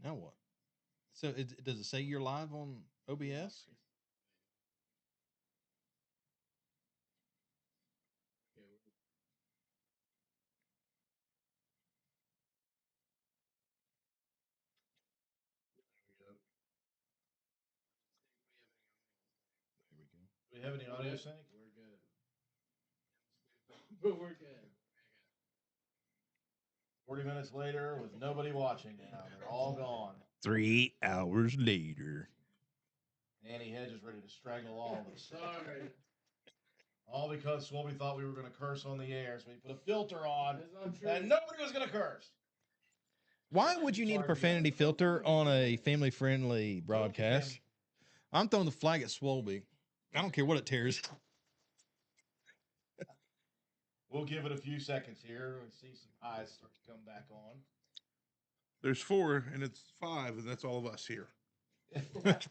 Now what? So does it say you're live on OBS? There we go. Do we have any audio sync? We're good. But we're good. 40 minutes later with nobody watching now. They're all gone. 3 hours later. Annie Hedge is ready to strangle all of us. Sorry. All because Swolby thought we were going to curse on the air, so he put a filter on, That's not true. and nobody was going to curse. Why would you need a profanity filter on a family-friendly broadcast? I'm throwing the flag at Swolby. I don't care what it tears. We'll give it a few seconds here and see some eyes start to come back on. There's 4, and it's 5, and that's all of us here. Yes.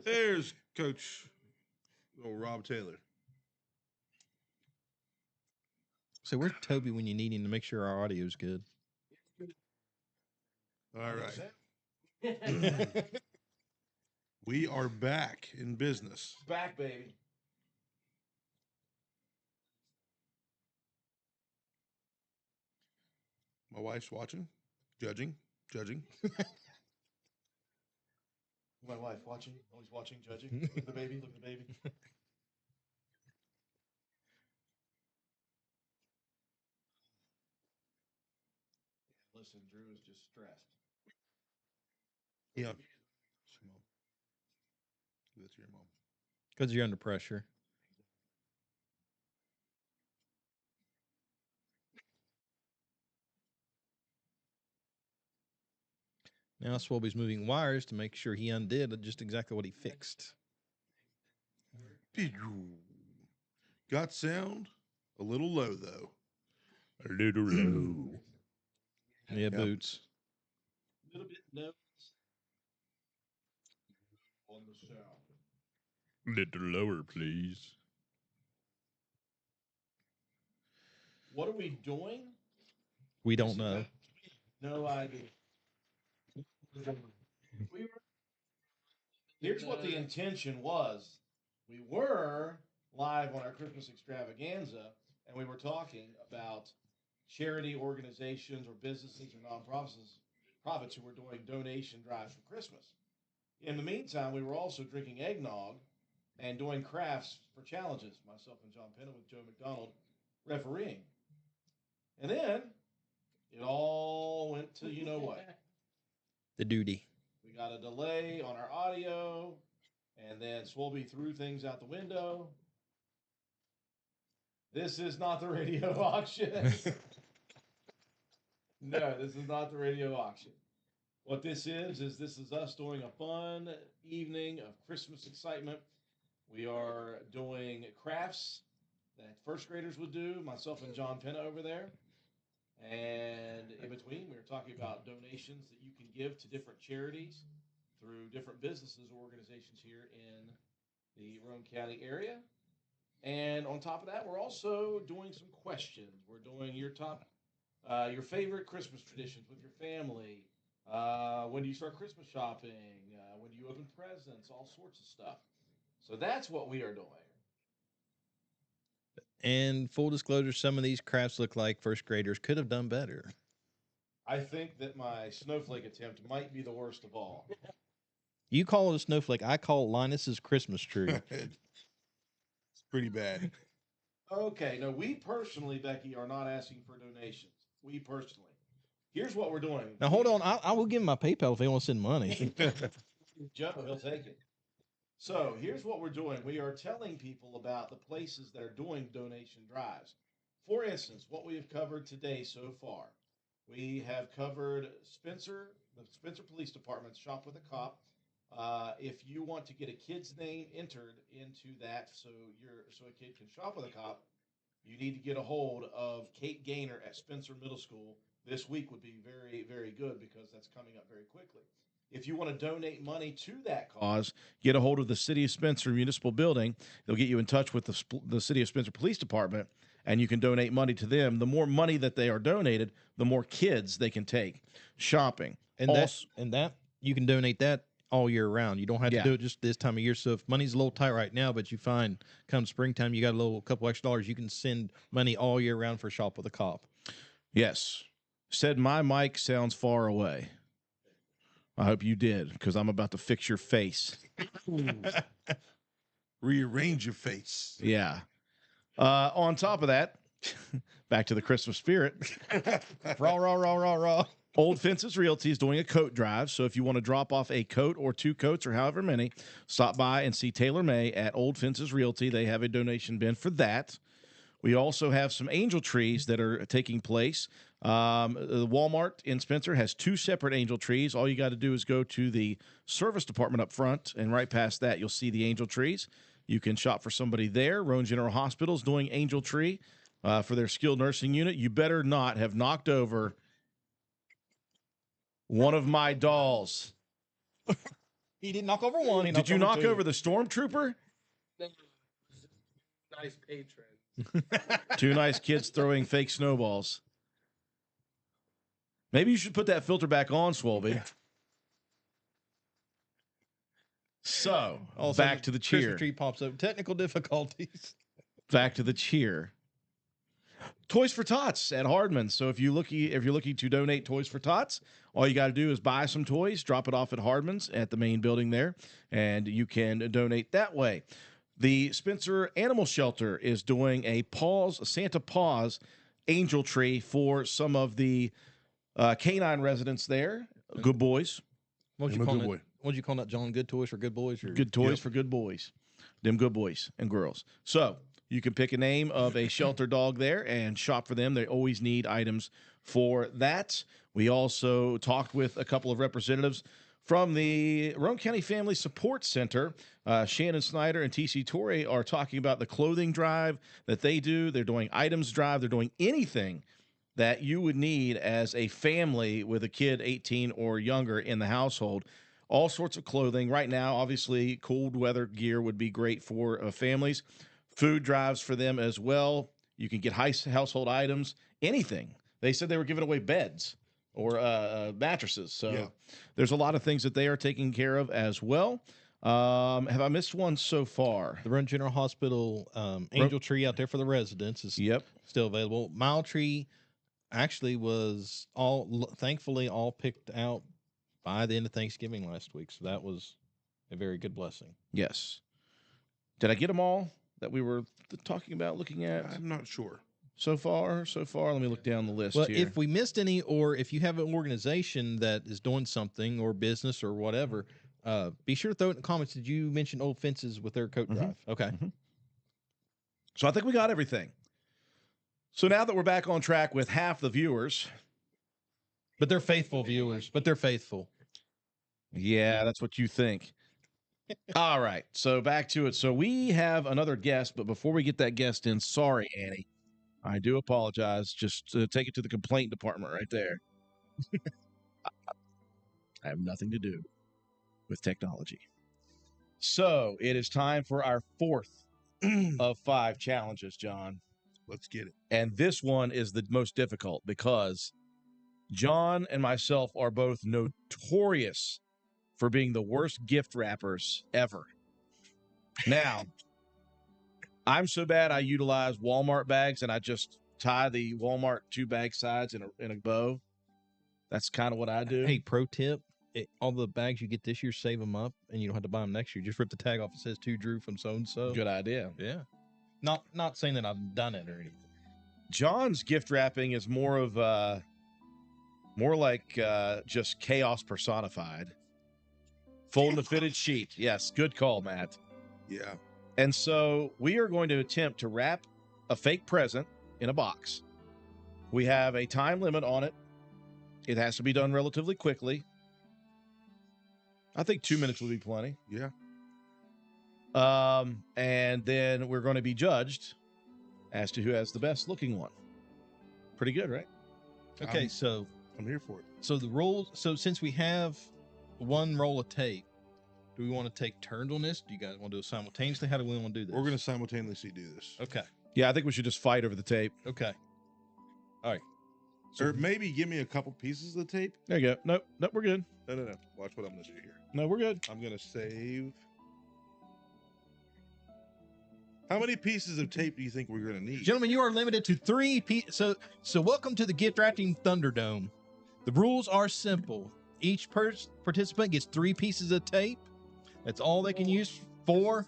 There's Coach Rob Taylor. So where's Toby when you need him to make sure our audio's good? All right. We are back in business. Back, baby. My wife's watching, judging. My wife watching, always watching, judging. Look at the baby, look at the baby. Listen, Drew is just stressed. Yeah. Give that to your mom. Because you're under pressure. Now Swolby's moving wires to make sure he undid just exactly what he fixed. Got sound? A little low, though. A little low. Yeah, boots. A little bit nervous. On the sound. Little lower, please. What are we doing? We don't know. No idea. Here's what the intention was. We were live on our Christmas extravaganza, and we were talking about charity organizations or businesses or nonprofits who were doing donation drives for Christmas. In the meantime, we were also drinking eggnog and doing crafts for challenges, myself and John Penna with Joe McDonald refereeing. And then it all went to you know what. The duty. We got a delay on our audio, and then Swolby threw things out the window. This is not the radio auction. No, this is not the radio auction. What this is us doing a fun evening of Christmas excitement. We are doing crafts that first graders would do, myself and John Penna over there. And in between, we were talking about donations that you can give to different charities through different businesses or organizations here in the Roane County area. And on top of that, we're also doing some questions. We're doing your favorite Christmas traditions with your family. When do you start Christmas shopping? When do you open presents? All sorts of stuff. So that's what we are doing. And full disclosure, some of these crafts look like first graders could have done better. I think that my snowflake attempt might be the worst of all. You call it a snowflake. I call it Linus's Christmas tree. It's pretty bad. Okay, no, we personally, Becky, are not asking for donations. We personally. Here's what we're doing. Now, hold on. I will give him my PayPal if they want to send money. Joe, he'll take it. So here's what we're doing. We are telling people about the places that are doing donation drives. For instance, what we have covered today so far. We have covered the Spencer Police Department, Shop with a Cop. If you want to get a kid's name entered into that so a kid can shop with a cop, you need to get a hold of Kate Gaynor at Spencer Middle School. This week would be very, very good because that's coming up very quickly. If you want to donate money to that cause, get a hold of the City of Spencer Municipal Building. They'll get you in touch with the City of Spencer Police Department, and you can donate money to them. The more money that they are donated, the more kids they can take shopping. And that you can donate that all year round. You don't have to do it just this time of year. So if money's a little tight right now, but you find come springtime you got a couple extra dollars, you can send money all year round for Shop with a Cop. Yes. Said my mic sounds far away. I hope you did, because I'm about to fix your face. Rearrange your face. Yeah. On top of that, back to the Christmas spirit. Raw, raw, raw, raw, raw. Old Fences Realty is doing a coat drive. So if you want to drop off a coat or 2 coats or however many, stop by and see Taylor May at Old Fences Realty. They have a donation bin for that. We also have some angel trees that are taking place. The Walmart in Spencer has 2 separate angel trees. All you got to do is go to the service department up front, and right past that, you'll see the angel trees. You can shop for somebody there. Roane General Hospital is doing angel tree for their skilled nursing unit. You better not have knocked over one of my dolls. He didn't knock over one. Did you knock over the stormtrooper? Nice patron. 2 nice kids throwing fake snowballs. Maybe you should put that filter back on, Swolby. So, back to the cheer. Christmas tree pops up. Technical difficulties. Back to the cheer. Toys for Tots at Hardman. So if you're looking to donate Toys for Tots, all you got to do is buy some toys, drop it off at Hardman's at the main building there, and you can donate that way. The Spencer Animal Shelter is doing a Santa Paws angel tree for some of the canine residents there. Good boys. What'd you call that, John? Good toys for good boys? Or? Good toys for good boys. Them good boys and girls. So you can pick a name of a shelter dog there and shop for them. They always need items for that. We also talked with a couple of representatives from the Roane County Family Support Center. Shannon Snyder and TC Torrey are talking about the clothing drive that they do. They're doing items drive. They're doing anything that you would need as a family with a kid 18 or younger in the household. All sorts of clothing. Right now, obviously, cold weather gear would be great for families. Food drives for them as well. You can get household items, anything. They said they were giving away beds or mattresses. So there's a lot of things that they are taking care of as well. Have I missed one so far? The Roane General Hospital angel tree out there for the residents is still available. Mile tree actually was thankfully all picked out by the end of Thanksgiving last week. So that was a very good blessing. Yes. Did I get them all that we were talking about, looking at? I'm not sure. So far. Let me look down the list here. If we missed any, or if you have an organization that is doing something or business or whatever, be sure to throw it in the comments. Did you mention Old Fences with their coat drive? Okay. Mm-hmm. So I think we got everything. So now that we're back on track with half the viewers. But they're faithful viewers. But they're faithful. Yeah, that's what you think. All right. So back to it. So we have another guest, but before we get that guest in, sorry, Annie. I do apologize. Just take it to the complaint department right there. I have nothing to do with technology. So it is time for our 4th of 5 challenges, John. Let's get it. And this one is the most difficult because John and myself are both notorious for being the worst gift wrappers ever. Now, I'm so bad I utilize Walmart bags and I just tie the Walmart 2-bag sides in a bow. That's kind of what I do. Hey, pro tip. All the bags you get this year, save them up, and you don't have to buy them next year. Just rip the tag off. It says to Drew from so-and-so. Good idea. Yeah. Not saying that I've done it or anything. John's gift wrapping is more like just chaos personified. Fold the fitted sheet. Yes, good call, Matt. Yeah. And so we are going to attempt to wrap a fake present in a box. We have a time limit on it. It has to be done relatively quickly. I think 2 minutes will be plenty. Yeah. And then we're going to be judged as to who has the best looking one. Pretty good, right? Okay, so I'm here for it. So the rules. So since we have one roll of tape, do we want to take turns on this? Do you guys want to do it simultaneously? How do we want to do this? We're going to simultaneously do this. Okay. Yeah, I think we should just fight over the tape. Okay. All right. Or maybe give me a couple pieces of the tape. There you go. Nope, we're good. No. Watch what I'm going to do here. No, we're good. I'm going to save. How many pieces of tape do you think we're going to need? Gentlemen, you are limited to 3 pieces. So welcome to the gift wrapping Thunderdome. The rules are simple. Each participant gets 3 pieces of tape. That's all they can use. 4.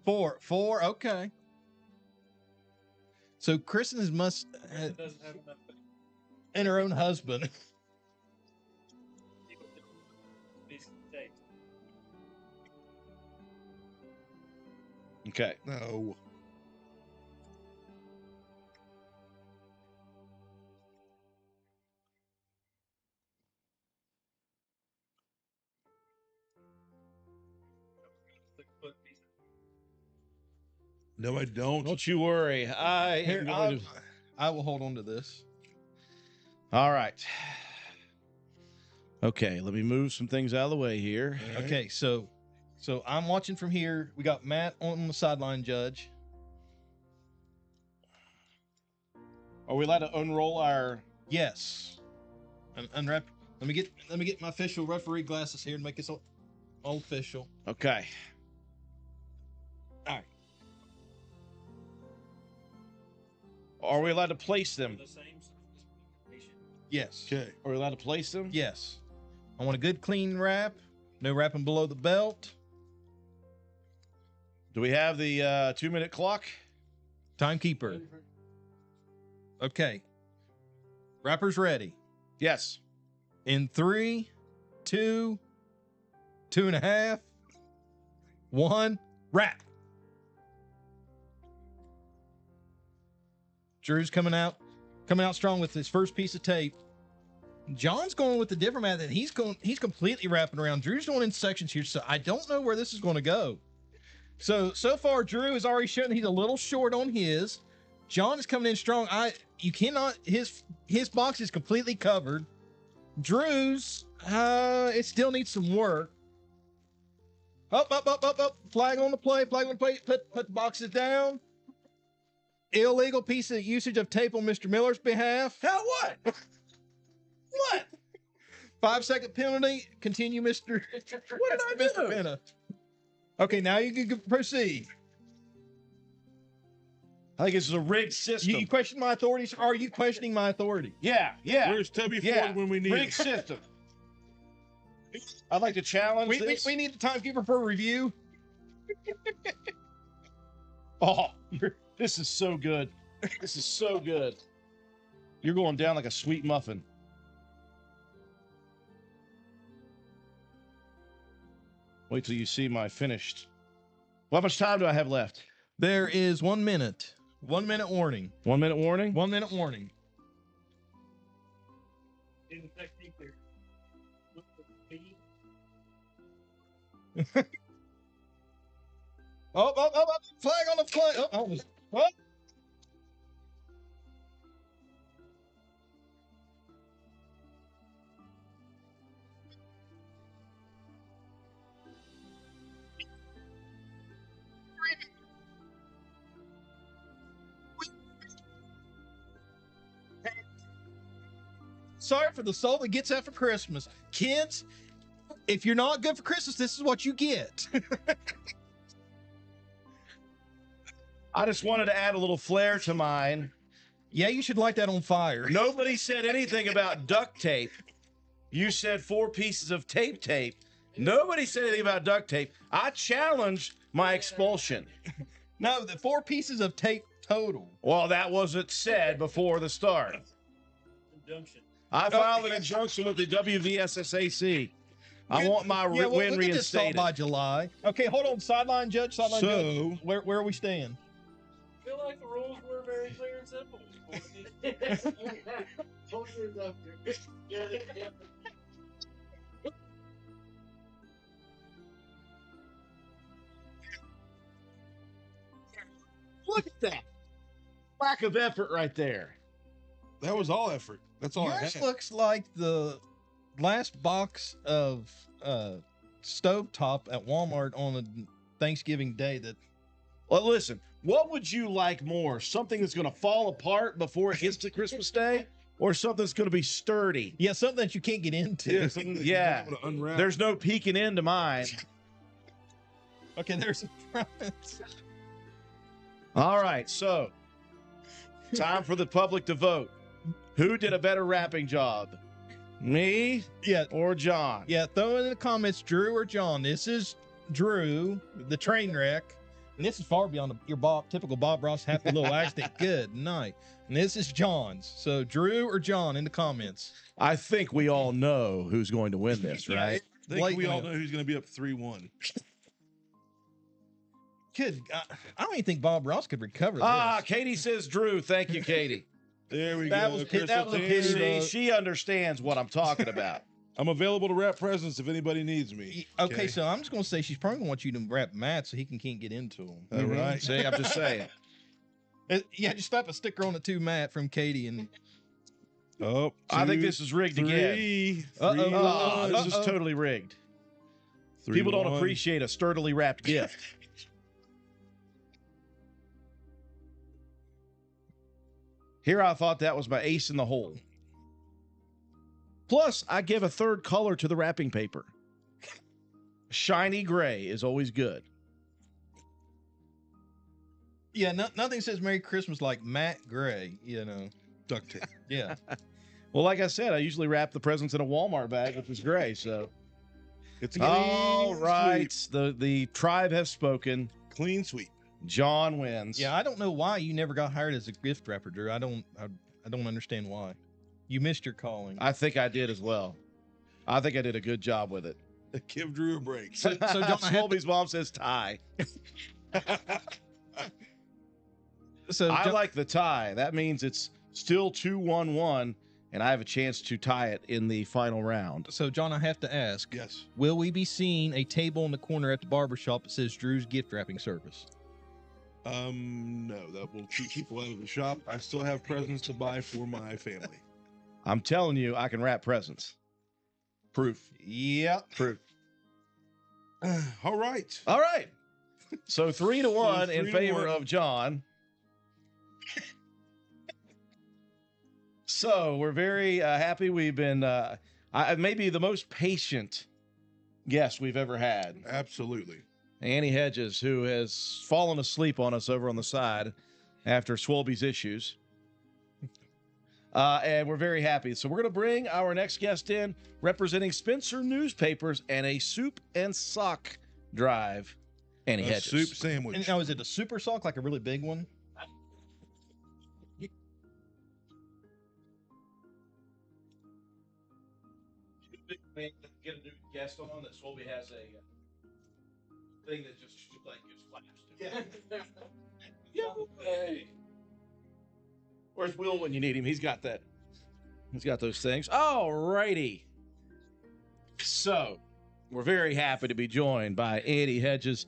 Okay. So Kristen must and her own husband. Okay. No. No, I don't. Don't you worry. Here, I will hold on to this. All right. Okay, let me move some things out of the way here. Right. Okay, so I'm watching from here. We got Matt on the sideline, judge. Are we allowed to unroll our? Yes. Unwrap. Let me get my official referee glasses here and make this all official. Okay. All right. Are we allowed to place them? Yes. Okay. Are we allowed to place them? Yes. I want a good clean wrap. No wrapping below the belt. Do we have the 2-minute clock? Timekeeper. Okay. Wrapper's ready. Yes. In 3, 2, 2.5, 1, wrap. Drew's coming out strong with his first piece of tape. John's going with the different method. He's completely wrapping around. Drew's going in sections here, so I don't know where this is going to go. So far, Drew has already shown he's a little short on his. John is coming in strong. His box is completely covered. Drew's, it still needs some work. Up. Flag on the play. Put the boxes down. Illegal piece of usage of tape on Mr. Miller's behalf. Hell, what? What? 5-second penalty. Continue, Mr. What did I do? Penna. Okay, now you can proceed. I think this is a rigged system. You question my authorities? Are you questioning my authority? Yeah. Where's Tubby Ford when we need rigged him? system. I'd like to challenge this. We need the timekeeper for a review. Oh, this is so good. This is so good. You're going down like a sweet muffin. Wait till you see my finished. Well, how much time do I have left? There is 1 minute. 1 minute warning. 1 minute warning? 1 minute warning. Oh, flag on the play. Oh. Sorry for the soul that gets that for Christmas. Kids, if you're not good for Christmas, this is what you get. I just wanted to add a little flair to mine. Yeah, you should light that on fire. Nobody said anything about duct tape. You said 4 pieces of tape. Nobody said anything about duct tape. I challenged my expulsion. No, the 4 pieces of tape total. Well, that wasn't said before the start. Injunction. I filed an injunction with the WVSSAC. I want my win we reinstated. Just start by July. Okay, hold on. Sideline judge. So- Judge. Where are we staying? I feel like the rules were very clear and simple. Look at that. Lack of effort right there. That was all effort. That's all I Yours had. looks like the last box of stovetop at Walmart on a Thanksgiving day that. Well, listen, what would you like more? Something that's going to fall apart before it gets to Christmas Day? or something that's going to be sturdy. Yeah, something that you can't get into. Yeah, something that Yeah. you're not able to unwrap. There's no peeking into mine. Okay, there's a promise. All right, so time for the public to vote. Who did a better wrapping job? Me Yeah, or John? yeah. Throw in the comments, Drew or John. This is Drew, the train wreck, and this is far beyond your typical Bob Ross happy little accident. Good night. And this is John's. So Drew or John in the comments. I think we all know who's going to win this, right? I think we all know who's going to be up 3-1. Kid, I don't even think Bob Ross could recover this. Ah, Katie says Drew. Thank you, Katie. There we That go. was Crystal that was a Tanner. pity, See, though. she understands what I'm talking about. I'm available to wrap presents if anybody needs me. Okay, so I'm just going to say she's probably going to want you to wrap Matt so he can't get into them. All right. See, I'm just saying. Yeah, just slap a sticker on it too, Matt, from Katie. And Oh, I think two, this is rigged again. three, Uh-oh. three, Oh, one. this is totally rigged. 3-1. People don't appreciate a sturdily wrapped gift. Here I thought that was my ace in the hole. Plus, I give a third color to the wrapping paper. Shiny gray is always good. yeah, nothing says Merry Christmas like Matt Gray, you know. duct tape. Yeah. Well, like I said, I usually wrap the presents in a Walmart bag, which is gray. So, It's all clean right, sweep. the tribe has spoken. Clean sweep. John wins. Yeah, I don't know why you never got hired as a gift wrapper, Drew. I don't understand why. You missed your calling. I think I did as well. I think I did a good job with it. Give Drew a break. So John, I have to, Swolby's mom says tie. I John, like the tie. That means it's still 2-1-1, and I have a chance to tie it in the final round. so John, I have to ask, Yes. will we be seeing a table in the corner at the barbershop that says Drew's gift wrapping service? No, that will keep people out of the shop. I still have presents to buy for my family. I'm telling you, I can wrap presents. Proof. Yep. Proof. All right. All right. So 3-1 in 3-1. favor of John. So we're very happy. We've been maybe the most patient guest we've ever had. Absolutely. Annie Hedges, who has fallen asleep on us over on the side after Swolby's issues. And we're very happy. So we're going to bring our next guest in, representing Spencer Newspapers and a soup and sock drive. Annie A Hedges. soup sandwich. And now, is it a super sock, like a really big one? Get a new guest on that Swolby has a thing that just like gives flaps to. Hey. Where's Will when you need him? He's got that. He's got those things. All righty. So, we're very happy to be joined by Annie Hedges.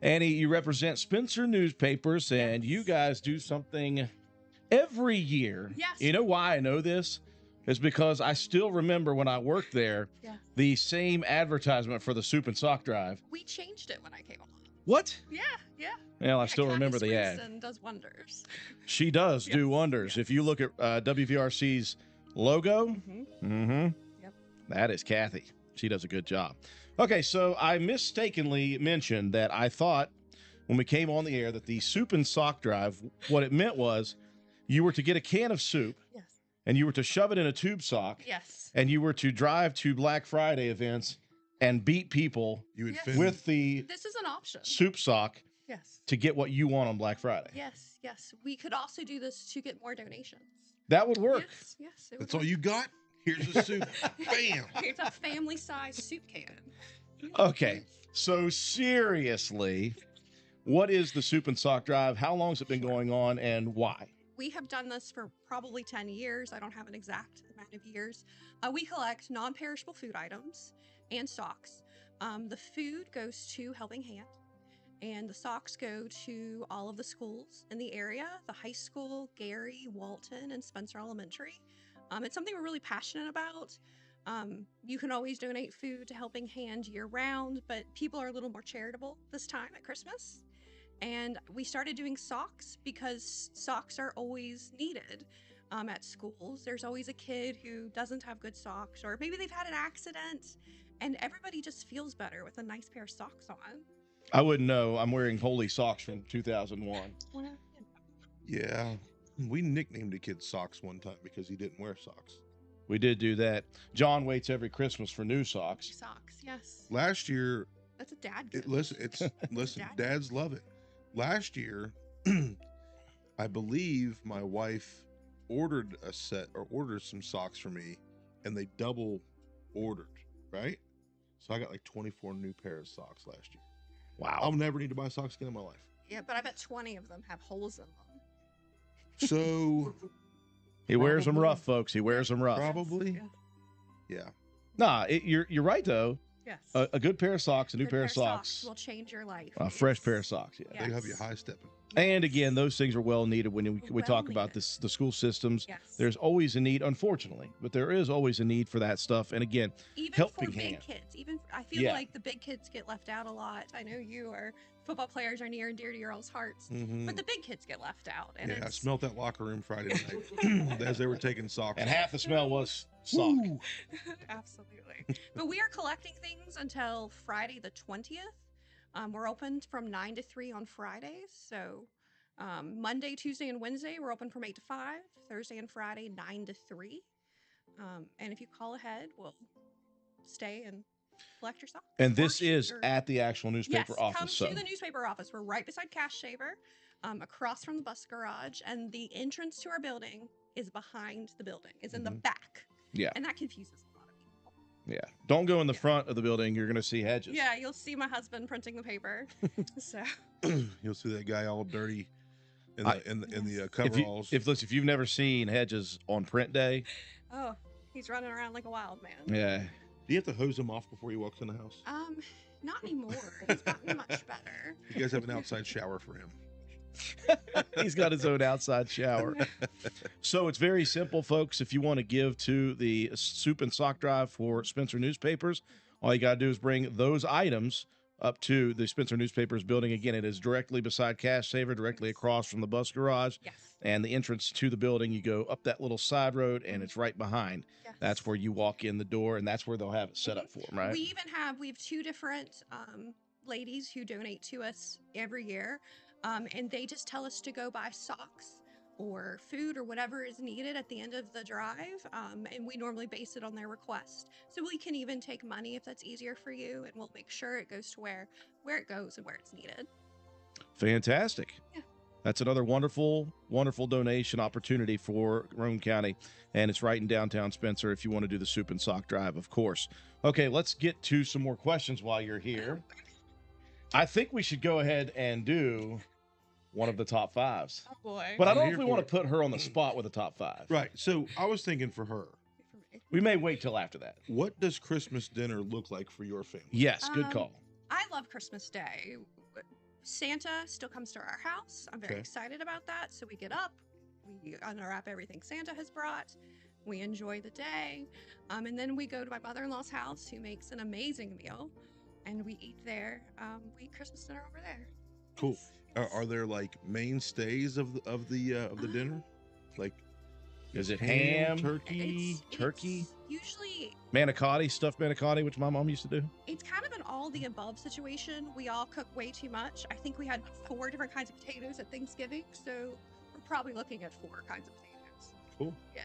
Annie, you represent Spencer Newspapers, and you guys do something every year. Yes. You know why I know this? Is because I still remember when I worked there, Yeah. the same advertisement for the soup and sock drive. We changed it when I came on. What? Yeah, yeah. Well, I Yeah, still Kathy remember the ad. Swenson does wonders. She does do Yes, wonders. yes. If you look at WVRC's logo, Mm-hmm. Yep. that is Kathy. She does a good job. Okay, so I mistakenly mentioned that I thought when we came on the air that the soup and sock drive, what it meant was you were to get a can of soup Yes. and you were to shove it in a tube sock Yes. and you were to drive to Black Friday events and beat people You would Yes. fin- with the This is an option. soup sock Yes. to get what you want on Black Friday. Yes. Yes. We could also do this to get more donations. That would work. Yes. Yes. It would That's all work. you got? Here's a soup. Bam. It's a family-sized soup can. Okay, so seriously, what is the soup and sock drive? How long has it been going on, and why? We have done this for probably 10 years. I don't have an exact amount of years. We collect non-perishable food items and socks. The food goes to Helping Hand, and the socks go to all of the schools in the area, the high school, Gary, Walton, and Spencer Elementary. It's something we're really passionate about. You can always donate food to Helping Hand year-round, but people are a little more charitable this time at Christmas. And we started doing socks because socks are always needed. at schools. There's always a kid who doesn't have good socks, or maybe they've had an accident, and everybody just feels better with a nice pair of socks on. I wouldn't know. I'm wearing holy socks from 2001. Well, Yeah. We nicknamed a kid Socks one time because he didn't wear socks. We did do that. John waits every Christmas for new socks. socks, yes. Last year, That's a dad gift. listen, Dad. dads love it. Last year, I believe my wife ordered a set or ordered some socks for me, and they double ordered, right? So I got like 24 new pairs of socks last year. Wow. I'll never need to buy socks again in my life. Yeah, but I bet 20 of them have holes in them. So He wears them Probably. rough, folks. He wears them rough. probably, Yeah. yeah. Nah, you're right though. Yes. A good pair of socks, a new Good pair of socks, will change your life. a fresh Yes. pair of socks. Yeah. Yeah. They have you Yes. high stepping. And again, those things are well needed when we Well talk about needed. this, the school systems. Yes. There's always a need, unfortunately, but there is always a need for that stuff. And again, even helping for big hand. kids. Even I feel Yeah. like the big kids get left out a lot. I know you are football players are near and dear to your all's hearts, Mhm. but the big kids get left out. And Yeah, I it's smelt that locker room Friday night as they were taking socks. and off. half the smell was sock. Woo. absolutely. But we are collecting things until Friday the 20th. We're open from 9 to 3 on Fridays. So Monday, Tuesday, and Wednesday we're open from 8 to 5. Thursday and Friday 9 to 3. And if you call ahead, we'll stay and collect your socks. And or this shoot is your- at the actual newspaper yes, office. come So to the newspaper office. We're right beside Cash Saver, across from the bus garage, and the entrance to our building is behind the building. Is in the back. Yeah. And that confuses a lot of people. yeah, don't go in the Yeah. front of the building. You're going to see hedges. Yeah, you'll see my husband printing the paper. So You'll see that guy all dirty in I- the in the Yes. coveralls. If you've never seen hedges on print day, oh, he's running around like a wild man. yeah, Do you have to hose him off before he walks in the house? Not anymore. He's gotten much better. You guys have an outside shower for him. he's got his own outside shower. So it's very simple, folks. If you want to give to the soup and sock drive for Spencer Newspapers, all you got to do is bring those items up to the Spencer Newspapers building. Again, it is directly beside Cash Saver, directly across from the bus garage. Yes. And the entrance to the building, you go up that little side road, and it's right behind. Yes. That's where you walk in the door, and that's where they'll have it set up for them, right? We have 2 different ladies who donate to us every year, and they just tell us to go buy socks or food or whatever is needed at the end of the drive, and we normally base it on their request. So we can even take money if that's easier for you, and we'll make sure it goes to where it goes and where it's needed. Fantastic. Yeah. That's another wonderful, wonderful donation opportunity for Roane County. And it's right in downtown Spencer if you want to do the soup and sock drive, of course. Okay, let's get to some more questions while you're here. I think we should go ahead and do one of the top fives. Oh boy. But I I'm don't know here if we for want it. to put her on the spot with a top five. Right. So I was thinking for her, We may wait till after that. what does Christmas dinner look like for your family? Yes, good call. I love Christmas Day. Santa still comes to our house. I'm very Okay. excited about that. So we get up, we unwrap everything Santa has brought, we enjoy the day, and then we go to my mother-in-law's house, who makes an amazing meal, and we eat there. We eat Christmas dinner over there. Cool. Yes. Are there like mainstays of the dinner? Like Is it ham, turkey? turkey, It's usually manicotti, stuffed manicotti, which my mom used to do? it's kind of an all the above situation. We all cook way too much. I think we had 4 different kinds of potatoes at Thanksgiving, so we're probably looking at 4 kinds of potatoes. Cool. Yeah.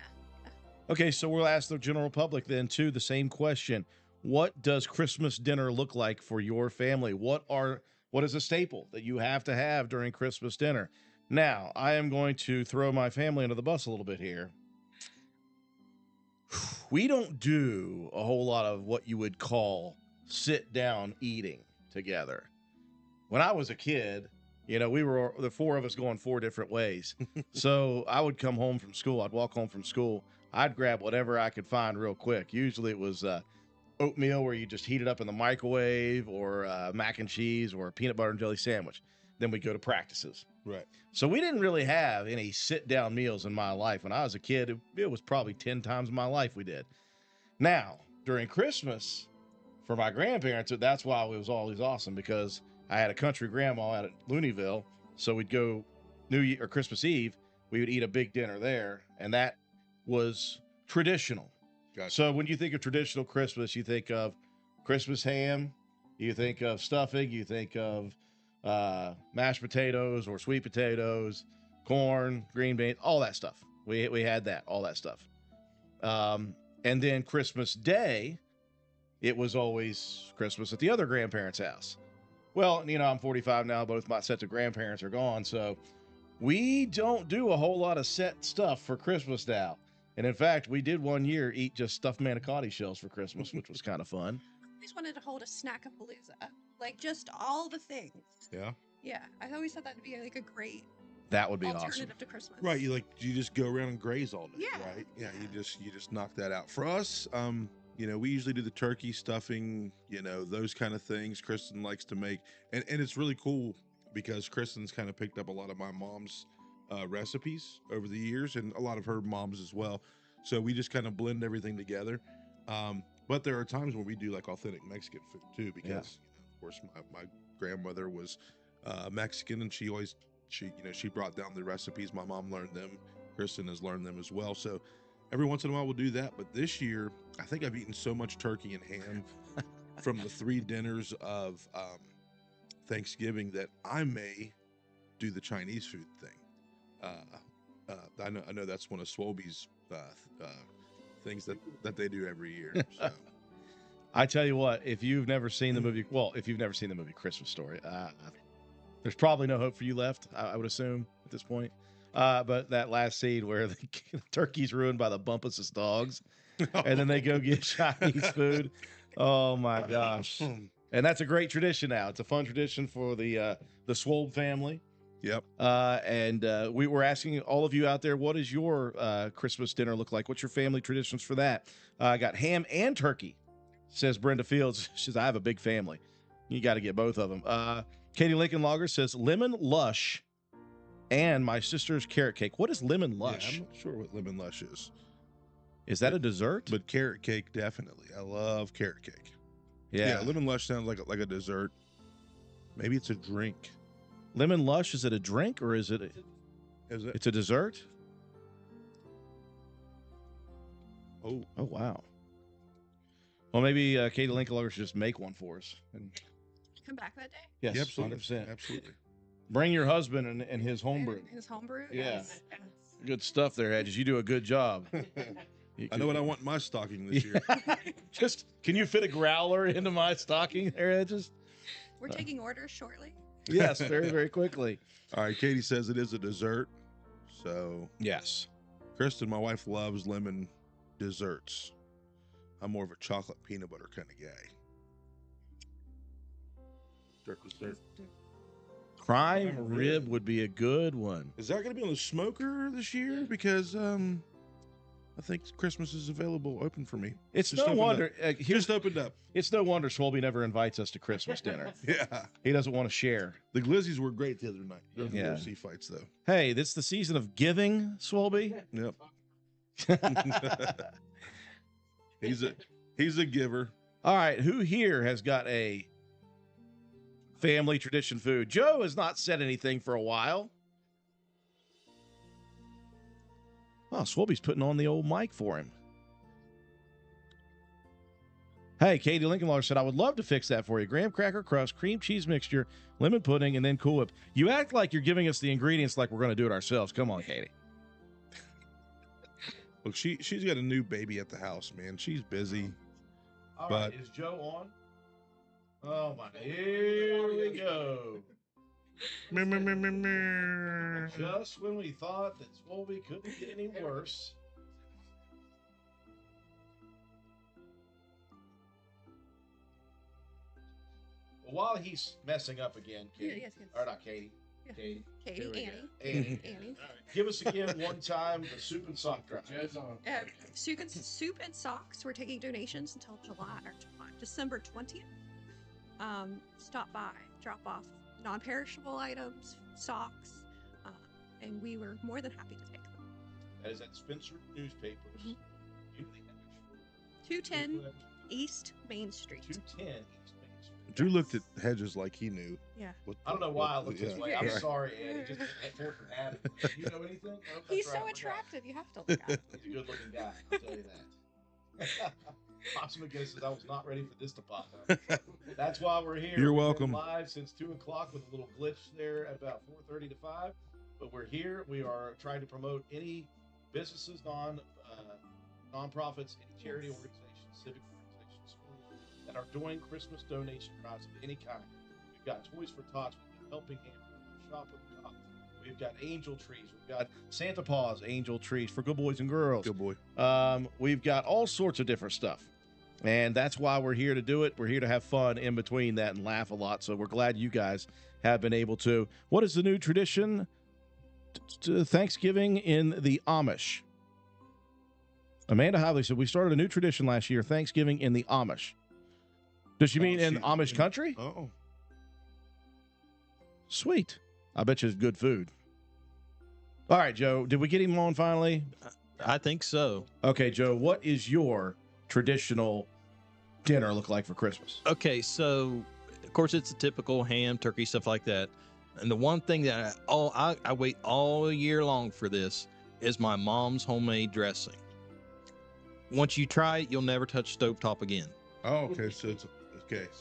Okay, so we'll ask the general public then too the same question. What does Christmas dinner look like for your family? What is a staple that you have to have during Christmas dinner? Now, I am going to throw my family under the bus a little bit here. We don't do a whole lot of what you would call sit down eating together. When I was a kid, we were the 4 of us going 4 different ways. So I would come home from school. I'd walk home from school. I'd grab whatever I could find real quick. Usually it was oatmeal where you just heat it up in the microwave, or mac and cheese, or a peanut butter and jelly sandwich. Then we'd go to practices. Right. So we didn't really have any sit-down meals in my life. When I was a kid, it was probably 10 times in my life we did. Now, during Christmas, for my grandparents, that's why it was always awesome, because I had a country grandma out at Looneyville. So we'd go New Year or Christmas Eve, we would eat a big dinner there, and that was traditional. Gotcha. So when you think of traditional Christmas, you think of Christmas ham, you think of stuffing, you think of mashed potatoes or sweet potatoes, corn, green beans, all that stuff. We had that, all that stuff. And then Christmas Day, it was always Christmas at the other grandparents' house. Well, you know, I'm 45 now. Both my sets of grandparents are gone, so we don't do a whole lot of set stuff for Christmas now. And in fact, we did one year eat just stuffed manicotti shells for Christmas, which was kind of fun. I just wanted to hold a snack-a-palooza, like just all the things. Yeah. Yeah, I always thought that'd be like a great That would be alternative awesome. to Christmas. Right. You just go around and graze all day. Yeah. Right. Yeah. You just knock that out. For us, you know, we usually do the turkey stuffing, you know, those kind of things. Kristen likes to make, and it's really cool because Kristen's kind of picked up a lot of my mom's recipes over the years, and a lot of her moms as well. So we just kind of blend everything together. But there are times when we do like authentic Mexican food too, because you know, of course my grandmother was Mexican, and she brought down the recipes. My mom learned them. Kristen has learned them as well. So every once in a while we'll do that. But this year, I think I've eaten so much turkey and ham from the 3 dinners of Thanksgiving that I may do the Chinese food thing. I know that's one of Swoby's things that they do every year. So. I tell you what, if you've never seen the movie, Christmas Story, there's probably no hope for you left, I would assume, at this point. But that last scene where the turkey's ruined by the bumpus dogs, and then they go get Chinese food. Oh my gosh! And that's a great tradition now. It's a fun tradition for the Swob family. Yep. And we were asking all of you out there, what does your Christmas dinner look like? What's your family traditions for that? I got ham and turkey, says Brenda Fields. She says, I have a big family. You got to get both of them. Katie Lincoln Logger says, lemon lush and my sister's carrot cake. What is lemon lush? Yeah, I'm not sure what lemon lush is. Is that a dessert? But carrot cake, definitely. I love carrot cake. Yeah, lemon lush sounds like a dessert. Maybe it's a drink. Lemon lush, is it a drink or is it? Is it? It's a dessert? Oh, wow. Well, maybe Katie Lincoln Logger should just make one for us. And Come back that day. yes, yeah, absolutely. 100%. Absolutely. Bring your husband and his homebrew. His homebrew. Yeah. Good stuff there, Hedges. You do a good job. I know what I want in my stocking this year. Just, can you fit a growler into my stocking there, Hedges? We're taking orders shortly. Yes, very, very quickly. All right, Katie says it is a dessert. So, Yes. Kristen, my wife, loves lemon desserts. I'm more of a chocolate peanut butter kind of guy. Dessert. Prime rib would be a good one. Is that going to be on the smoker this year? Because I think Christmas is open for me. It's Just no opened wonder. Just opened up. It's no wonder Swolby never invites us to Christmas dinner. Yeah. He doesn't want to share. The Glizzies were great the other night. Those Yeah. UFC fights, though. Hey, this is the season of giving, Swolby. Yep. He's a giver. All right, who here has got a family tradition food? Joe has not said anything for a while. Oh, Swolby's putting on the old mic for him. Hey, Katie Lincoln said, I would love to fix that for you. Graham cracker crust, cream cheese mixture, lemon pudding, and then Cool Whip. You act like you're giving us the ingredients like we're going to do it ourselves. Come on, Katie. Look, she's got a new baby at the house, man. She's busy. All But- right, is Joe on? Oh my! Here we go. Just when we thought that Swolby couldn't get any worse. Well, while he's messing up again, Katie, Yes. or not Katie, Yeah. Katie, Katie, Here we go. Annie. Annie. Annie. Give us again one time the soup and sock drop. Soup and socks. We're taking donations until December 20th. Stop by, drop off non-perishable items, socks, and we were more than happy to take them. That is at Spencer Newspapers. Mhm. 210 East Main Street. 210 East Main Street. Drew looked at Hedges like he knew. Yeah. I don't know why I look this way. I'm Yeah. sorry, Andy. Just force of habit. Do you know anything? Oh, that's He's right, so I forgot. attractive. You have to look at him. He's a good-looking guy. I'll tell you that. Pops McGinnis says I was not ready for this to pop up. That's why we're here. You're We've been welcome. live since 2 o'clock with a little glitch there at about 4:30 to 5. But we're here. We are trying to promote any businesses, nonprofits, any charity organizations, civic organizations, schools that are doing Christmas donation drives of any kind. We've got Toys for Tots. We've got Helping Hand, Shop with a Cop. We've got angel trees. We've got Santa Paws angel trees for good boys and girls. Good boy. We've got all sorts of different stuff. And that's why we're here to do it. We're here to have fun in between that and laugh a lot. So we're glad you guys have been able to. What is the new tradition to Thanksgiving in the Amish? Amanda Hively said, we started a new tradition last year, Thanksgiving in the Amish. Does she mean in Amish country? Oh. Sweet. I bet you it's good food. All right, Joe, did we get him on finally? I think so. Okay, Joe, what is your traditional dinner look like for Christmas? Okay, so of course it's a typical ham, turkey, stuff like that. And the one thing that I wait all year long for this is my mom's homemade dressing. Once you try it, you'll never touch stovetop again. Oh, okay. So it's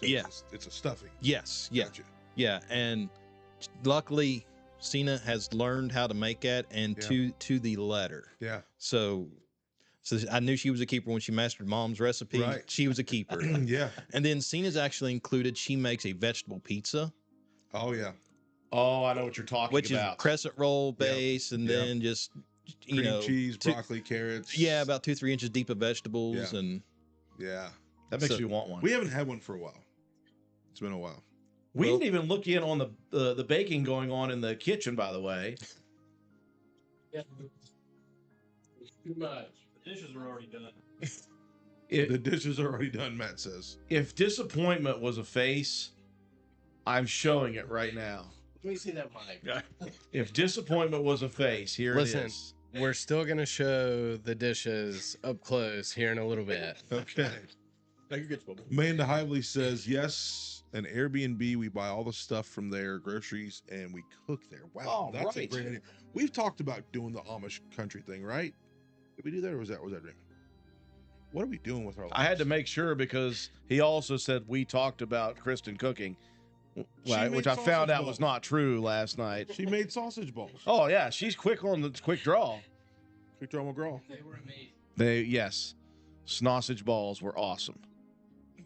Yeah. It's a stuffing. Yes, yeah, Gotcha. yeah. And luckily, Cena has learned how to make that, and Yeah. to the letter. Yeah. So I knew she was a keeper when she mastered Mom's recipe. Right. She was a keeper. Yeah. And then Cena's actually included. She makes a vegetable pizza, Oh yeah. Oh, I know what you're talking which about. is crescent roll base, and Yep. then just Cream cheese, two- broccoli, carrots. yeah, about 2-3 inches deep of vegetables, Yeah. and Yeah. That makes So- me want one. We haven't had one for a while. It's been a while. We didn't even look in on the baking going on in the kitchen, by the way. Yeah. Too much. The dishes are already done. The dishes are already done, Matt says. If disappointment was a face, I'm showing it right now. Let me see that mic. If disappointment was a face, here Listen. it is. We're still going to show the dishes up close here in a little bit. Okay. Amanda Hively says, yes, an Airbnb. We buy all the stuff from there, groceries, and we cook there. Wow, Oh, that's a right. great idea. We've talked about doing the Amish country thing, right? Did we do that, or was that Raymond? What are we doing with our lives? I had to make sure because he also said we talked about Kristen cooking, which I found out was not true last night. She made sausage balls. Oh yeah, she's quick on the quick draw. Quick draw McGraw. They were amazing. Yes, sausage balls were awesome.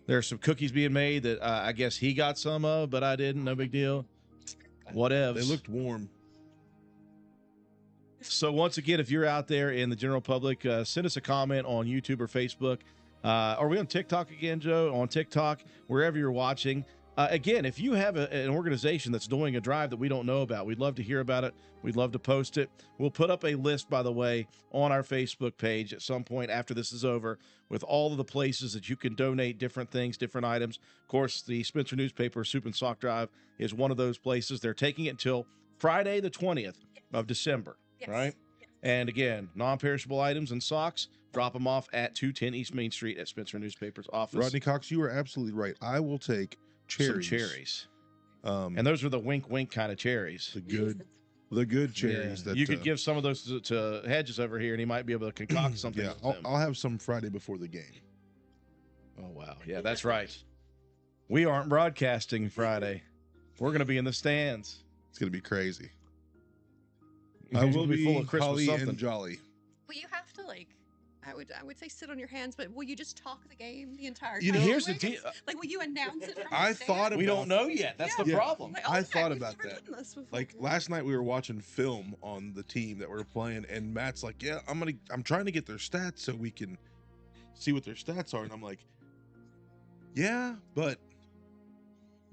There's some cookies being made that I guess he got some of, but I didn't. No big deal. Whatever. They looked warm. So once again, if you're out there in the general public, send us a comment on YouTube or Facebook. Are we on TikTok again, Joe? On TikTok, wherever you're watching. Again, if you have an organization that's doing a drive that we don't know about, we'd love to hear about it. We'd love to post it. We'll put up a list, by the way, on our Facebook page at some point after this is over with all of the places that you can donate different things, different items. Of course, the Spencer Newspaper Soup and Sock Drive is one of those places. They're taking it until Friday, the 20th of December, Yes. right? Yes. And again, non-perishable items and socks, drop them off at 210 East Main Street at Spencer Newspaper's office. Rodney Cox, you are absolutely right. I will take cherries. Some cherries. And And those are the wink wink kind of cherries. the good cherries. Yeah. That You could give some of those to Hedges over here, and he might be able to concoct something. Yeah, with them. I'll have some Friday before the game. Oh wow, yeah, that's right. We aren't broadcasting Friday. We're going to be in the stands. It's gonna be crazy. It's I gonna will be full of Christmas holly something. and jolly. Well, you have to I would say sit on your hands, but will you just talk the game the entire time? You know- Here's the Like, deal. Like, will you announce it from the I stand? thought We about- don't know yet. That's the Yeah. problem. Like, I okay, thought we've about never that. done this before. Like last night, we were watching film on the team that we were playing, and Matt's like, "Yeah, I'm trying to get their stats so we can see what their stats are." And I'm like, "Yeah, but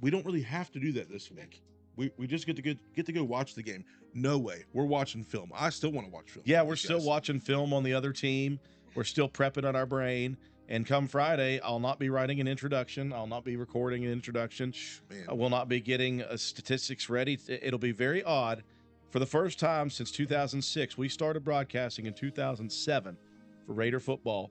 we don't really have to do that this week. We just get to go watch the game. No way, we're watching film. I still want to watch film. Yeah, with we're you still guys. watching film on the other team. We're still prepping on our brain. And come Friday, I'll not be writing an introduction. I'll not be recording an introduction. Man, I will not be getting statistics ready. It'll be very odd. For the first time since 2006, we started broadcasting in 2007 for Raider football,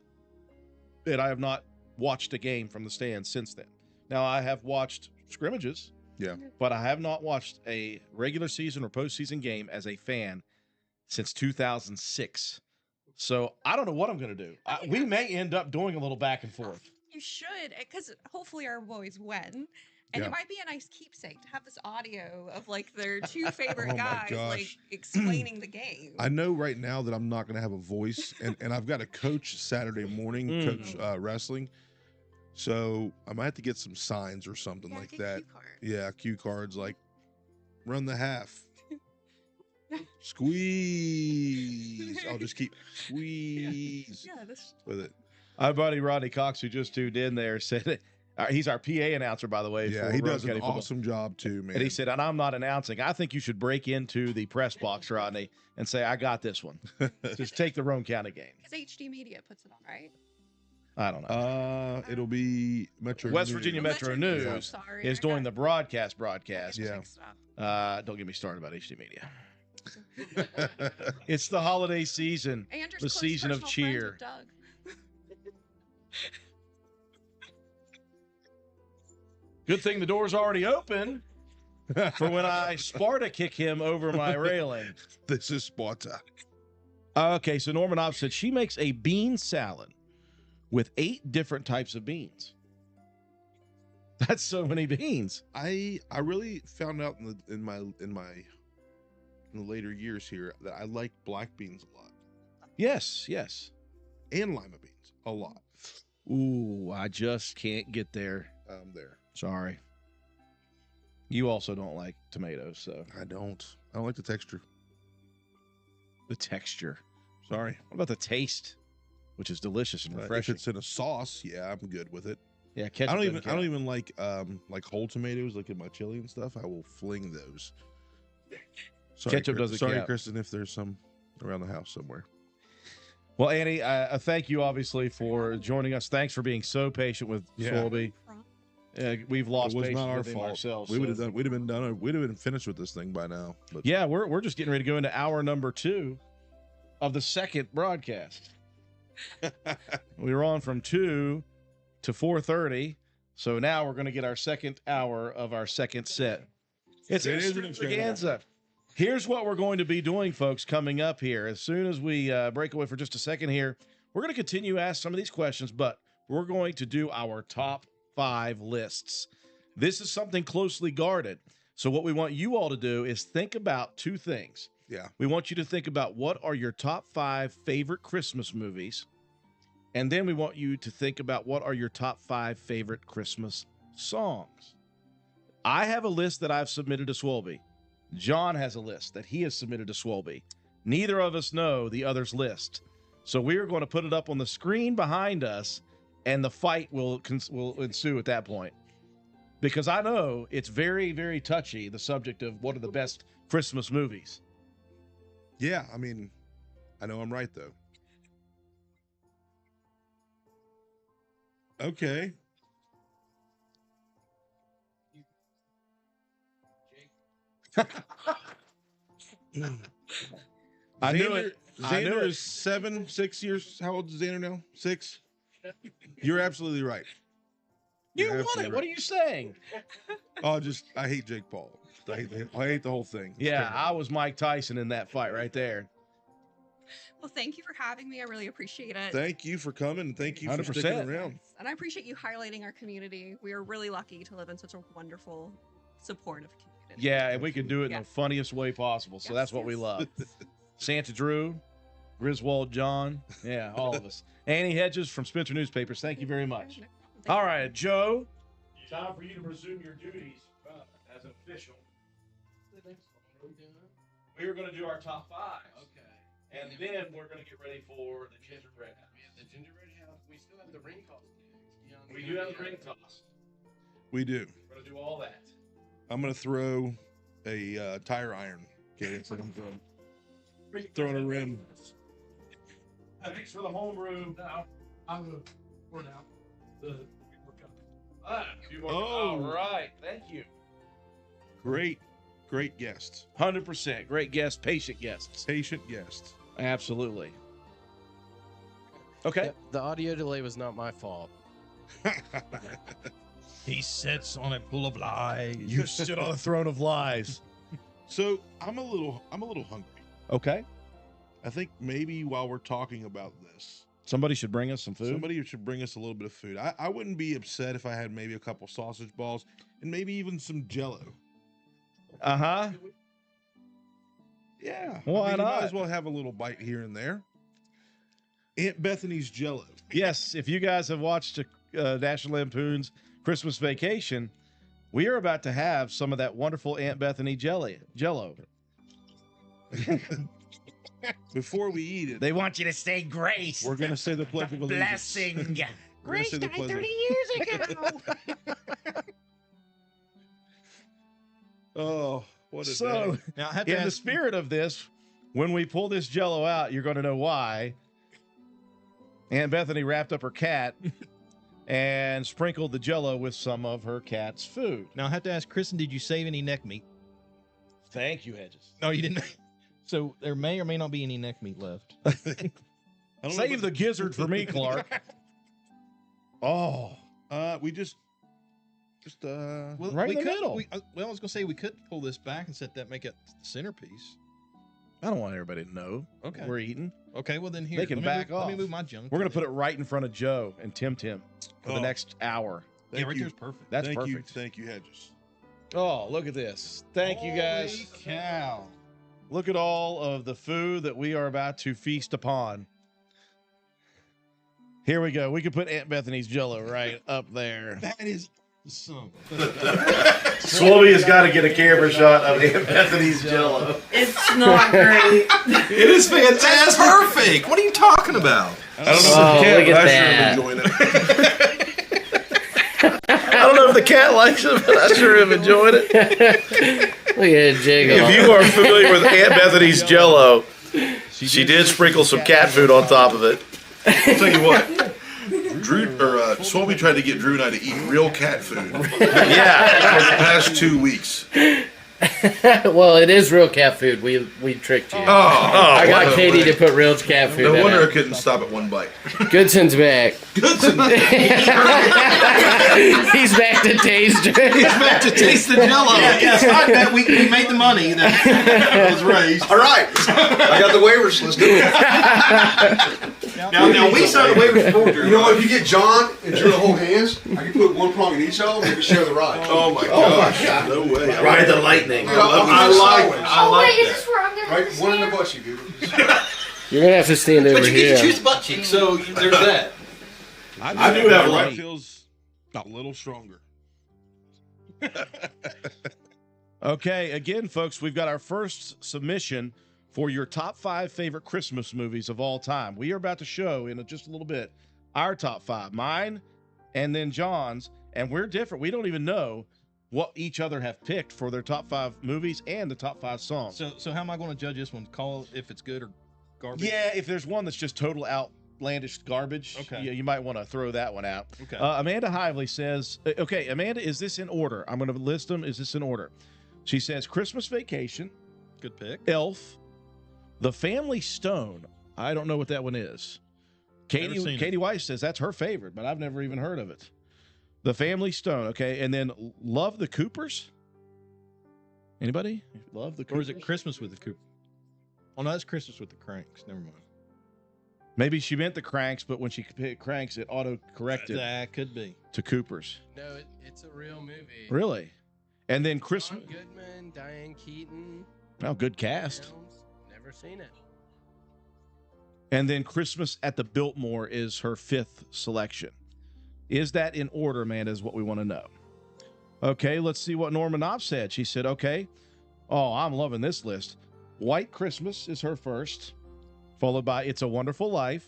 and I have not watched a game from the stands since then. Now, I have watched scrimmages. Yeah. But I have not watched a regular season or postseason game as a fan since 2006. So I don't know what I'm going to do. We may end up doing a little back and forth. You should, because hopefully our boys win. And Yeah. it might be a nice keepsake to have this audio of like their two favorite Oh my guys like gosh. explaining the game. I know right now that I'm not going to have a voice, and I've got a coach Saturday morning, coach wrestling. So I might have to get some signs or something like get that. cue cards. Yeah, cue cards like run the half. Squeeze. I'll just keep squeeze Yeah, this with it. Our buddy Rodney Cox, who just tuned in there, said he's our PA announcer, by the way. Yeah, for he Rose does an County football. awesome job too, man. And he said, and I'm not announcing. I think you should break into the press box, Rodney, and say, I got this one. Just take the Roane County game. because HD Media puts it on, right? I don't know. It'll be Metro West News. Virginia Metro News Sorry, is I doing got- the broadcast. I got Yeah. mixed up. Don't get me started about HD Media. It's the holiday season. Andrew's The close season of personal friends cheer. with Doug. Good thing the door's already open for when I Sparta kick him over my railing. This is Sparta. Okay, so Norman Opp said she makes a bean salad with 8 different types of beans. That's so many beans. I really found out in the later years here that I like black beans a lot Yes, yes. and lima beans a lot. Ooh, I just can't get there. There. Sorry. You also don't like tomatoes, so I don't like the texture. the texture. Sorry. What about the taste, which is delicious and If refreshing? it's in a sauce, yeah, I'm good with it. Yeah, I ketchup. don't even like whole tomatoes like in my chili and stuff. I will fling those. Sorry, Ketchup doesn't Sorry, count. Kristen, if there's some around the house somewhere. Well, Annie, thank you obviously for joining us. Thanks for being so patient with Yeah. Swolby. We've lost It was patience not our with him fault. ourselves. We'd so- have been finished with this thing by now. But Yeah, we're just getting ready to go into hour number 2 of the second broadcast. We were on from 2 to 4:30, so now we're going to get our second hour of our second set. It's It is an Extravaganza. Here's what we're going to be doing, folks, coming up here. As soon as we break away for just a second here, we're going to continue to ask some of these questions, but we're going to do our top 5 lists. This is something closely guarded. So what we want you all to do is think about 2 things. yeah, We want you to think about what are your top 5 favorite Christmas movies. And then we want you to think about what are your top 5 favorite Christmas songs. I have a list that I've submitted to Swolby. John has a list that he has submitted to Swolby. Neither of us know the other's list. So we are going to put it up on the screen behind us, and the fight will ensue at that point. Because I know it's very, very touchy, the subject of what are the best Christmas movies. yeah. I mean, I know I'm right though. Okay. I knew it. I knew Xander it. is 6 years. How old is Xander now? 6. You're absolutely right. You You're won absolutely it. What are you saying? Oh, I hate Jake Paul. I hate the whole thing. It's Yeah, terrible. I was Mike Tyson in that fight right there. Well, thank you for having me. I really appreciate it. Thank you for coming. And thank you for 100%. sticking around. And I appreciate you highlighting our community. We are really lucky to live in such a wonderful, supportive community. Yeah, and we can do it in Yeah. the funniest way possible. So Yes, that's what we yes. love. Santa Drew, Griswold John. Yeah, all of us. Annie Hedges from Spencer Newspapers. Thank you very much. All right, Joe. Time for you to resume your duties as an official. We are going to do our top 5. Okay. And then we're going to get ready for the gingerbread house. We have the gingerbread house. We still have the ring toss. We do have the ring toss. We do. We're going to do all that. I'm gonna throw a tire iron. Okay, it's like I'm throwing a rim. Thanks for the homeroom. No, I'm going to pour it out. We're coming. A few more. Oh. All right. Thank you. Great guests. 100%. Great guests, patient guests. Patient guests. Absolutely. Okay. The audio delay was not my fault. He sits on a pool of lies. You sit on a throne of lies. So I'm a little hungry. Okay. I think maybe while we're talking about this, Somebody should bring us some food. somebody should bring us a little bit of food. I wouldn't be upset if I had maybe a couple sausage balls and maybe even some Jello. Uh-huh. Yeah. Why You might not? as well have a little bite here and there. Aunt Bethany's Jello. Yes, if you guys have watched National Lampoon's Christmas Vacation, we are about to have some of that wonderful Aunt Bethany Jello. Before we eat it, They want you to say grace. we're going to say the Pledge of Allegiance. Blessing. We're gonna Grace say the died Pledge of- 30 years ago. Oh, what a So, day. Now I have to in the ask, spirit of this, when we pull this Jello out, you're going to know why Aunt Bethany wrapped up her cat and sprinkled the Jello with some of her cat's food. now I have to ask Kristen, did you save any neck meat? Thank you, Hedges. No, you didn't. So there may or may not be any neck meat left. I don't know Save the gizzard for me, Clark. Oh, we just Well, Right we in the could, middle. well, I was gonna say we could pull this back and make it the centerpiece. I don't want everybody to know Okay. we're eating. Okay, well then here They can let me back move, Let off. me move my junk. We're going to put it right in front of Joe and Tim for the Oh. next hour. Yeah, right there's perfect. That's thank perfect. Thank you, Hedges. Oh, look at this. Thank you, guys. Holy cow! Look at all of the food that we are about to feast upon. Here we go. We could put Aunt Bethany's Jello right up there. That is awesome. Swobie has got to get a camera shot of Aunt Bethany's Jello. It's not great. It is fantastic. Perfect. What are you talking about? I don't know Oh, if the cat, look but at I that. sure am enjoying it. I don't know if the cat likes it, but I sure am enjoying it. Look at it jiggle. If you are familiar with Aunt Bethany's Jello, she did sprinkle some cat food on top of it. I'll tell you what. Swobie tried to get Drew and I to eat real cat food. Yeah, for the past 2 weeks. Well, it is real cat food. We tricked you. Oh, I got Katie to put real cat food No in wonder I it. couldn't stop at one bite. Goodson's back. Goodson, He's back to taste. back to taste the Jello. Yes, I bet we made the money that was raised. All right, I got the waivers. Let's do it. Now we signed the waivers for Drew. You know what? If you get John and Drew to hold hands, I can put one prong in each of them and we can share the ride. Oh my gosh! No way! Ride the lightning. I Oh, wait, is this where I'm gonna have Right, to one in the stand? butt cheek, dude. You're gonna have to stand over here. the butt cheek, so there's that. I do have a Right right. feels a little stronger. Okay, again, folks, we've got our first submission for your top 5 favorite Christmas movies of all time. We are about to show in just a little bit our top 5, mine and then John's, and we're different. We don't even know what each other have picked for their top 5 movies and the top 5 songs. So how am I going to judge this one? Call if it's good or garbage? Yeah, if there's one that's just total outlandish garbage, Okay. yeah, you might want to throw that one out. Okay. Amanda Hively says, okay, Amanda, is this in order? I'm going to list them. Is this in order? She says Christmas Vacation, Good pick. Elf, The Family Stone. I don't know what that one is. Never seen Katie it. Weiss says that's her favorite, but I've never even heard of it. The Family Stone, okay, and then Love the Coopers. Anybody? Love the Coopers? Or is it Christmas with the Cooper? Oh no, that's Christmas with the Cranks. Never mind. Maybe she meant the Cranks, but when she hit Cranks, it auto-corrected That could be. to Coopers. No, it's a real movie. Really? And then Christmas. John Goodman, Diane Keaton. Oh, good cast. Films. Never seen it. And then Christmas at the Biltmore is her 5th selection. Is that in order, Amanda, is what we want to know. Okay, let's see what Norma Knopf said. She said, okay, oh, I'm loving this list. White Christmas is her first, followed by It's a Wonderful Life,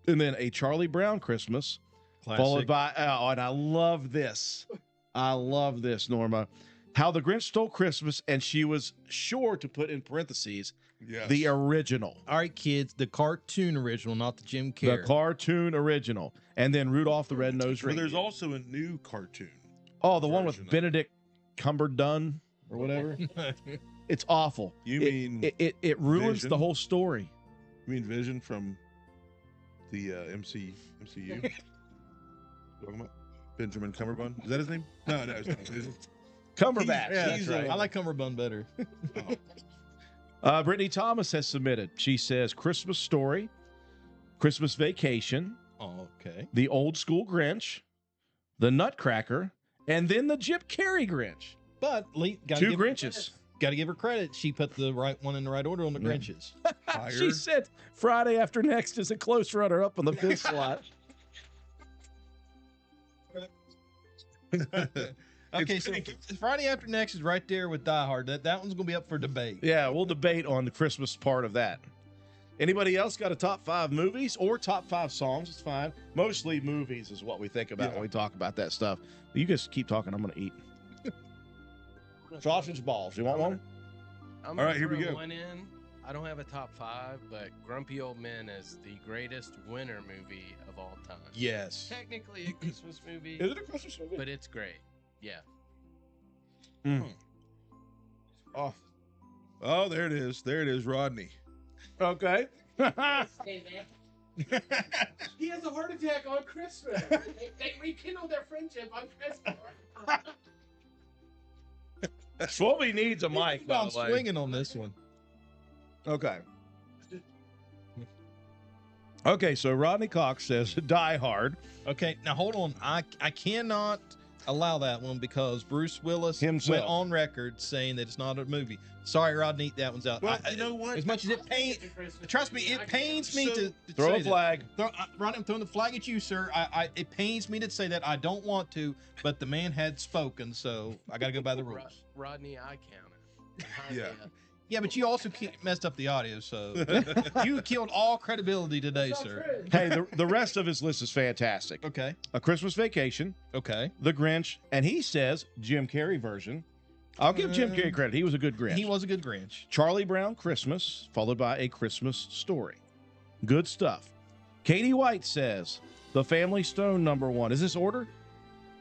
and then A Charlie Brown Christmas, Classic. followed by, oh, and I love this. I love this, Norma. How the Grinch Stole Christmas, and she was sure to put in parentheses, Yes. the original. All right, kids, the cartoon original, not the Jim The Carrey. cartoon original. And then Rudolph the Red-Nosed Well, Reindeer. there's also a new cartoon. Oh, the one with version of it. Benedict Cumberbatch or whatever. It's awful. You It- mean it ruins Vision? the whole story. You mean Vision from the MCU? Talking about? Benjamin Cumberbund. Is that his name? No, it's not. Is it? Cumberbatch. Yeah, That's right. I like Cumberbund better. Brittany Thomas has submitted. She says Christmas Story, Christmas Vacation, Okay. The Old School Grinch, The Nutcracker, and then the Jim Carrey Grinch. But Two Grinches. Got to give her credit. She put the right one in the right order on the Grinches. She said Friday After Next is a close runner-up on the fifth slot. Okay, so Friday After Next is right there with Die Hard. That one's going to be up for debate. Yeah, we'll debate on the Christmas part of that. Anybody else got a top 5 movies or top 5 songs? It's fine. Mostly movies is what we think about when we talk about that stuff. You just keep talking. I'm going to eat. Sausage balls. You want one? All right, here we go. One in. I don't have a top 5, but Grumpy Old Men is the greatest winter movie of all time. Yes. Technically a Christmas movie. Is it a Christmas movie? But it's great. Yeah. Oh, there it is. There it is, Rodney. Okay. He has a heart attack on Christmas. They rekindle their friendship on Christmas. Swobie needs a mic, by I'm the way. swinging on this one. Okay. Okay, so Rodney Cox says Die Hard. Okay, now hold on. I cannot allow that one because Bruce Willis went on record saying that it's not a movie. Sorry, Rodney, that one's out. Well, you know what? As much as it pains, trust me, it pains me to throw say a flag. Rodney, I'm throwing the flag at you, sir. It pains me to say that. I don't want to, but the man had spoken, so I got to go by the rules. Rodney, I count it. Yeah. Yeah, but you also messed up the audio, so you killed all credibility today, sir. Hey, the rest of his list is fantastic. Okay. A Christmas Vacation, Okay. The Grinch, and he says Jim Carrey version. I'll give Jim Carrey credit. He was a good Grinch. He was a good Grinch. Charlie Brown Christmas, followed by A Christmas Story. Good stuff. Katie White says The Family Stone #1. Is this order?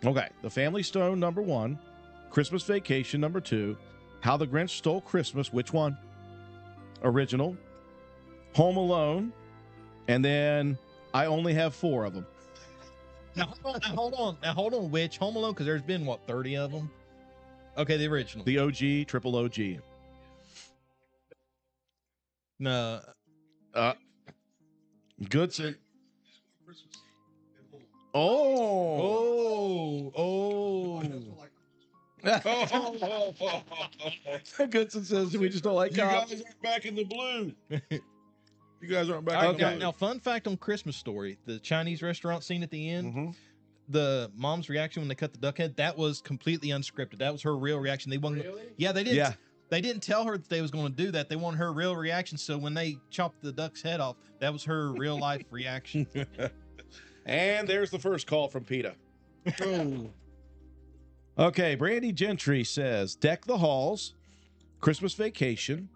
Okay. The Family Stone #1, Christmas Vacation #2, How the Grinch Stole Christmas, which one? Original, Home Alone, and then I only have 4 of them. Now hold on. Which Home Alone? Because there's been 30 of them. Okay, the original. The OG, triple OG. No. Goodson. Goodson says we just don't like cops. You guys aren't back in the blue. You guys aren't back in the blue. Now, fun fact on Christmas Story, the Chinese restaurant scene at the end, the mom's reaction when they cut the duck head, that was completely unscripted. That was her real reaction. They wanted, yeah, they didn't. Yeah. They didn't tell her that they was going to do that. They wanted her real reaction. So when they chopped the duck's head off, that was her real life reaction. And there's the first call from PETA. Okay, Brandy Gentry says Deck the Halls, Christmas Vacation,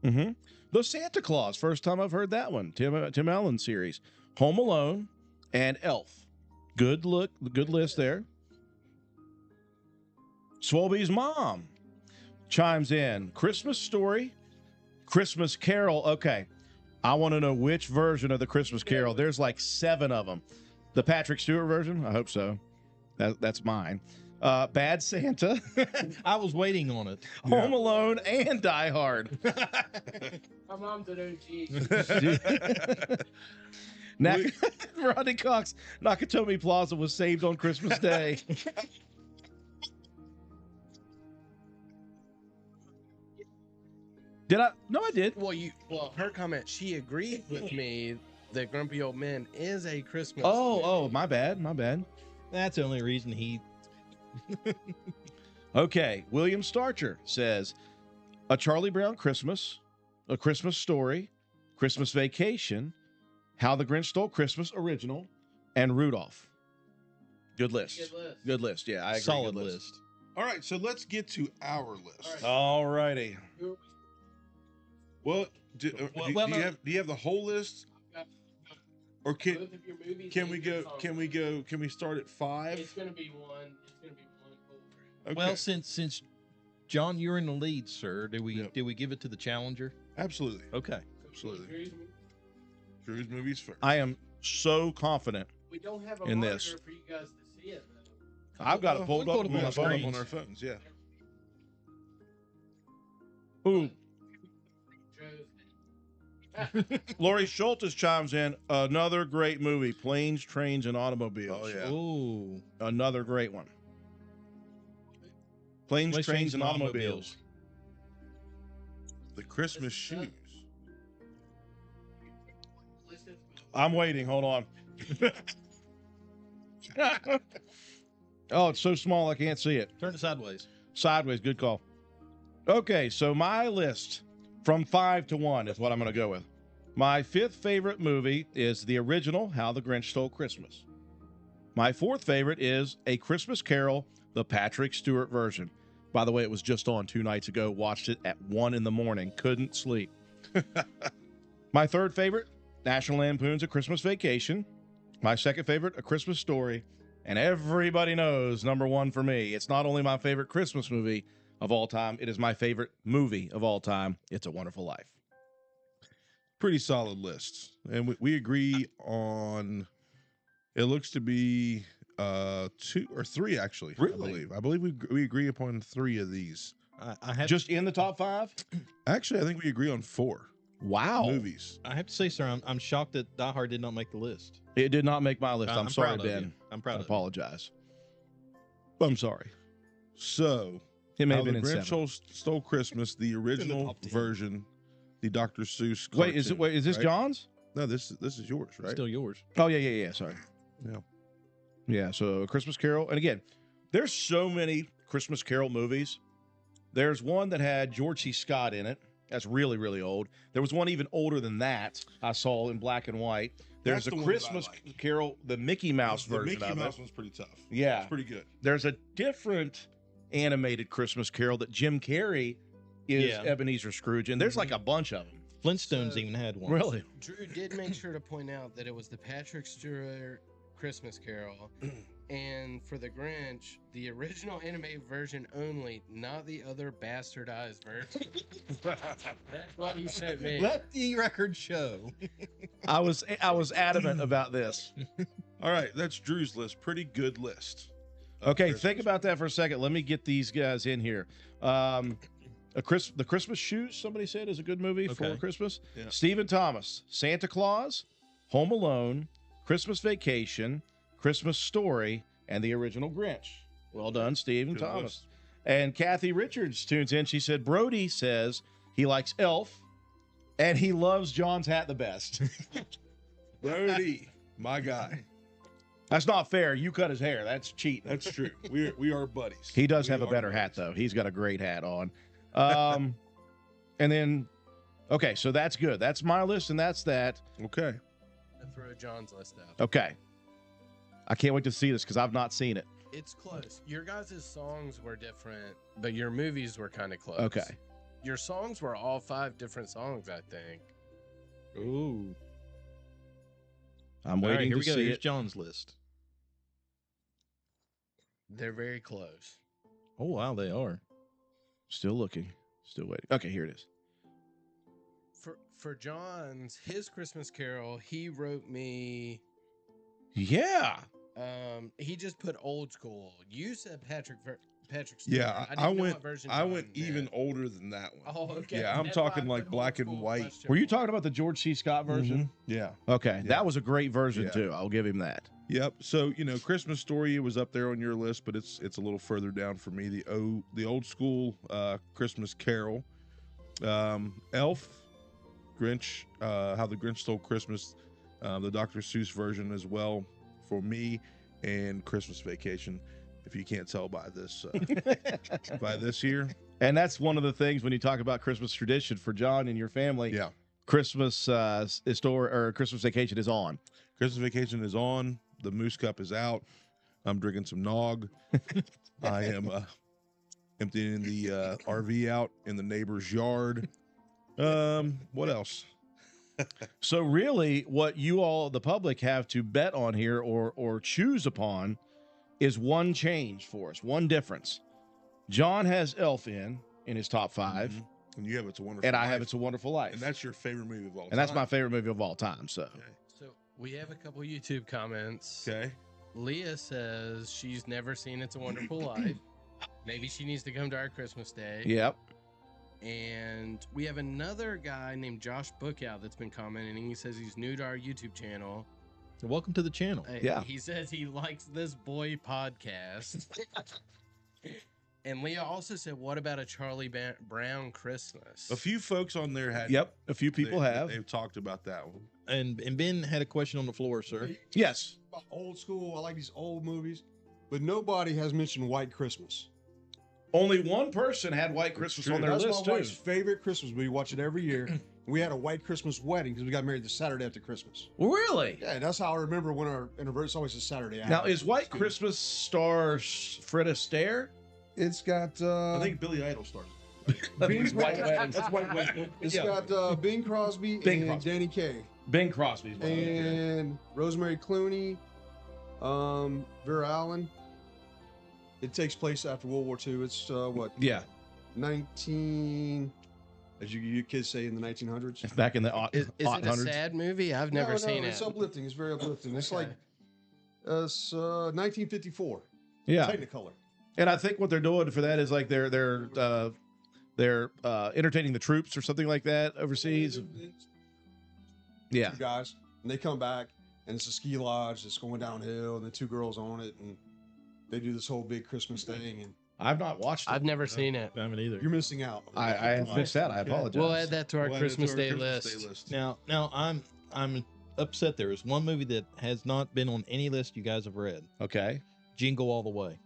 The Santa Claus. First time I've heard that one. Tim Allen series, Home Alone, and Elf. Good list there. Swobie's mom chimes in. Christmas Story, Christmas Carol. Okay, I want to know which version of the Christmas Carol. There's like 7 of them. The Patrick Stewart version? I hope so. That's mine. Bad Santa. I was waiting on it. Home Alone and Die Hard. My mom's an OG. Rodney Cox, Nakatomi Plaza was saved on Christmas Day. Did I? No, I did. Well, her comment, she agreed with me that Grumpy Old Men is a Christmas movie. My bad. That's the only reason he... Okay, William Starcher says, A Charlie Brown Christmas, A Christmas Story, Christmas Vacation, How the Grinch Stole Christmas original, and Rudolph. Good list. Good list. Yeah, I agree. Solid list. All right, so let's get to our list. All righty. Well, do you have the whole list? Or can we start at 5? It's gonna be one. Okay. Well, since John, you're in the lead, sir, do we give it to the challenger? Absolutely. Okay. Absolutely. Drew's movies first. I am so confident We don't have a in monitor this. for you guys to see it, though. I've got it pulled We'll up. put We it got on it the on our screens. phones. Yeah. Ooh. Lori Schultes chimes in. Another great movie, Planes, Trains, and Automobiles. Oh yeah. Ooh. Another great one. Planes, Trains, and Automobiles. The Christmas shoes. I'm waiting. Hold on. Oh, it's so small I can't see it. Turn it sideways. Sideways, good call. Okay, so my list from 5 to 1 is what I'm going to go with. My 5th favorite movie is the original How the Grinch Stole Christmas. My 4th favorite is A Christmas Carol, the Patrick Stewart version. By the way, it was just on 2 nights ago. Watched it at 1 in the morning. Couldn't sleep. My 3rd favorite, National Lampoon's A Christmas Vacation. My 2nd favorite, A Christmas Story. And everybody knows, number 1 for me, it's not only my favorite Christmas movie of all time, it is my favorite movie of all time. It's a Wonderful Life. Pretty solid lists, and we agree on. It looks to be 2 or 3 actually. Really? I believe we agree upon 3 of these. I have Just in the top 5? Actually, I think we agree on 4 Wow. movies. I have to say, sir, I'm shocked that Die Hard did not make the list. It did not make my list. I'm sorry, proud of Ben. you. I'm proud I of you. apologize. I'm sorry. So, It may How have been the in Grinch 7. Stole Christmas, the original top 10. version, the Dr. Seuss. Wait, is this right? John's? No, this is yours, right? Still yours. Oh, yeah. Sorry. Yeah. Yeah, so A Christmas Carol. And again, there's so many Christmas Carol movies. There's one that had George C. Scott in it. That's really, really old. There was one even older than that I saw in black and white. There's That's a the one that I Christmas like. Carol, the Mickey Mouse The version Mickey of Mouse it. one's pretty tough. Yeah. It's pretty good. There's a different animated Christmas Carol that Jim Carrey is Yeah. Ebenezer Scrooge, and there's like a bunch of them. Flintstones even had one. Really? Drew did make sure to point out that it was the Patrick Stewart Christmas Carol, and for the Grinch, the original animated version only, not the other bastardized version. That's what he sent me. Let the record show. I was adamant about this. All right, that's Drew's list. Pretty good list. of Okay, Christmas. think about that for a second. Let me get these guys in here. The Christmas Shoes, somebody said, is a good movie for Okay. Christmas. Yeah. Stephen Thomas, Santa Claus, Home Alone, Christmas Vacation, Christmas Story, and the original Grinch. Well done, Stephen Good Thomas. list. And Kathy Richards tunes in. She said, Brody says he likes Elf, and he loves John's hat the best. Brody, my guy. That's not fair. You cut his hair. That's cheating. That's true. We are buddies. He does We have a are better hat, buddies. though. He's got a great hat on. And then, okay, so that's good. That's my list, and that's that. Okay. I'll throw John's list out. Okay. I can't wait to see this because I've not seen it. It's close. Your guys' songs were different, but your movies were kind of close. Okay. Your songs were all 5 different songs, I think. Ooh. I'm All right, waiting here to we go. see Here's it. John's list. They're very close. Oh, wow, they are. Still looking. Still waiting. Okay, here it is. For John's, his Christmas Carol, he wrote me. Yeah. He just put old school. You said Patrick Stewart. Yeah, didn't I know went. what version I John went even meant. older than that one. Oh, okay. Yeah, I'm That's why talking I like put black old and school white. question Were you mark. talking about the George C. Scott version? Yeah. Okay. Yeah. That was a great version, Yeah. too. I'll give him that. Yep. So Christmas Story was up there on your list, but it's a little further down for me. The old school Christmas Carol, Elf, Grinch, How the Grinch Stole Christmas, the Dr. Seuss version as well for me, and Christmas Vacation. If you can't tell by this here, And that's one of the things when you talk about Christmas tradition for John and your family. yeah, Christmas Christmas Vacation is on. Christmas Vacation is on. The Moose Cup is out. I'm drinking some nog. I am emptying the RV out in the neighbor's yard. What else? So really, what you all, the public, have to bet on here or choose upon is one change for us, one difference. John has Elf in his top 5, Mhm. And you have It's a Wonderful and I Life. have It's a Wonderful Life. And that's your favorite movie of all time. And that's my favorite movie of all time. So Okay. So we have a couple YouTube comments. Okay. Leah says she's never seen It's a Wonderful Life. Maybe she needs to come to our Christmas day. Yep. And we have another guy named Josh Bookout that's been commenting. He says he's new to our YouTube channel. Welcome to the channel. Yeah. He says he likes this boy podcast. And Leah also said, what about a Charlie Brown Christmas? A few folks on there had. Yep. A few people have. They've talked about that one. And Ben had a question on the floor, sir. Yes. About old school. I like these old movies, but nobody has mentioned White Christmas. Only one person had White Christmas on their That's list, my too. wife's favorite Christmas movie. We watch it every year. We had a White Christmas wedding because we got married the Saturday after Christmas. Really? Yeah, that's how I remember when our anniversary is always a Saturday after. Now, is White Christmas stars Fred Astaire? It's got. I think Billy Idol started. Bing White Crosby. Wedding. That's White Wedding. It's Yeah. got Bing Crosby Bing and Crosby. Danny Kaye. Bing Crosby's one. And Rosemary Clooney, Vera Allen. It takes place after World War II. It's what? Yeah. 19. As you kids say in the 1900s. It's back in the Is it a 800s. sad movie? I've never seen It's it. uplifting. It's very uplifting. It's like 1954. Yeah. Technicolor. And I think what they're doing for that is like they're entertaining the troops or something like that overseas. Yeah. Two guys, and they come back, and it's a ski lodge that's going downhill, and the two girls on it, and they do this whole big Christmas thing. And I've not watched it. I've never seen it. I haven't either. you're missing out. I missed that. I apologize. We'll add that to our Well, Christmas it's Day our Christmas list. Now I'm upset. There is one movie that has not been on any list you guys have read. Okay. Jingle All the Way.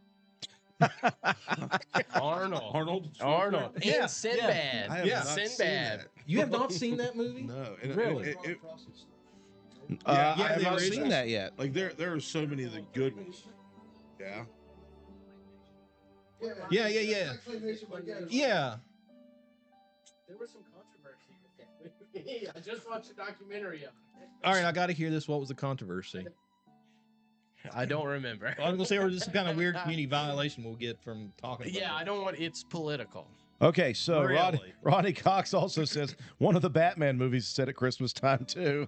Arnold. Arnold. And Yeah, Sinbad. I have Yeah. not seen Sinbad. that. You have not seen that movie? No. And Really? I yeah, have the not original. seen that yet. Like there are so many of the good ones. Yeah. Yeah. Yeah. There was some controversy with that movie. I just watched a documentary of it. All right, I got to hear this. What was the controversy? I don't remember. I was gonna say, or just some kind of weird community violation we'll get from talking about Yeah, it. I don't want. It's political. Okay, so Really? Ronnie Cox also says one of the Batman movies is set at Christmas time too.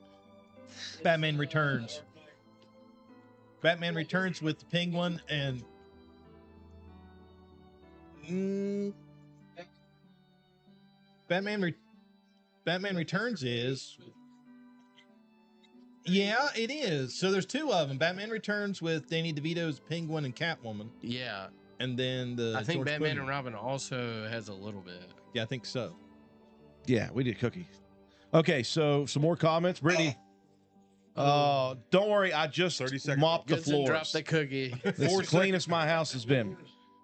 Batman Returns. Batman Returns with the Penguin and Batman Returns is. Yeah, it is. So there's two of them. Batman Returns with Danny DeVito's Penguin and Catwoman, Yeah, and then the I think George Batman Clooney. and Robin also has a little bit. Yeah, I think so. Yeah, we did cookie. Okay, so some more comments. Brittany. Don't worry, I just 30 seconds. mopped the Goodson dropped floors. the cookie. It's the cleanest my house has been.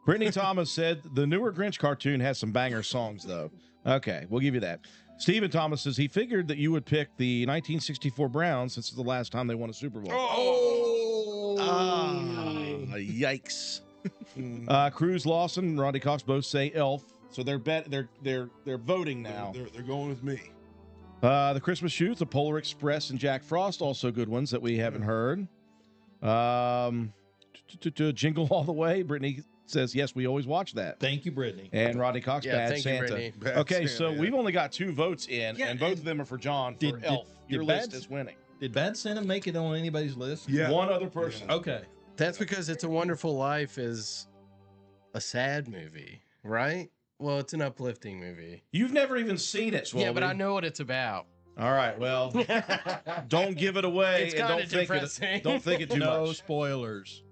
Brittany Thomas said the newer Grinch cartoon has some banger songs, though. Okay, we'll give you that. Stephen Thomas says he figured that you would pick the 1964 Browns since it's the last time they won a Super Bowl. Yikes. Cruz Lawson and Rodney Cox both say Elf, so they're voting now. They're going with me. The Christmas Shoes, the Polar Express, and Jack Frost, also good ones that we haven't heard. Jingle All the Way. Brittany says, yes, we always watch that. Thank you, Brittany. And Rodney Cox, Yeah, Bad thank you, Santa. Brittany. Bad Okay, Santa, so yeah. we've only got 2 votes in, Yeah, and both of them are for John for Did- Elf. did Your Bad- list is winning. Did Bad Santa make it on anybody's list? Yeah. One other person. Okay. That's because It's a Wonderful Life is a sad movie, right? Well, it's an uplifting movie. You've never even seen it, Swalby. Yeah, but I know what it's about. All right, well, don't give it away. It's and kinda don't think depressing. it. Don't think it too No much. spoilers.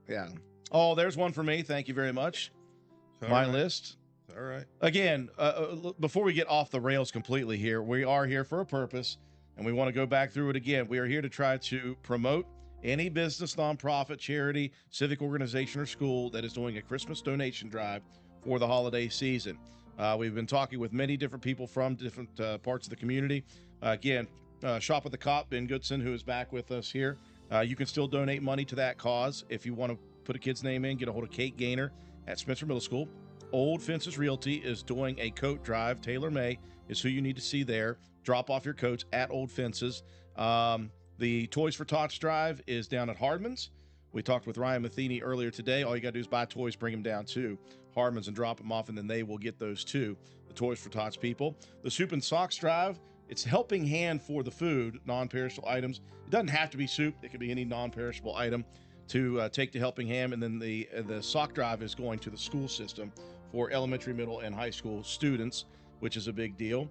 Yeah. Oh, there's one for me. Thank you very much. All My right. list. All right. Again, before we get off the rails completely here, we are here for a purpose, and we want to go back through it again. We are here to try to promote any business, nonprofit, charity, civic organization, or school that is doing a Christmas donation drive for the holiday season. We've been talking with many different people from different parts of the community. Again, Shop at the Cop, Ben Goodson, who is back with us here. You can still donate money to that cause. If you want to put a kid's name in, get a hold of Kate Gaynor at Spencer Middle School. Old Fences Realty is doing a coat drive. Taylor May is who you need to see there. Drop off your coats at Old Fences. The Toys for Tots drive is down at Hardman's. We talked with Ryan Matheny earlier today. All you got to do is buy toys, bring them down to Hardman's and drop them off, and then they will get those to the Toys for Tots people. The Soup and Socks drive, it's helping hand for the food, non-perishable items. It doesn't have to be soup. It could be any non-perishable item. to take to Helping Hand, and then the sock drive is going to the school system for elementary, middle, and high school students, which is a big deal.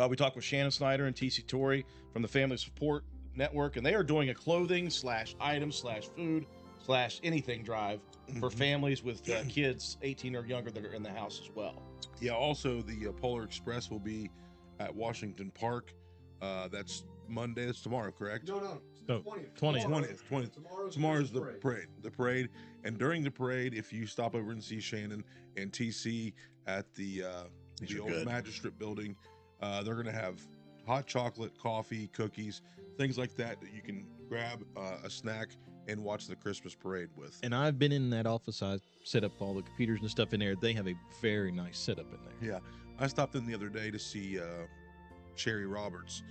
We talked with Shannon Snyder and TC Torrey from the Family Support Network, and they are doing a clothing /item/food /anything drive for families with kids 18 or younger that are in the house as well. Yeah. Also, the Polar Express will be at Washington Park. That's Monday. That's tomorrow, correct? No. No, 20th. Tomorrow's the parade. The parade, and during the parade, if you stop over and see Shannon and TC at the old Magistrate building, they're gonna have hot chocolate, coffee, cookies, things like that you can grab a snack and watch the Christmas parade with. And I've been in that office. I set up all the computers and stuff in there. They have a very nice setup in there. Yeah, I stopped in the other day to see Sherry Roberts.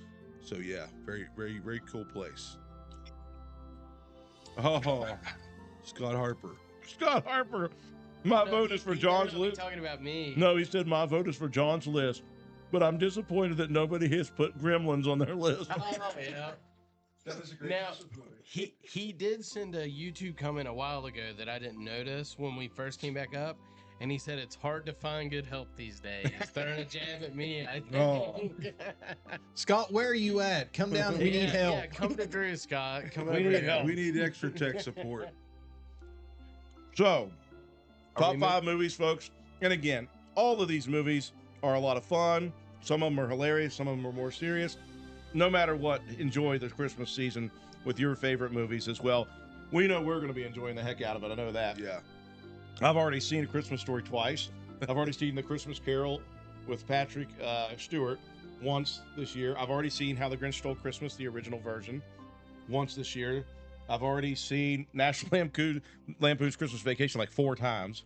So yeah, very, very, very cool place. Oh, Scott Harper. My vote is for John's list. Talking about me. No, he said my vote is for John's list, but I'm disappointed that nobody has put Gremlins on their list. Oh, yeah. That is a great Now, Christmas movie. he did send a YouTube comment a while ago that I didn't notice when we first came back up, and he said it's hard to find good help these days. Throwing a jab at me, I think. Oh. Scott, where are you at? Come down. We need help. Yeah, come to Drew, Scott. Come We over need here. help. We need extra tech support. So, top we 5 movies, folks. And again, all of these movies are a lot of fun. Some of them are hilarious. Some of them are more serious. No matter what, enjoy the Christmas season with your favorite movies as well. We know we're going to be enjoying the heck out of it. I know that. Yeah. I've already seen A Christmas Story twice. I've already seen The Christmas Carol with Patrick Stewart once this year. I've already seen How the Grinch Stole Christmas, the original version, once this year. I've already seen National Lampoon's Christmas Vacation like 4 times.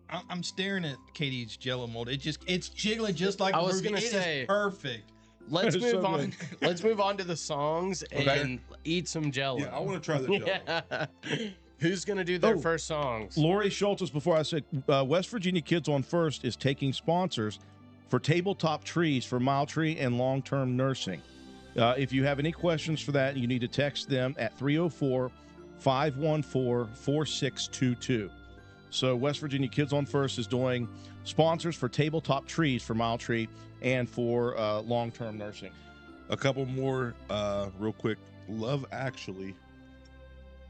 I'm staring at Katie's Jello mold. It's jiggling just like I the was movie. gonna It is say- perfect. Let's It's move so on. good. Let's move on to the songs and eat some Jello. Yeah, I want to try the Jello. Yeah. Who's gonna do their Oh. first songs? Lori Schultz, before I said West Virginia Kids on First is taking sponsors for tabletop trees for mild tree and long-term nursing. If you have any questions for that, you need to text them at 304-514-4622. So West Virginia Kids on First is doing sponsors for tabletop trees for mild tree and for long-term nursing. A couple more, real quick. Love Actually.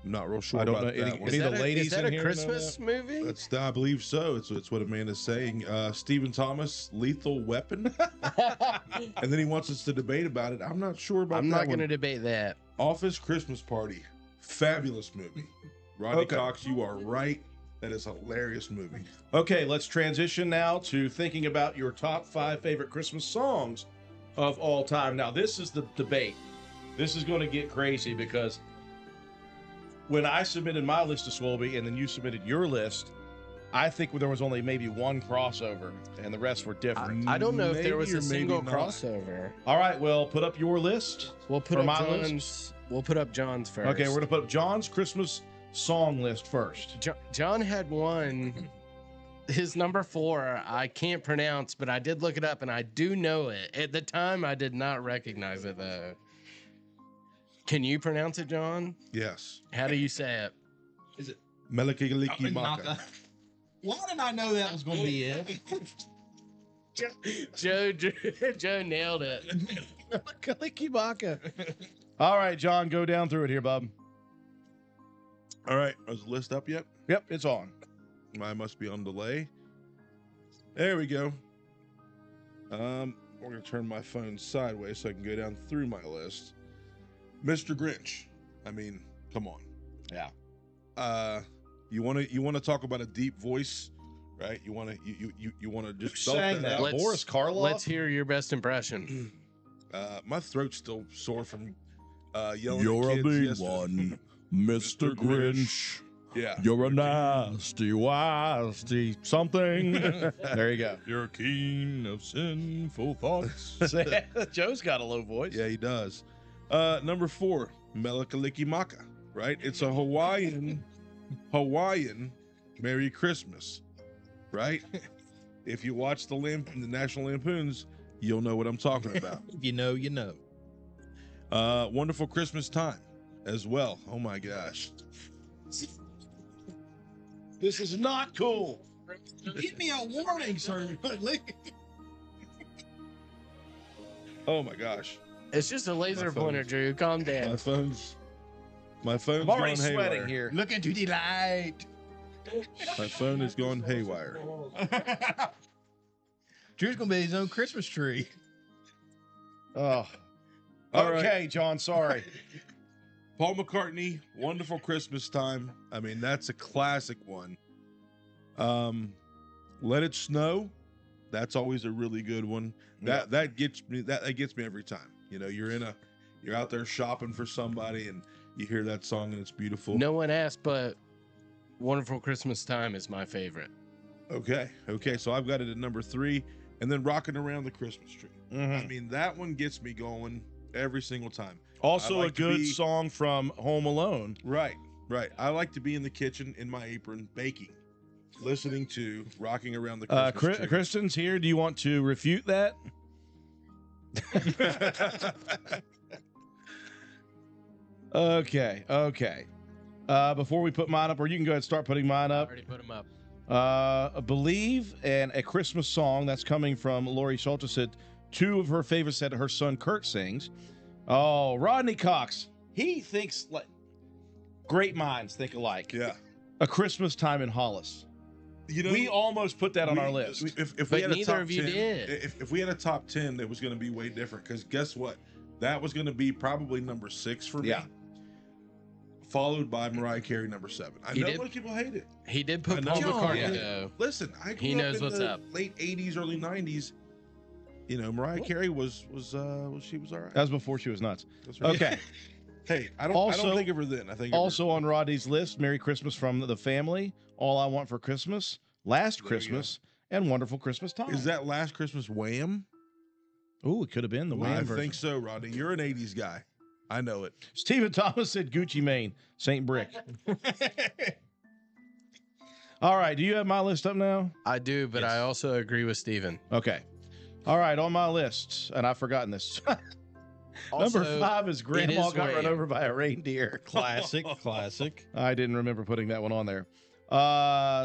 I'm not real sure I don't about know that any- one. any of the ladies is that in a here know Christmas movie? I believe so. It's what Amanda's saying. Stephen Thomas, Lethal Weapon, and then he wants us to debate about it. I'm not sure about I'm that not one. gonna debate that. Office Christmas Party, fabulous movie. Rodney Okay. Cox, you are right. That is a hilarious movie. Okay, let's transition now to thinking about your top 5 favorite Christmas songs of all time. Now, this is the debate. This is going to get crazy because when I submitted my list to Swolby and then you submitted your list, I think there was only maybe one crossover and the rest were different. I don't know if there was Maybe a or maybe single not. crossover. All right, well, put up your list. We'll put For up my John's. list? We'll put up John's first. Okay, we're going to put up John's Christmas song list first. John had one. His number 4, I can't pronounce, but I did look it up and I do know it. At the time, I did not recognize it though. Can you pronounce it, John? Yes. How do you say it? Melikigaliki Maka. Why did I know that was going to be it? Joe nailed it. Kalikimaka. All right, John, go down through it here, bub. All right. Is the list up yet? Yep, it's on. Mine must be on delay. There we go. We're gonna turn my phone sideways so I can go down through my list. Mr. Grinch. I mean, come on. Yeah. You wanna talk about a deep voice, right? You wanna just belt sang that? out? Boris Karloff? Let's hear your best impression. My throat's still sore from yelling. You're at a kids big yesterday. one, Mr. Grinch. Yeah. You're a nasty, wasty something. There you go. You're keen of sinful thoughts. Joe's got a low voice. Yeah, he does. Number 4, Melikaliki Maka, right? It's a Hawaiian Merry Christmas, right? If you watch the National Lampoons, you'll know what I'm talking about. If you know, you know. Wonderful Christmas Time as well. Oh my gosh. This is not cool. Give me a warning, sir. Oh my gosh. It's just a laser phone pointer, is- Drew. Calm down. My phone's I'm already gone haywire. sweating here. Look into the light. My phone is gone haywire. Drew's gonna be his own Christmas tree. Oh. All Okay, right. John, sorry. Paul McCartney, Wonderful Christmas Time. I mean, that's a classic one. Let It Snow. That's always a really good one. That gets me. That gets me every time. You know, you're out there shopping for somebody and you hear that song and it's beautiful. No one asked, but Wonderful Christmas Time is my favorite. Okay. So I've got it at number 3, and then Rocking Around the Christmas Tree. I mean, that one gets me going every single time. Also I like a to good be- song from Home Alone. Right. I like to be in the kitchen in my apron baking, listening to Rocking Around the Christmas Tree. Kristen's here. Do you want to refute that? Okay. Before we put mine up, or you can go ahead and start putting mine I up. already put them up. Believe and A Christmas Song. That's coming from Lori Schultz. Said 2 of her favorites that her son Kurt sings. Oh, Rodney Cox. He thinks like great minds think alike. Yeah. A Christmas Time in Hollis. You know, We almost put that on our list. If But we had a neither top of you 10, did. If we had a top 10, it was going to be way different. Because guess what? That was going to be probably number 6 for me. Yeah. Followed by Mariah Carey, number 7. I He know did- most people hate it. He did I put know. Paul McCartney, Yeah. though. Listen, I grew He up knows in what's the up. late 80s, early 90s. You know, Mariah Carey was she was all right. That was before she was nuts. That's right. Okay. Hey, I don't Also- think of her then. I think of her- Also on Rodney's list, Merry Christmas from the Family, All I Want for Christmas, Last There you Christmas, and Wonderful Christmas Time. Is that Last Christmas Wham? Ooh, it could have been the I Wham version. think so, Rodney. You're an 80s guy. I know it. Stephen Thomas said Gucci Mane, St. Brick. All right, do you have my list up now? I do, but I also agree with Steven. Okay. All right, on my list, and I've forgotten this. Number 5 is Grandma is Got Run Wham. Over by a Reindeer. Classic. I didn't remember putting that one on there.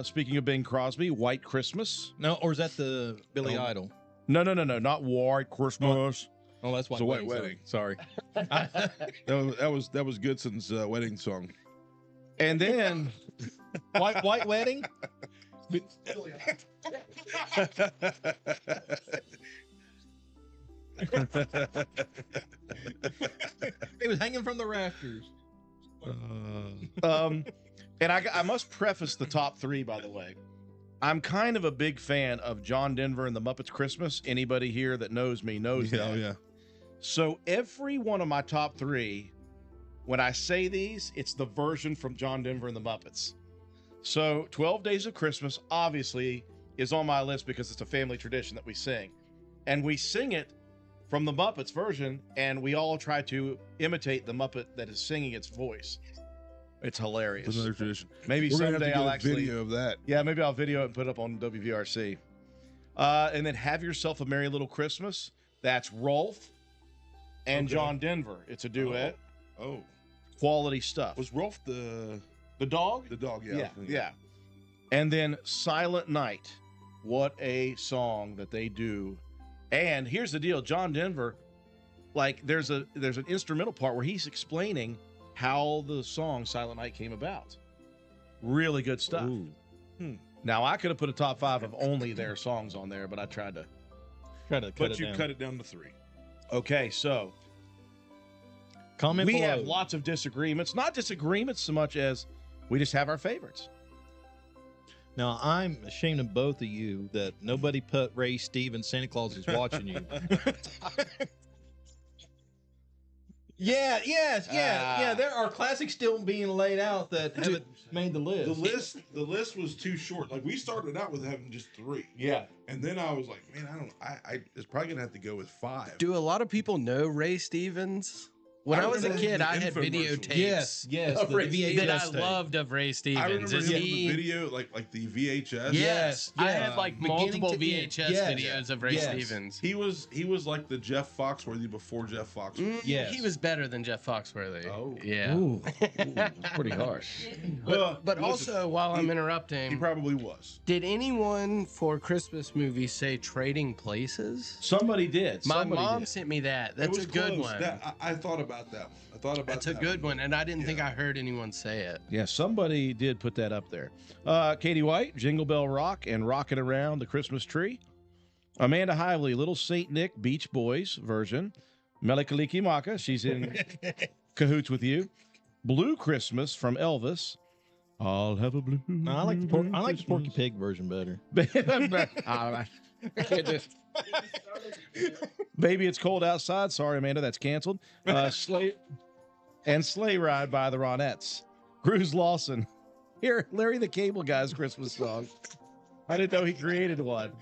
Speaking of Bing Crosby, White Christmas. No, or is that the Billy Idol? No, not White Christmas. Oh, that's It's White a white Wedding. Sorry. That was Goodson's wedding song. And then White Wedding? He was hanging from the rafters. and I must preface the top 3, by the way. I'm kind of a big fan of John Denver and the Muppets Christmas. Anybody here that knows me knows that. Oh, yeah. So every one of my top 3, when I say these, it's the version from John Denver and the Muppets. So 12 Days of Christmas, obviously, is on my list because it's a family tradition that we sing. And we sing it from the Muppets version, and we all try to imitate the Muppet that is singing its voice. It's hilarious. It's another tradition. Maybe We're gonna have to someday get I'll a actually video of that. Yeah, maybe I'll video it and put it up on WVRC. And then Have Yourself a Merry Little Christmas. That's Rolf and Okay. John Denver. It's a duet. Oh, Quality stuff. was Rolf the dog? dog? Yeah. And then Silent Night. What a song that they do. And here's the deal, John Denver, like there's an instrumental part where he's explaining how the song Silent Night came about. Really good stuff. Ooh. Now I could have put a top 5 of only their songs on there, but I tried to. But you cut it down to 3. Okay, so Comment we below. have lots of disagreements. Not disagreements so much as we just have our favorites. Now, I'm ashamed of both of you that nobody put Ray Stevens, Santa Claus is watching you. Yeah. There are classics still being laid out that haven't made the list. The list was too short. Like we started out with having just 3. Yeah. And then I was like, man, I it's probably gonna have to go with 5. Do a lot of people know Ray Stevens? When I I was a remember kid, the I had infomercial. videotapes Yes. Ray that I tape. loved of Ray I Stevens. remember Is him with he? the video, like the VHS. Yes, I had like beginning multiple to end. VHS Yes. videos of Ray Yes. Stevens. He was like the Jeff Foxworthy before Jeff Foxworthy. Yes. He was better than Jeff Foxworthy. Oh. yeah. Ooh, pretty harsh. But listen, also, while I'm he interrupting, probably was. did anyone for Christmas movies say Trading Places? Somebody did. My Somebody mom did. sent me that. It That's was a good close. one. I thought about that one. I thought about That's a that good one, and I didn't think I heard anyone say it. Yeah, somebody did put that up there. Katie White, Jingle Bell Rock and Rockin' Around the Christmas Tree. Amanda Hively, Little Saint Nick Beach Boys version. Melikaliki Maka, she's in cahoots with you. Blue Christmas from Elvis. I'll have a blue. No, I like the Porky Pig version better. I can't do- Baby, it's cold outside. Sorry, Amanda, that's canceled. Sleigh Ride by the Ronettes. Bruce Lawson. Here, Larry the Cable Guy's Christmas song. I didn't know he created one.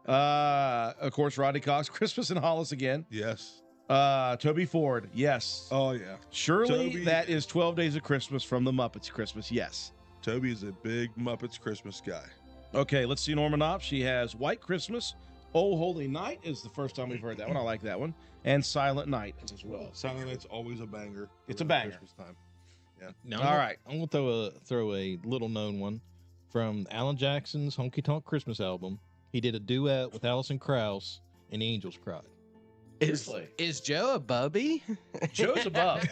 Of course, Rodney Cox, Christmas in Hollis again. Yes. Toby Ford, yes. Oh yeah. Surely Toby- that is 12 Days of Christmas from the Muppets Christmas, yes. Toby is a big Muppets Christmas guy. Okay, let's see Norma Knopf. She has White Christmas. Oh Holy Night is the first time we've heard that one. I like that one. And Silent Night as well. Silent Night's always a banger. It's a around banger. Christmas time. Now, All right. I'm gonna throw a little known one from Alan Jackson's Honky Tonk Christmas album. He did a duet with Alison Krauss and Angels Cry. Is Joe a bubby? Joe's above.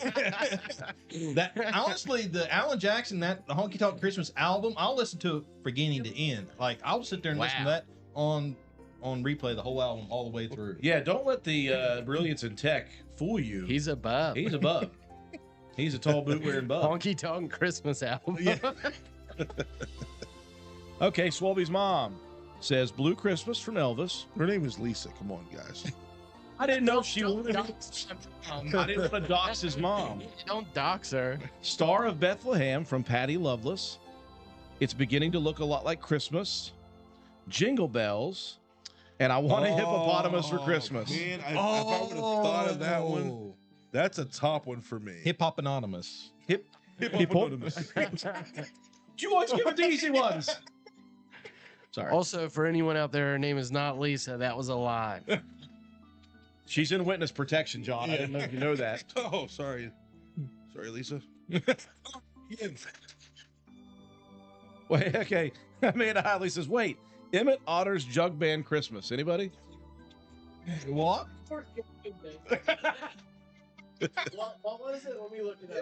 That honestly, the Alan Jackson the Honky Tonk Christmas album, I'll listen to it beginning to end. Like I'll sit there and listen to that on replay the whole album all the way through. Yeah, don't let the brilliance in tech fool you. He's a bub. He's a bub. He's a tall boot wearing bub. Honky Tonk Christmas album. Yeah. Okay, Swalby's mom says Blue Christmas from Elvis. Her name is Lisa. Come on, guys. I didn't know if she wanted to. I didn't want to dox his mom. Don't dox her. Star of Bethlehem from Patty Loveless. It's beginning to look a lot like Christmas. Jingle Bells. And I want a hippopotamus for Christmas. Man, if I would have thought of that one, that's a top one for me. Hip Hop Anonymous. Hippopotamus. You always give it the easy ones. Sorry. Also, for anyone out there, her name is not Lisa. That was a lie. She's in witness protection, John. I didn't know if you know that. Oh, sorry. Sorry, Lisa. Wait, okay. Amanda Hiley says, wait, Emmett Otter's Jug Band Christmas. Anybody? What? What was it? Let me look it up.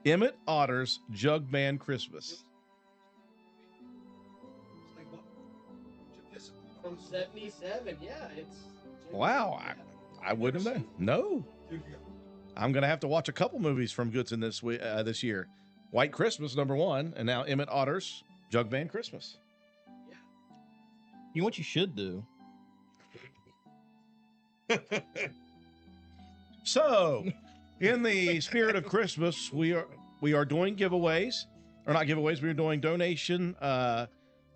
Emmett Otter's Jug Band Christmas. From 77, yeah, it's. Wow, I wouldn't have known. No. I'm going to have to watch a couple movies from Goodson this year. White Christmas, #1, and now Emmett Otter's Jug Band Christmas. You know what you should do? So, in the spirit of Christmas, we are doing giveaways, or not giveaways. We're doing donation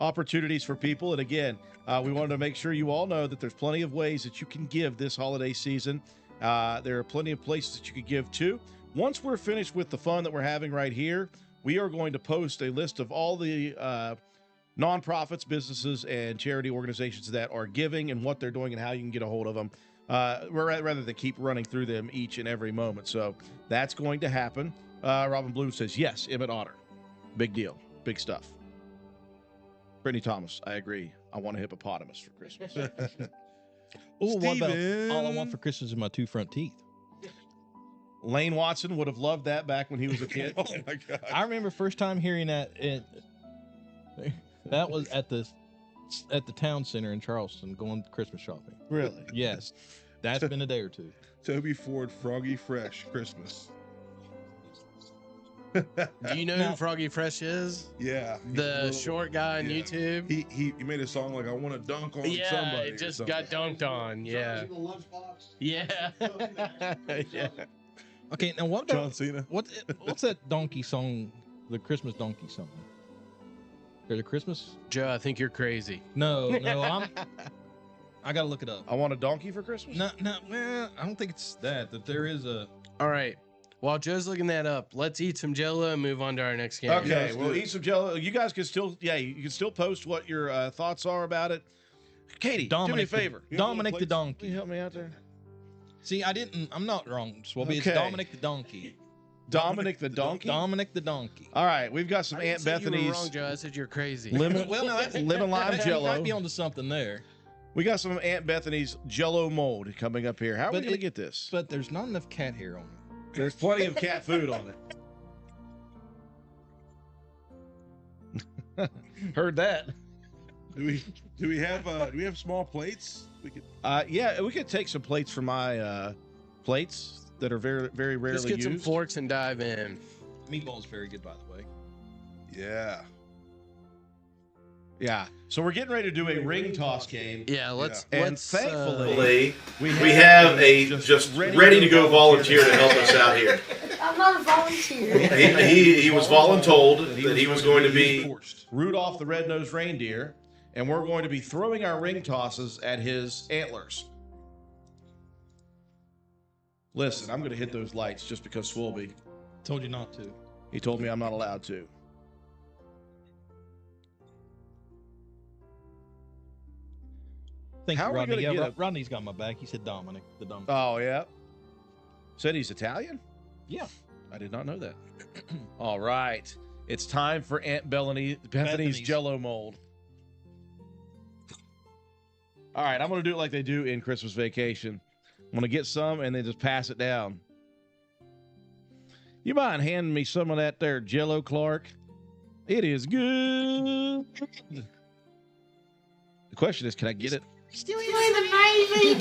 opportunities for people. And again, we wanted to make sure you all know that there's plenty of ways that you can give this holiday season. There are plenty of places that you could give to. Once we're finished with the fun that we're having right here, we are going to post a list of all the nonprofits, businesses, and charity organizations that are giving and what they're doing and how you can get a hold of them. Rather than keep running through them each and every moment. So that's going to happen. Robin Bloom says, yes, Emmett Otter. Big deal. Big stuff. Brittany Thomas, I agree. I want a hippopotamus for Christmas. Oh, what about Steven. all I want for Christmas is my 2 front teeth? Lane Watson would have loved that back when he was a kid. Oh my God. I remember first time hearing that. That was at the town center in Charleston, going Christmas shopping. Really? Yes, that's been a day or two. Toby Ford, Froggy Fresh, Christmas. Do you know who Froggy Fresh is? Yeah. he's a The little- short guy on yeah. YouTube? He made a song like I want to dunk on Yeah, somebody. it or just something. got dunked on. Yeah. Yeah. Yeah. Okay, now what John about Cena. what's that donkey song? The Christmas donkey song. There's a Christmas? Joe, I think you're crazy. No, I gotta look it up. I want a donkey for Christmas. No, well, I don't think it's that. That there is a. All right. While Joe's looking that up, let's eat some Jello and move on to our next game. Okay, we'll eat some Jello. You guys can still, you can still post what your thoughts are about it. Katie, do me a favor. Dominic the Can donkey. you help me out there? See, I'm not wrong, Swabby. Okay. It's Dominic the donkey. Dominic the donkey. Dominic the donkey. All right, we've got some I didn't Aunt say you were Bethany's wrong, Joe. I said you're crazy. lemon. Well, no, lemon lime you Jello. might be onto something there. We got some Aunt Bethany's Jello mold coming up here. How are we But gonna get this? But there's not enough cat hair on it. There's plenty of cat food on it. Heard that. Do we have small plates? We could. Yeah, we could take some plates from my plates that are very, very rarely Just get used. some forks and dive in. Meatball's very good, by the way. Yeah. Yeah. So we're getting ready to do a ring toss game. Yeah, let's. And let's, thankfully, we have a just ready to go volunteer to help us out here. I'm not a volunteer. He was voluntold that he was going to be Rudolph the Red-Nosed Reindeer, and we're going to be throwing our ring tosses at his antlers. Listen, I'm going to hit those lights just because Swilby. Told you not to. He told me I'm not allowed to. Thank How you, are we Rodney. gonna Yeah, get up- Rodney's got my back. He said Dominic the donkey. Oh, yeah. Said he's Italian? Yeah. I did not know that. All right. It's time for Aunt Bethany's Jello mold. All right, I'm going to do it like they do in Christmas Vacation. I'm going to get some and then just pass it down. You mind handing me some of that there Jello, Clark? It is good. The question is, can I get it? Still in the Navy.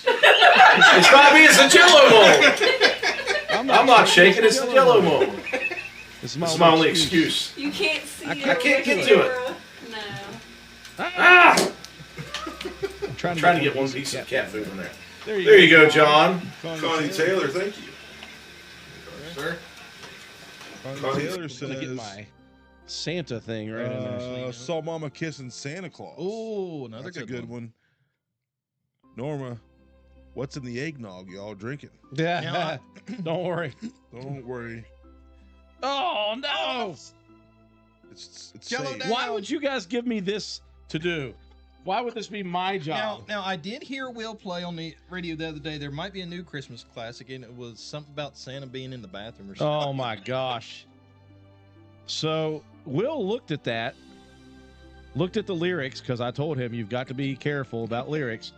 It's not me, it's the Jello mold. I'm not shaking, it's the Jello mold. This This is my only excuse. You can't see it. I can't get to it. No. Ah! I'm trying to get one piece of cat food in there. There There you go, John. Connie Taylor, thank you. Sir? Connie Taylor I'm says, going to get my Santa thing right in there. saw Mama kissing Santa Claus. Oh, another That's a good one. Norma, what's in the eggnog y'all drinking? Yeah. Don't worry. Don't worry. Oh, no. It's Jello safe. down. Why would you guys give me this to do? Why would this be my job? Now, I did hear Will play on the radio the other day. There might be a new Christmas classic, and it was something about Santa being in the bathroom or something. Oh, my gosh. So Will looked at that, looked at the lyrics, because I told him you've got to be careful about lyrics,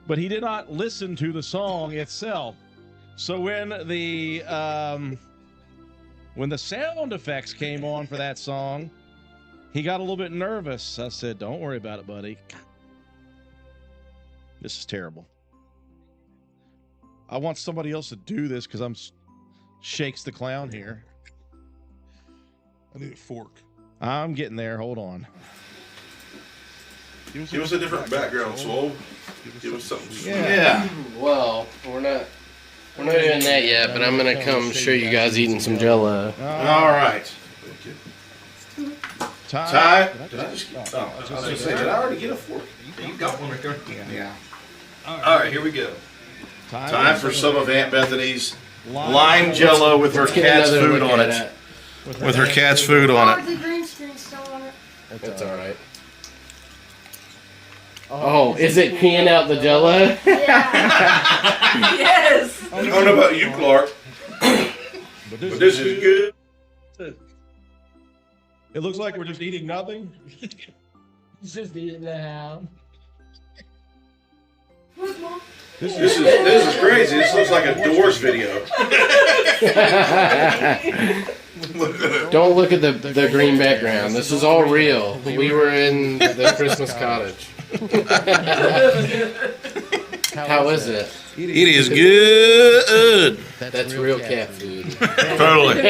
but he did not listen to the song itself. So when the sound effects came on for that song, he got a little bit nervous. I said, don't worry about it, buddy. This is terrible. I want somebody else to do this because I'm Shakes the Clown here. I need a fork. I'm getting there. Hold on. Give us a different background, Swole. Give us something. Yeah. Well, we're not doing that yet, but I'm gonna come show you guys eating some Jello. All right. Ty? Did I just get, I was gonna say, did I already get a fork? You got one right there? Yeah. All right, here we go. Time for some of Aunt Bethany's lime Jello with her cat's food on it. With her cat's food on it. The green screen still on it. That's all right. Oh, is it peeing out the Jello? Yeah. Yes. I don't know about you, Clark, but this is good. It looks like we're just eating nothing. Just eating the hound. This is crazy. This looks like a Doors video. Don't look at the green background. This is all real. We were in the Christmas cottage. How is it? It is good. That's real cat food. Totally.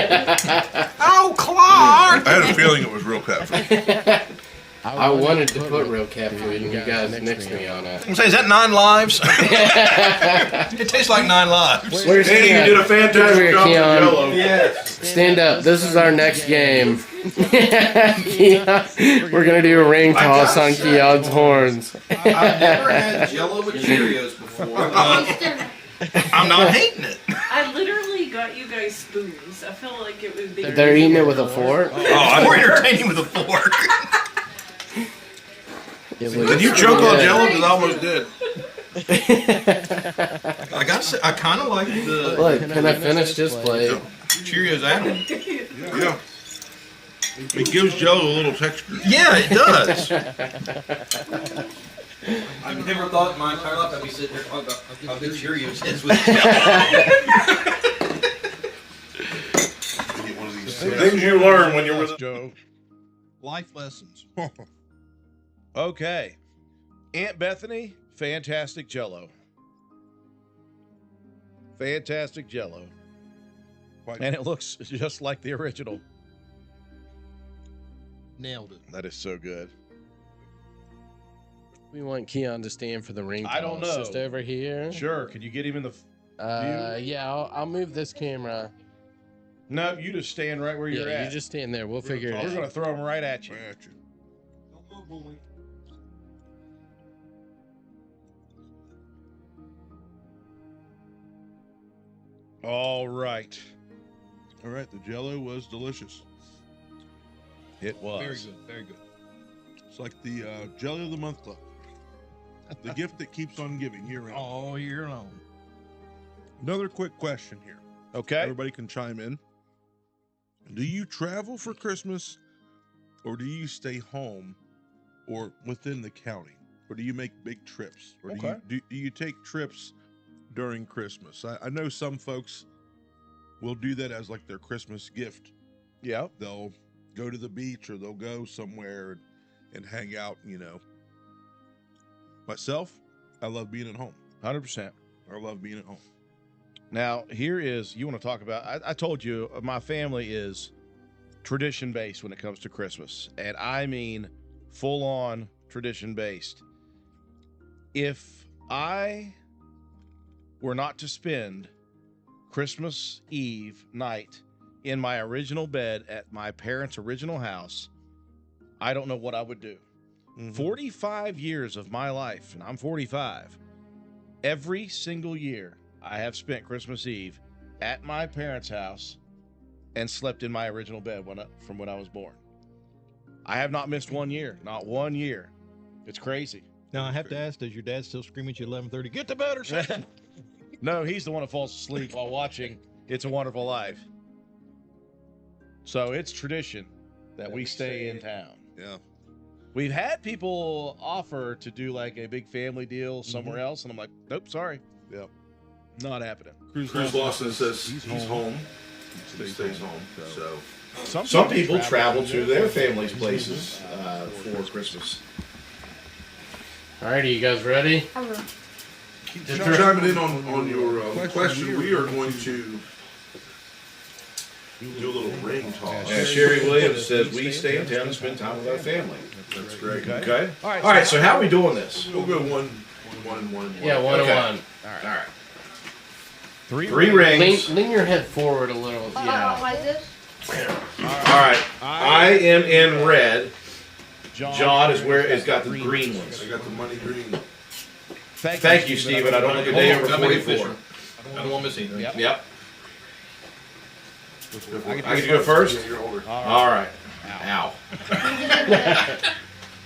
Oh, Clark! I had a feeling it was real cat food. I wanted to put real cat food, and you guys nixed me on it. I'm saying, is that 9 lives? It tastes like 9 lives. Where's Danny, Keon? you did a fantastic job with Jell-O. Yes. Stand up. This is our next game. Keon, we're gonna do a ring toss on Keon's horns. I've never had Jell-O with Cheerios before. I'm not hating it. I literally got you guys spoons. I felt like it would be. They're eating it with a fork. Oh, more entertaining with a fork. Did you choke on Jell-O? Because I almost did. I gotta say, I kind of like the. Look, can I finish this plate? Cheerios Adam. Yeah. It gives Jell-O a little texture. Yeah, it does. I've never thought in my entire life I'd be sitting here talking about how good Cheerios is with Jell-O. Things you learn when you're with Joe. Life lessons. Okay. Aunt Bethany, fantastic Jell-O. Fantastic Jell-O. And it looks just like the original. Nailed it. That is so good. We want Keon to stand for the ring toss. I don't know. Just over here. Sure. Can you get him in the view? Yeah, I'll move this camera. No, you just stand right where you're at. You just stand there. We'll figure it out. We're going to throw him right at you. All right. All right, the Jell-O was delicious. It was. Very good. Very good. It's like the Jelly of the Month Club. The gift that keeps on giving year round. All year long. Another quick question here. Okay. Everybody can chime in. Do you travel for Christmas, or do you stay home or within the county? Or do you make big trips? Or do you take trips during Christmas? I know some folks will do that as like their Christmas gift. Yeah. They'll go to the beach or they'll go somewhere and hang out, you know. Myself, I love being at home. 100%. I love being at home. Now, here is, you want to talk about, I told you, my family is tradition-based when it comes to Christmas. And I mean full-on tradition-based. If I were not to spend Christmas Eve night in my original bed at my parents' original house, I don't know what I would do. 45 years of my life, and I'm 45, every single year I have spent Christmas Eve at my parents' house and slept in my original bed from when I was born. I have not missed 1 year, not 1 year. It's crazy. Now, I have to ask, does your dad still scream at you at 11:30, get to bed or something? No, he's the one that falls asleep while watching It's a Wonderful Life. So it's tradition that we stay in town. Yeah. We've had people offer to do like a big family deal somewhere else, and I'm like, nope, sorry. Yeah. Not happening. Cruz Lawson says he's home. He stays home. So Some people travel to their family's places for Christmas. Alrighty, you guys ready? Just chiming in on your question, we are going to do a little ring toss. And Sherry Williams says we stay in town and spend time with our family. That's great. Okay. All right. So how are we doing this? We'll go one. Yeah, one okay. and one. All right. Three rings. Lean your head forward a little. Yeah. Like this? All right. I am in red. John is where it's got the green ones. I got the money green. Thank you, Stephen. I don't look a day over 44. I don't want to miss anything. Yep. I get to go first? Yeah, you're older. All right. Ow.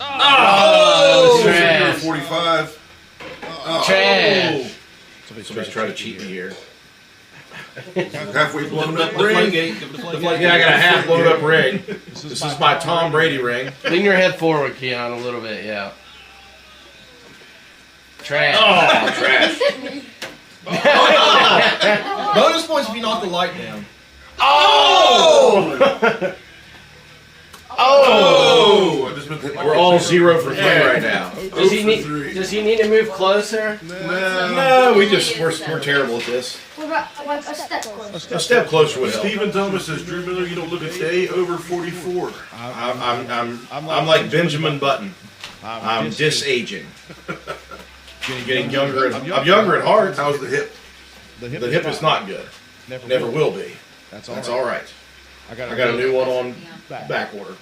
Oh, You're trash. 45. Trash. Somebody's trying to cheat me here. Halfway blown up The ring. floodgate. The floodgate. Yeah, I got a half blown up ring. This is my Tom Brady ring. Lean your head forward, Keon, a little bit. Yeah. Trash. Oh, trash. Bonus points if you knock the light down. Oh! Oh! We're all 0 for 3 right now. Does he need to move closer? No, we're terrible at this. What about like a step closer? A step closer would help. Stephen Thomas says, Drew Miller, you don't look a day over 44. I'm like Benjamin Button. I'm disaging. Getting younger. I'm younger at heart. How's the hip? The hip is not good. Never will be. That's all right. I got a new one on back order.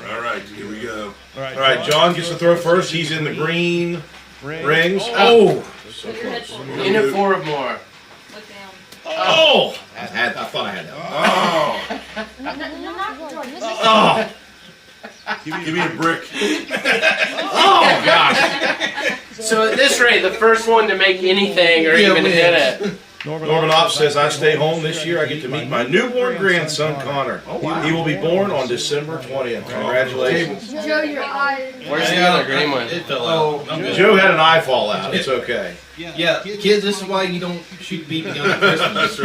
All right, here we go. All right, John gets to throw first. He's in the green rings. Oh, so close. In it 4 or more. Look down. Oh, I thought I had that. Oh. Give me a brick. Oh gosh. So at this rate, the first one to make anything or even hit it. Norman Opp says, I stay home this year. I get to meet my newborn grandson, Connor. He will be born on December 20th. Congratulations. Joe, your eyes. Where's the other green one? It fell out. Joe had an eye fall out. It's okay. Yeah, kids, this is why you don't shoot BB on Christmas.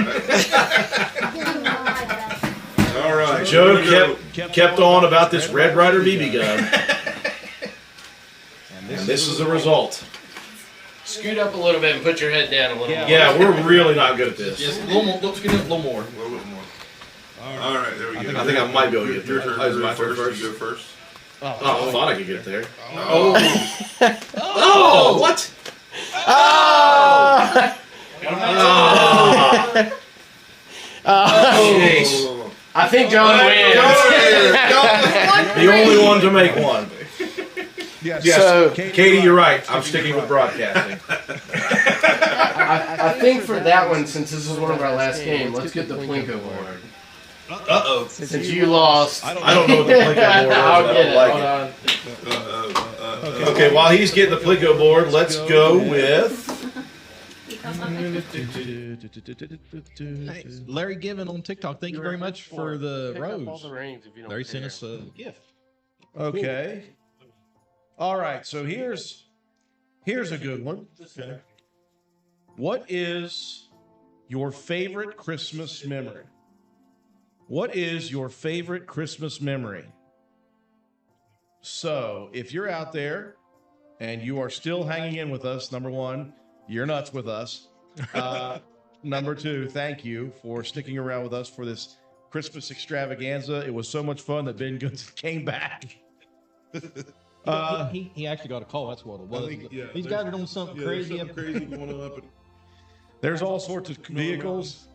All right. Joe kept on about this Red Ryder BB gun. And this is the result. Scoot up a little bit and put your head down a little more. Yeah, we're really not good at this. Just a little more. Let's get a little more. A little bit more. All right, there we go. I think I might be able to get there. Your turn. You go first. Oh, I thought I could get there. Oh, what? Oh. I think John wins. The only one to make one. Yes. So, Katie, you're right. I'm sticking with broadcasting. I think for that one, since this is one of our last games, let's get the Plinko board. Uh-oh. Since you lost. I don't know what the Plinko board is. I'll I get don't it. like it. Okay, while he's getting the Plinko board, let's go with... Hey, Larry Given on TikTok. Thank you very much for the Pick up all rose. the rings if you don't Larry care. sent us a gift. Okay. All right. So here's a good one. Okay. What is your favorite Christmas memory? What is your favorite Christmas memory? So, if you're out there and you are still hanging in with us, number one, you're nuts with us. Number two, thank you for sticking around with us for this Christmas extravaganza. It was so much fun that Ben Goodson came back. He actually got a call. That's what it was. These guys are doing something crazy. Something crazy going on up. There's all sorts of vehicles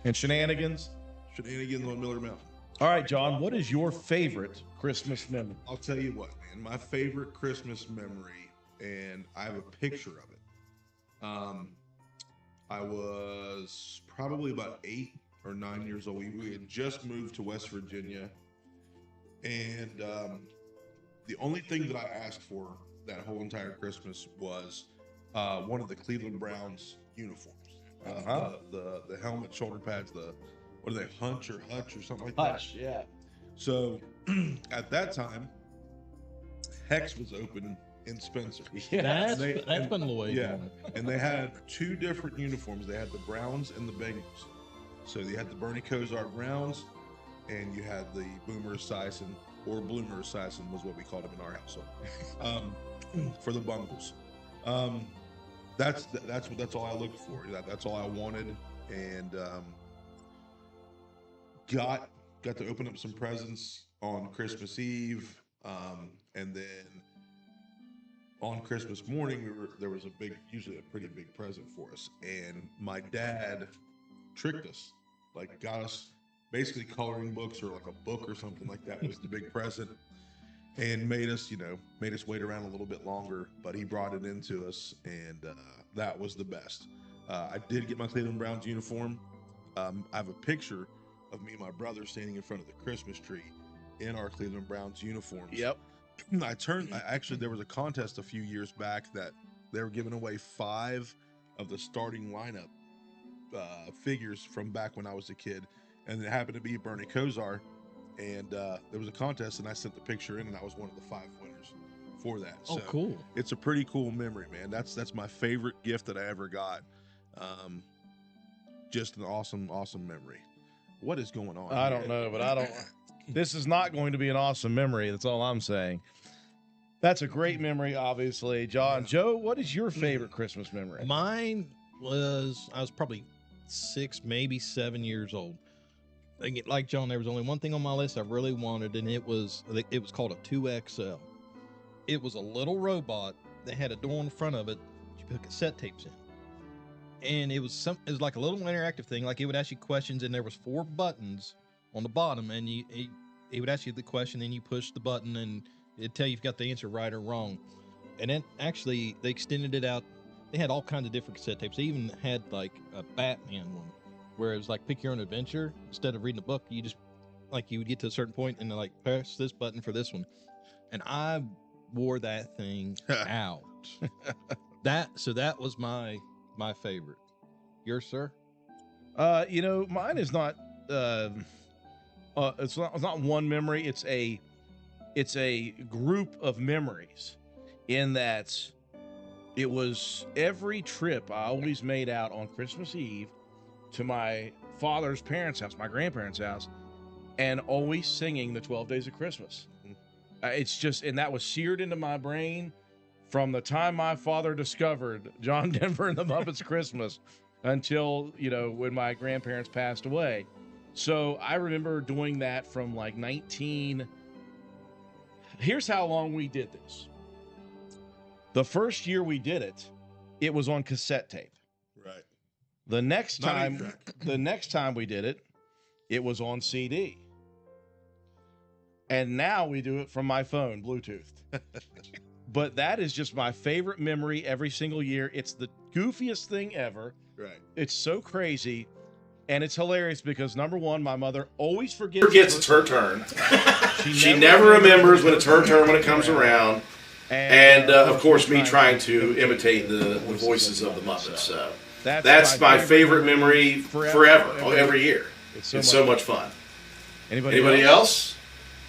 and shenanigans. Shenanigans on Miller Mountain. All right, John, what is your favorite Christmas memory? I'll tell you what, man. My favorite Christmas memory, and I have a picture of it. I was probably about 8 or 9 years old. We had just moved to West Virginia, and the only thing that I asked for that whole entire Christmas was one of the Cleveland Browns uniforms. The helmet, shoulder pads, what are they, Hutch or something like that? Hutch, yeah. So at that time, Hex was open in Spencer. Yeah, that's been the way. Yeah, and they had 2 different uniforms. They had the Browns and the Bengals. So you had the Bernie Kosar Browns, and you had the Boomer Esiason, or Bloomer Esiason was what we called him in our household, for the Bungles. That's all I looked for. That's all I wanted, and got to open up some presents on Christmas Eve, and then on Christmas morning there was usually a pretty big present for us, and my dad tricked us, like got us basically coloring books or like a book or something like that was the big present, and made us wait around a little bit longer, but he brought it into us, and that was the best. I did get my Cleveland Browns uniform. I have a picture of me and my brother standing in front of the Christmas tree in our Cleveland Browns uniforms. Yep. Actually, there was a contest a few years back that they were giving away 5 of the starting lineup figures from back when I was a kid, and it happened to be Bernie Kosar, and there was a contest, and I sent the picture in, and I was one of the 5 winners for that. Oh, so cool! It's a pretty cool memory, man. That's my favorite gift that I ever got. Just an awesome memory. What is going on? I don't know, but I don't. This is not going to be an awesome memory. That's all I'm saying. That's a great memory, obviously. John, Joe, what is your favorite Christmas memory? Mine was, I was probably 6, maybe 7 years old. Like John, there was only one thing on my list I really wanted, and it was called a 2XL. It was a little robot that had a door in front of it. You put cassette tapes in, and it was like a little interactive thing. Like it would ask you questions, and there was 4 buttons on the bottom, and it would ask you the question, and you push the button, and it'd tell you if you got the answer right or wrong. And then actually they extended it out. They had all kinds of different cassette tapes. They even had like a Batman one where it was like pick your own adventure. Instead of reading a book, you just you would get to a certain point and like press this button for this one. And I wore that thing out. That was my favorite. Yours, sir? Mine is not it's not one memory, it's a group of memories, in that it was every trip I always made out on Christmas Eve to my father's parents' house, my grandparents' house, and always singing the 12 Days of Christmas. It's just, and that was seared into my brain from the time my father discovered John Denver and the Muppets Christmas until, when my grandparents passed away. So I remember doing that from like here's how long we did this. The first year we did it, it was on cassette tape. Right. The next time we did it, it was on CD. And now we do it from my phone, Bluetooth. But that is just my favorite memory every single year. It's the goofiest thing ever. Right. It's so crazy. And it's hilarious because, number one, my mother always forgets it's her turn. She never remembers when it's her turn when it comes around. And of course, me trying to imitate the voices of the Muppets. So that's my favorite memory forever, every year. It's so much fun. Anybody else?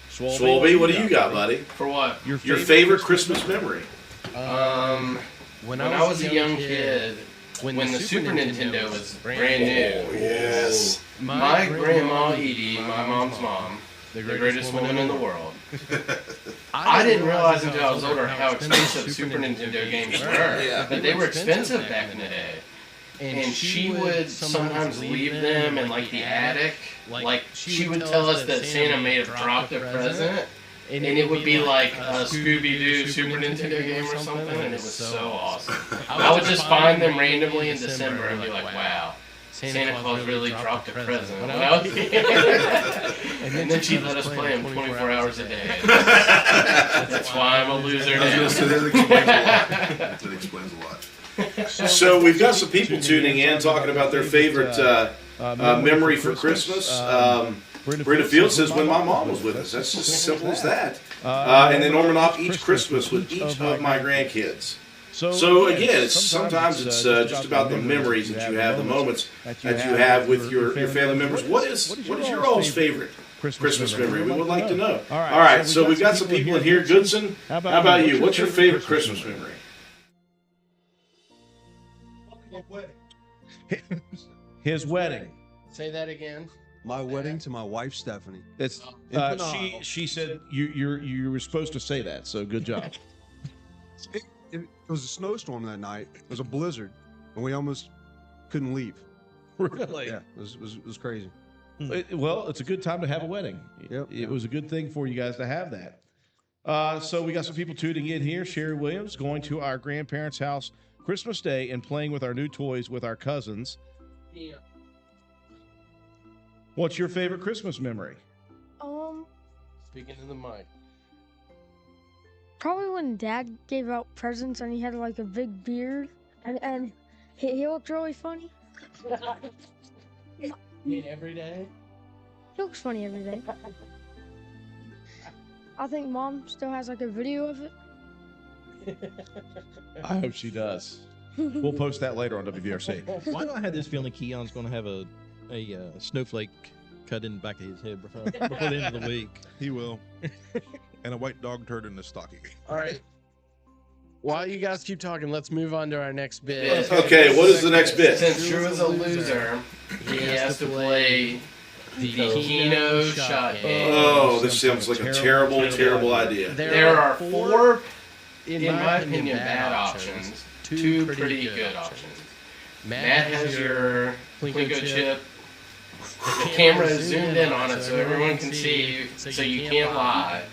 Swolby, what do you got, buddy? For what? Your favorite Christmas memory? When I was a young kid, when the Super Nintendo was brand new. Yes. My grandma Edie, my mom's mom, the greatest woman in the world. I didn't realize until I was older how expensive Super Nintendo games were. But they were expensive back in the day. And she would sometimes leave them in like the attic. Like she would tell us that Santa may have dropped a present. And it would be like a Scooby-Doo Super Nintendo game or something, and it was so awesome. I would just find them randomly in December and be like, wow, Santa Claus really dropped a present. And then she'd let us play him 24 hours a day. That's why I'm a loser now. That explains a lot. So we've got some people tuning in, talking about their favorite memory for Christmas. Brenda Field says, when my mom was with us. That's just as simple as that. And then Norman off each Christmas with each of my grandkids. So again, sometimes it's just about the memories that you have, the moments that you have with your family members. What is your all's favorite Christmas memory? We would like to know. All right, so we've got some people in here. Goodson, how about you? What's your favorite Christmas memory? His wedding. Say that again. My wedding to my wife, Stephanie. It's she said you were supposed to say that, so good job. It was a snowstorm that night. It was a blizzard, and we almost couldn't leave. Really? Yeah, it was crazy. Well, it's a good time to have a wedding. Yep. It was a good thing for you guys to have that. So we got some people tuning in here. Sherry Williams going to our grandparents' house Christmas Day and playing with our new toys with our cousins. Yeah. What's your favorite Christmas memory? Speaking to the mic. Probably when Dad gave out presents and he had like a big beard and he looked really funny. Every day? He looks funny every day. I think Mom still has like a video of it. I hope she does. We'll post that later on WVRC. Why do I have this feeling Keon's going to have a snowflake cut in the back of his head before the end of the week? He will. And a white dog turd in the stocking. All right. While you guys keep talking, let's move on to our next bit. Okay, what is the next bit? Since Drew is a loser, he has to play the Keno shot game. Oh, this sounds like a terrible idea. There are 4 in my opinion, bad options. Two pretty good options. Matt has your Plinko chip. The camera is zoomed in on it so everyone can see you, so you can't lie.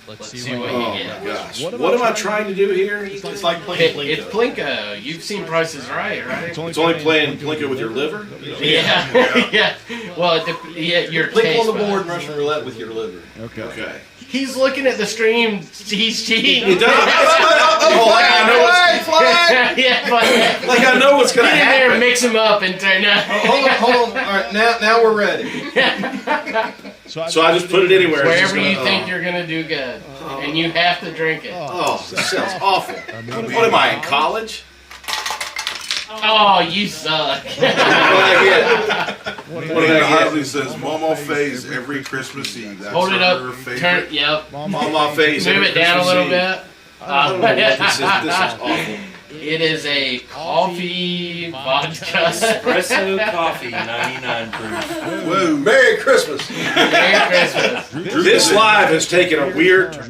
Let's see what you get. Gosh. What am I trying to do here? It's like playing Plinko. It's Plinko. You've seen Price is Right, right? It's only playing Plinko with your liver? Yeah. Yeah. Well, your Click on the board and Russian roulette with your liver. Okay. He's looking at the stream. He's cheating. It does. Like I know what's yeah, like I know what's going to get in happen. there and mix him up and turn out. Hold on. All right, now we're ready. So I just put it anywhere. Wherever you think you're going to do good. And you have to drink it. Oh, this sounds awful. What am I, in college? Oh, you suck. What did I get? Harley says, Mama Faye's every Christmas Eve. That's Hold it up. her favorite. Turn. Yep. Mama Faye's Move every it down a Christmas little Eve. bit. I don't know what this is. This is awful. It is a coffee vodka Espresso coffee, 99 proof. Whoa, Merry Christmas. Merry Christmas. This live has taken a weird turn.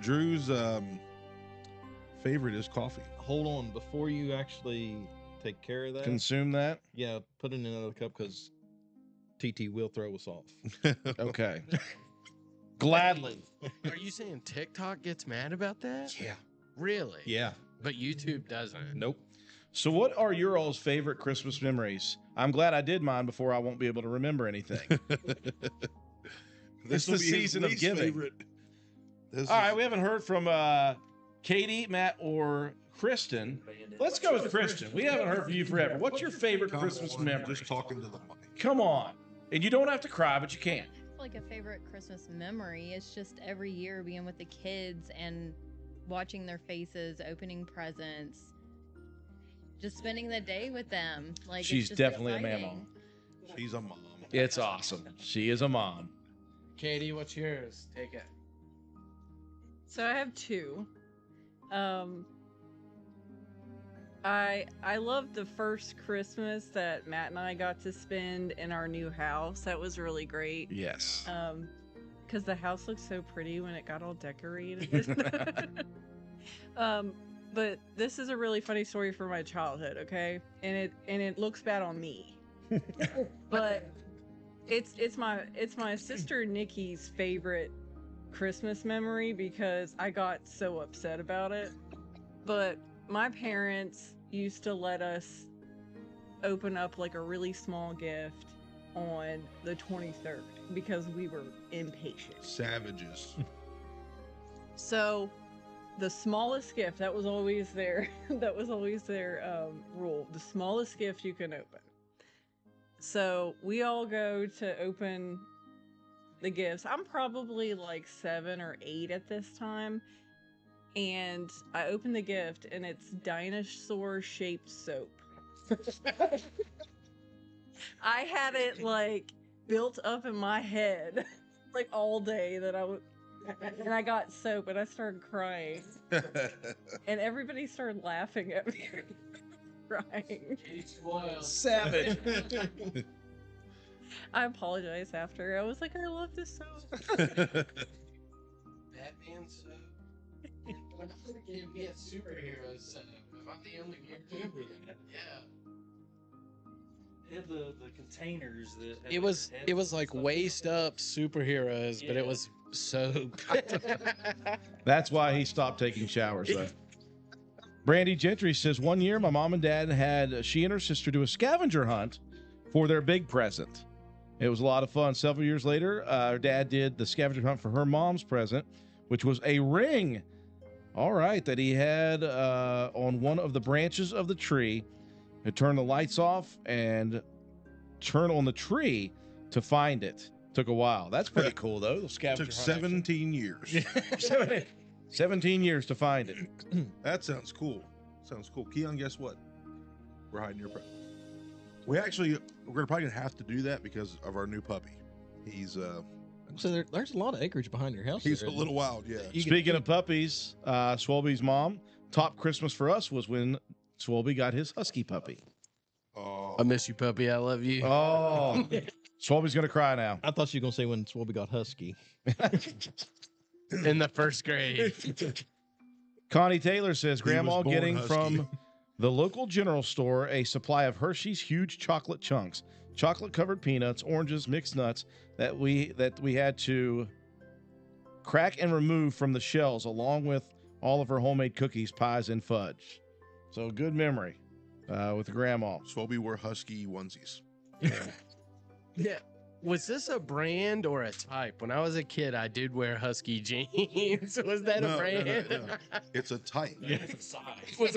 Drew's favorite is coffee. Hold on, before you actually take care of that. Consume that. Yeah, put it in another cup because TT will throw us off. Okay. Gladly. Are you saying TikTok gets mad about that? Yeah. Really? Yeah. But YouTube doesn't. Nope. So, what are your all's favorite Christmas memories? I'm glad I did mine before I won't be able to remember anything. It's the season of giving. All right, we haven't heard from Katie, Matt, or Kristen. Let's go with Kristen. We haven't heard from you forever. What's your favorite Christmas memory? Just talking to the mic. Come on. And you don't have to cry, but you can. Like a favorite Christmas memory, it's just every year being with the kids and watching their faces, opening presents, just spending the day with them. Like she's it's just definitely exciting. a mom. She's a mom. It's awesome. She is a mom. Katie, what's yours? Take it. So I have two. I loved the first Christmas that Matt and I got to spend in our new house. That was really great. Yes. Because the house looked so pretty when it got all decorated. But this is a really funny story from my childhood, okay? And it looks bad on me. But it's my sister Nikki's favorite Christmas memory because I got so upset about it. But my parents used to let us open up like a really small gift on the 23rd because we were impatient. Savages. So the smallest gift, that was always their rule. The smallest gift you can open. So we all go to open the gifts. I'm probably like 7 or 8 at this time. And I open the gift and it's dinosaur shaped soap. I had it like built up in my head like all day that and I got soap and I started crying. And everybody started laughing at me. Crying. Savage. I apologized after. I was like, I love this soap. Batman soap. When I was a kid, we had superheroes soap. Am I the only kid? Yeah. They had the containers that had It was like waist up superheroes, but it was soap. That's why he stopped taking showers, though. Brandy Gentry says, one year my mom and dad had she and her sister do a scavenger hunt for their big present. It was a lot of fun. Several years later, her dad did the scavenger hunt for her mom's present, which was a ring. All right, that he had on one of the branches of the tree. It turned the lights off and turn on the tree to find it. Took a while. That's pretty cool, though. The scavenger Took hunt, 17 years. 17 years to find it. That sounds cool. Sounds cool. Keon, guess what? We're hiding your present. We're probably gonna have to do that because of our new puppy. He's So there's a lot of acreage behind your house. he's a little wild, yeah. Speaking of puppies, Swolby's mom, top Christmas for us was when Swolby got his husky puppy. Oh, I miss you, puppy. I love you. Oh, Swolby's gonna cry now. I thought you were gonna say when Swolby got husky. In the first grade. Connie Taylor says, He was Grandma born getting husky. from the local general store a supply of Hershey's huge chocolate chunks, chocolate-covered peanuts, oranges, mixed nuts that we had to crack and remove from the shells, along with all of her homemade cookies, pies, and fudge. So good memory with Grandma. Swobie wore husky onesies. Yeah. Was this a brand or a type? When I was a kid, I did wear husky jeans. Was that a brand? No. It's a type. It's a size. Was it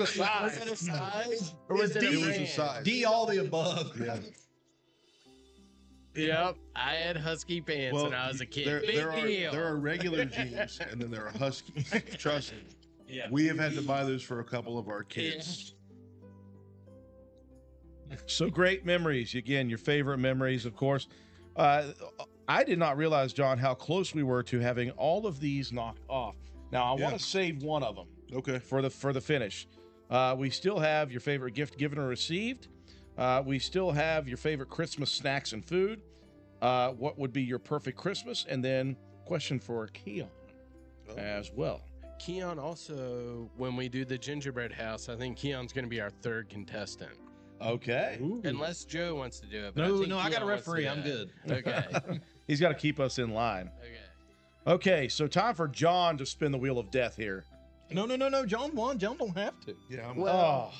a size? Or was it a It was a brand? size. D all the above. Yeah. Yep. I had husky pants when I was a kid. Big deal. There are regular jeans, and then there are huskies. Trust me. Yeah. We have had to buy those for a couple of our kids. So great memories. Again, your favorite memories, of course. I did not realize, John, how close we were to having all of these knocked off. Now, I want to save one of them. Okay. For the finish. We still have your favorite gift given or received. We still have your favorite Christmas snacks and food. What would be your perfect Christmas? And then question for Keon as well. Keon also, when we do the gingerbread house, I think Keon's going to be our third contestant. Okay. Unless Joe wants to do it. But No, think I got a Keon wants to referee. do I'm it. good. Okay. He's got to keep us in line. Okay. Okay, so time for John to spin the wheel of death here. No. John won. John don't have to. Yeah. Well,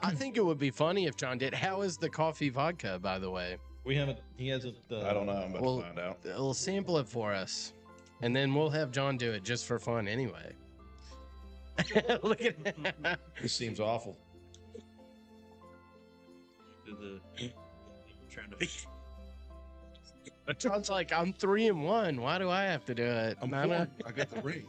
I think it would be funny if John did. How is the coffee vodka, by the way? We haven't. He hasn't. I don't know. I'm about to find out. We'll sample it for us, and then we'll have John do it just for fun anyway. Look at that. This seems awful. Trying to. John's like, I'm 3-1. Why do I have to do it? I'm Nana? I got the ring.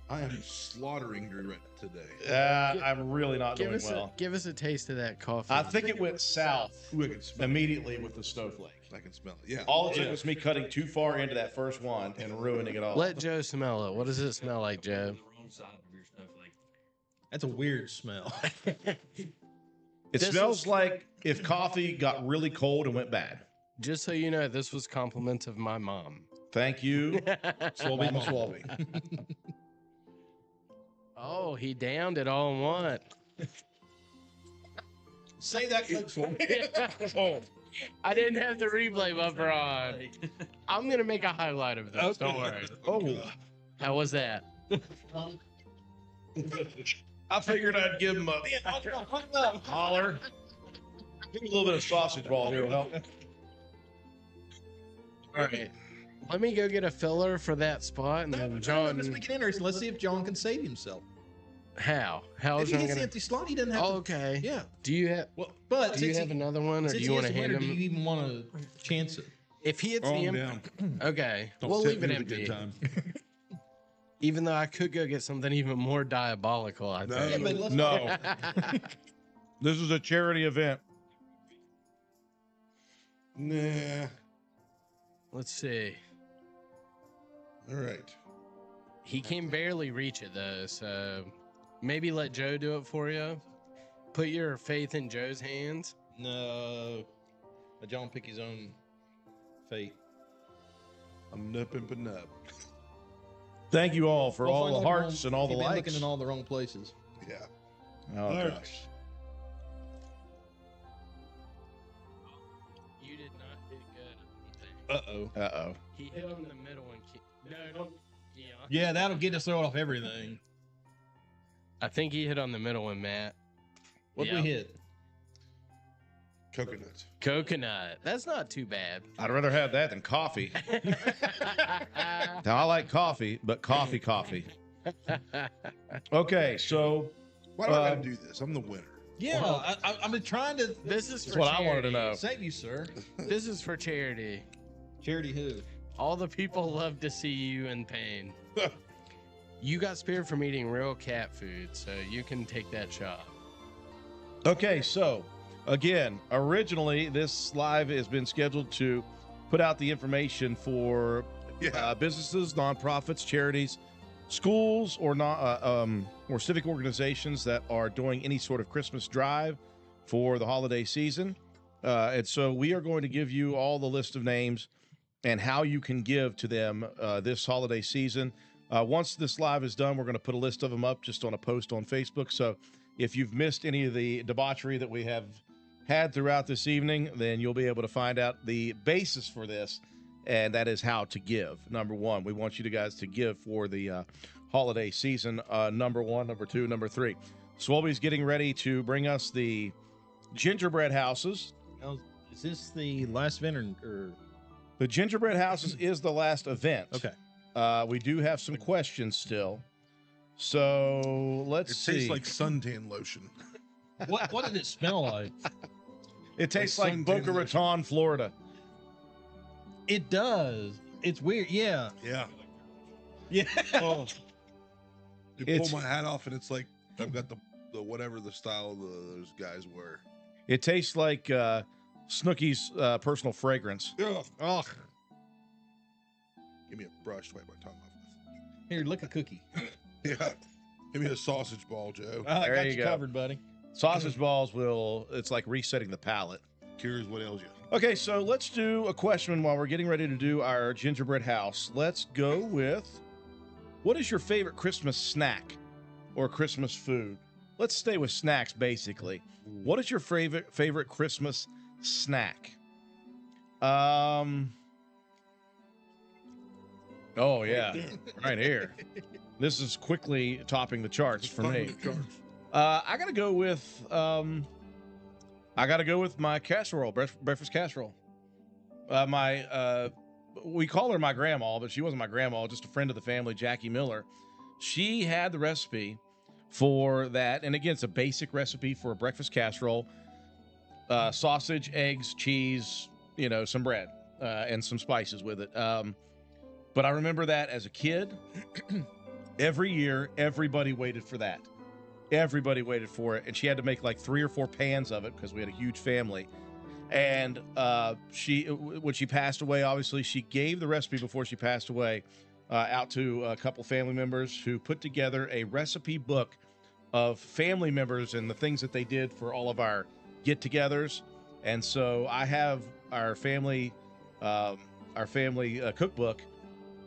I am slaughtering your rent today. I'm really not doing Give us well. give us a taste of that coffee. I think it went south Ooh, I can smell immediately with the snowflake. it. I can smell it. Yeah. All it took was me cutting too far into that first one and ruining it all. Let Joe smell it. What does it smell like, Joe? The wrong side of your snowflake. That's a weird smell. It smells like if coffee got really cold and went bad. Just so you know, this was compliments of my mom. Thank you, Mama Swabby. Oh, he downed it all in one. Say that quick for me. Oh, I didn't have the replay buffer on. I'm gonna make a highlight of this. Don't worry. Oh, How was that? I figured I'd give him a holler. Give me a little bit of sausage ball here will help. All right. Let me go get a filler for that spot, and then John. Let's make it interesting. Let's see if John can save himself. How? How If is he John hits the gonna? empty slot, he doesn't have Oh, to. okay. Yeah. Do you have? Well, but Do you since have another one, or do since you he want has to to hand win, or do him? you even want to chance it? If he hits Oh, the I'm empty, down. okay, Don't we'll set leave it me with a empty. good time. Even though I could go get something even more diabolical, I No. think. Yeah, but let's No, this is a charity event. Nah. Let's see. All right. He can barely reach it though, so maybe let Joe do it for you. Put your faith in Joe's hands. No. Let John pick his own fate. I'm nupping but nup. Thank you all for We'll all find the out hearts wrong- and all the you've been likes. looking in all the wrong places. Yeah. Oh All right. gosh. You did not hit good. I don't think. Uh-oh. He hit on the middle and no, don't. Yeah. Yeah, that'll get us thrown off everything. I think he hit on the middle one, Matt. What Yeah. we hit? Coconuts. Coconut. That's not too bad. I'd rather have that than coffee. Now I like coffee, but coffee. Okay, so Why do I gotta do this? I'm the winner. Yeah, I've been trying to. This is that's for what charity. I wanted to know. Save you, sir. This is for charity. Charity who? All the people love to see you in pain. You got spared from eating real cat food, so you can take that shot. Okay, so again, originally this live has been scheduled to put out the information for businesses, nonprofits, charities, schools, or or civic organizations that are doing any sort of Christmas drive for the holiday season. And so we are going to give you all the list of names and how you can give to them this holiday season. Once this live is done, we're going to put a list of them up just on a post on Facebook. So if you've missed any of the debauchery that we have had throughout this evening, then you'll be able to find out the basis for this, and that is how to give. Number one, we want you guys to give for the holiday season. Number one, number two, number three. Swolby's getting ready to bring us the gingerbread houses. Now, is this the last event or? The gingerbread houses is the last event. Okay. We do have some questions still. So let's see. It tastes like suntan lotion. What did it smell like? It tastes like Boca Raton, Florida. It does. It's weird. Yeah. Yeah. Yeah. Oh. You pull my hat off and it's like I've got the whatever the style of those guys wear. It tastes like Snooki's personal fragrance. Yeah. Oh. Give me a brush to wipe my tongue off with. Here, lick a cookie. Yeah. Give me a sausage ball, Joe. I got you covered, buddy. Sausage balls it's like resetting the palate. Cures what ails you. Okay, so let's do a question while we're getting ready to do our gingerbread house. Let's go with, what is your favorite Christmas snack or Christmas food? Let's stay with snacks, basically. What is your favorite Christmas snack? Oh, yeah, right here. This is quickly topping the charts for me. I gotta go with my casserole, breakfast casserole. We call her my grandma, but she wasn't my grandma, just a friend of the family, Jackie Miller. She had the recipe for that, and again, it's a basic recipe for a breakfast casserole: sausage, eggs, cheese, some bread, and some spices with it. But I remember that as a kid. Every year, everybody waited for that. Everybody waited for it, and she had to make like 3 or 4 pans of it because we had a huge family. And when she passed away, obviously, she gave the recipe before she passed away out to a couple family members who put together a recipe book of family members and the things that they did for all of our get-togethers. And so I have our family cookbook,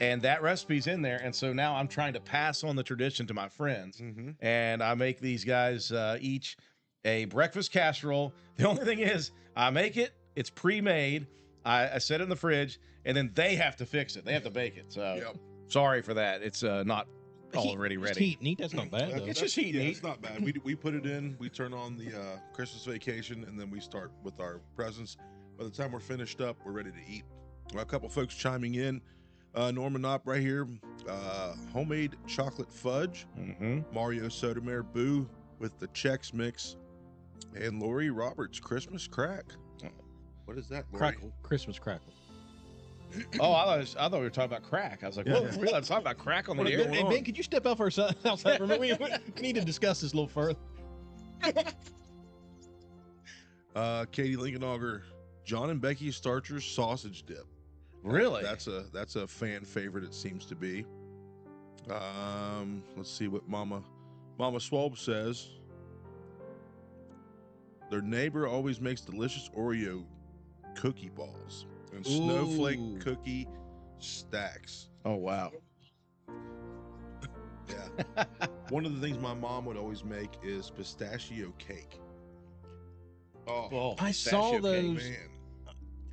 and that recipe's in there. And so now I'm trying to pass on the tradition to my friends. Mm-hmm. And I make these guys each a breakfast casserole. The only thing is, I make it, it's pre-made, I set it in the fridge, and then they have to fix it. They have to bake it. So sorry for that. It's not already ready. Just heat and eat. That's not bad, though. It's just heat and eat. It's not bad. We put it in, we turn on the Christmas vacation, and then we start with our presents. By the time we're finished up, we're ready to eat. A couple folks chiming in. Norman Knopp right here. Homemade chocolate fudge. Mm-hmm. Mario Sotomayor, Boo with the Chex Mix. And Lori Roberts, Christmas crack. What is that, Lori? Crackle. Christmas crackle. Oh, I thought we were talking about crack. I was like, whoa, we're not talking about crack on the air. Hey, Ben, could you step out for a second? We need to discuss this a little further. Katie Linkenauger, John and Becky Starcher's sausage dip. Really? That's a fan favorite, it seems to be. Let's see what Mama Swalb says. Their neighbor always makes delicious Oreo cookie balls and snowflake cookie stacks. Oh, wow. Yeah. One of the things my mom would always make is pistachio cake. Oh, I saw those.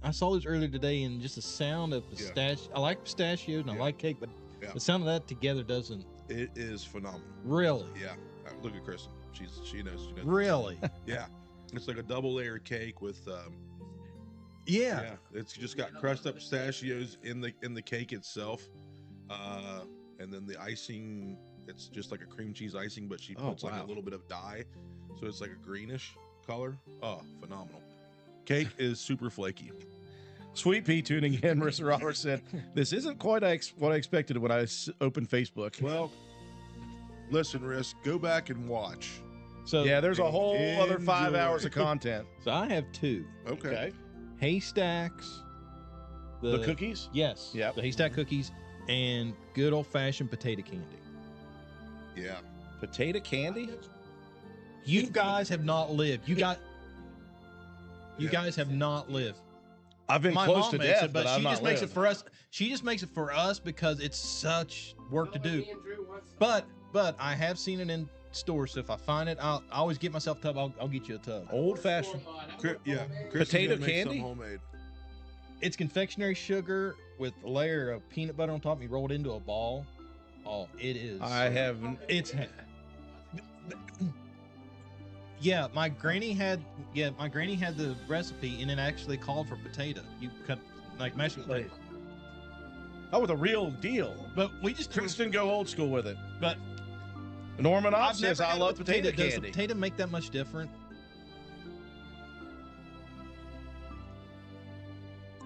I saw those earlier today, and just the sound of pistachio. I like pistachios and I like cake, but the sound of that together doesn't. It is phenomenal. Really? Yeah. Look at Kristen. She knows. Really? Yeah. It's like a double layer cake with. Yeah. It's just got crushed up pistachios in the cake itself, and then the icing. It's just like a cream cheese icing, but she puts like a little bit of dye, so it's like a greenish color. Oh, phenomenal! Cake is super flaky. Sweet Pea tuning in. Marissa Roberts said, "This isn't quite what I expected when I opened Facebook." Well, listen, Riss, go back and watch. So yeah, there's a whole other 5 hours of content. So I have 2. Okay. Haystacks. The cookies? Yes. Yeah. The haystack cookies and good old fashioned potato candy. Yeah. Potato candy? You guys have not lived. You guys have not lived. I've been My close mom to makes death, it, but I've she not just makes it lived. for us. She just makes it for us because it's such work to do. But I have seen it in stores, so if I find it, I always get myself a tub. I'll get you a tub. Old fashioned. Yeah, Potato candy? Homemade. It's confectionery sugar with a layer of peanut butter on top. And you roll it into a ball. Oh, it is. I haven't. It's. Yeah, my granny had the recipe, and it actually called for potato. You cut like mashed potato. Oh, with a real deal. But we just Kristen go old school with it. But Norman Opp I've says, never I had love a potato Does the candy. potato make that much different?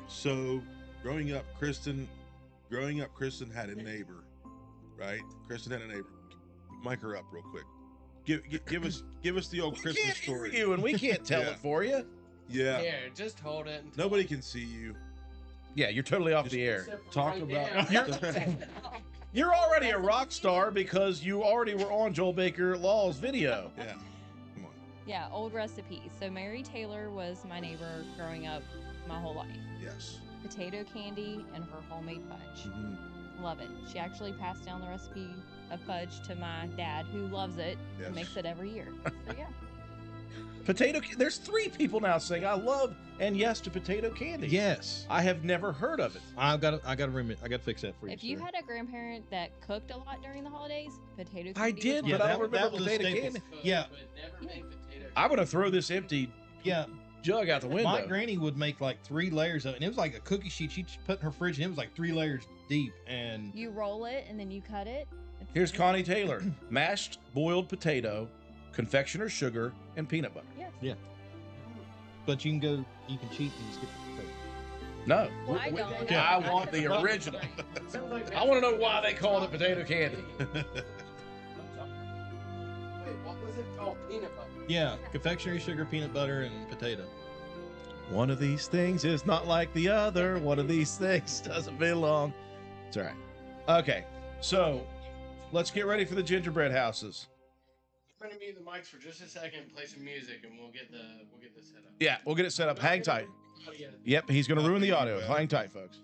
So, growing up, Kristen had a neighbor, right? Kristen had a neighbor. Mic her up real quick. Give us the old Christmas story. You and we can't tell Yeah. it for you. Yeah. Here, just hold it. and Nobody can see you. Yeah, you're totally off the air. Talk right about. there. You're already a rock star because you already were on Joel Baker Law's video. Yeah. Come on. Yeah, old recipes. So Mary Taylor was my neighbor growing up my whole life. Yes. Potato candy and her homemade fudge. Mm-hmm. Love it. She actually passed down the recipe of fudge to my dad, who loves it Yes. and makes it every year. So yeah. There's 3 people now saying I love and yes to potato candy. Yes. I have never heard of it. I got to fix that for you. If you sir. had a grandparent that cooked a lot during the holidays, potato candy. I was did, one but of I them. don't remember was a potato staple. candy. Yeah. I'm going to throw this empty Yeah. jug out the window. My granny would make like 3 layers of it, and it was like a cookie sheet she'd put in her fridge, and it was like 3 layers deep. And You roll it and then you cut it. Here's Connie Taylor. Mashed boiled potato, confectioner's sugar, and peanut butter. Yes. yeah, but you can cheat and skip the potato. No. Well, I don't. I want the original. I want to know why they called it potato candy. Wait, what was it called? Peanut butter. Yeah, confectionery sugar, peanut butter, and potato. One of these things is not like the other. One of these things doesn't belong. It's all right. Okay, so let's get ready for the gingerbread houses. I'm gonna mute the mics for just a second, play some music, and we'll get the set up. Yeah, we'll get it set up. Hang tight. Oh, yeah. Yep, he's going to ruin the audio. Hang tight, folks.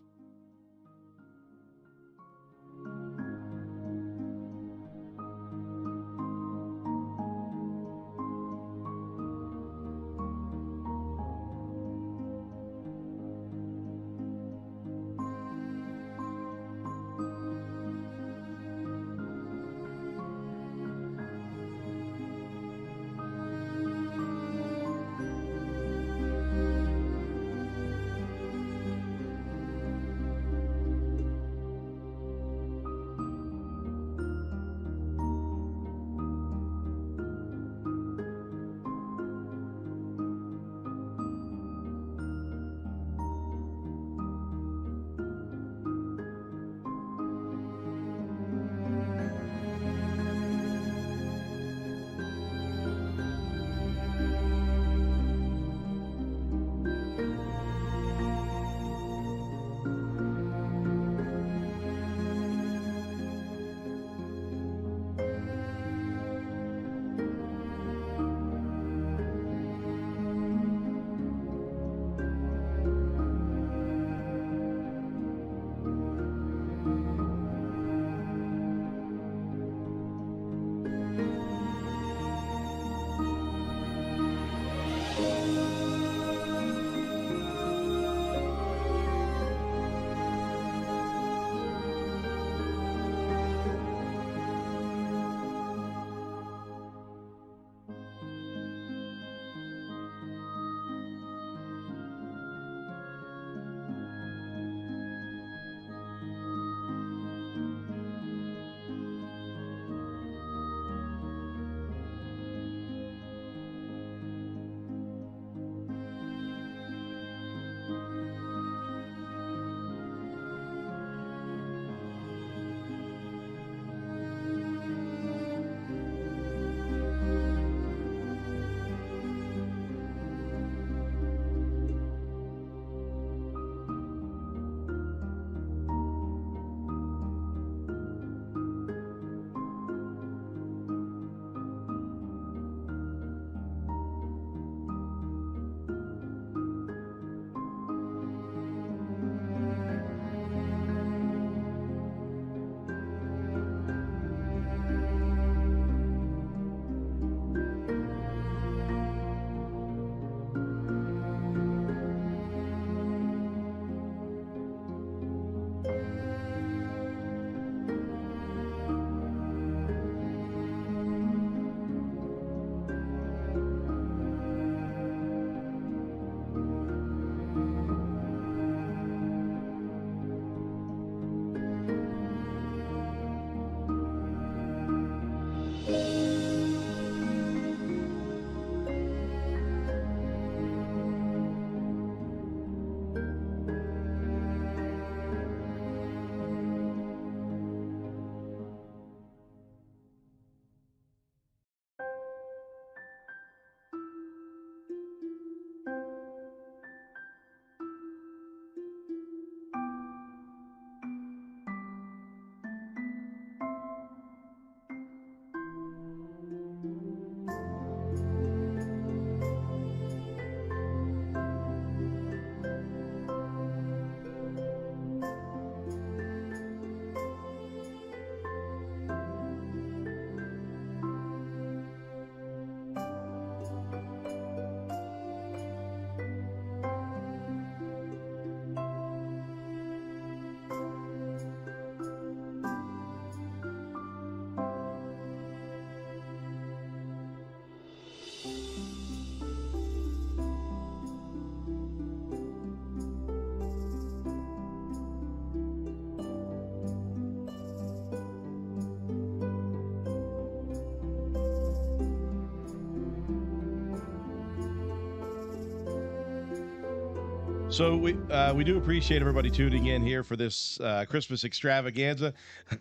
So we do appreciate everybody tuning in here for this Christmas extravaganza.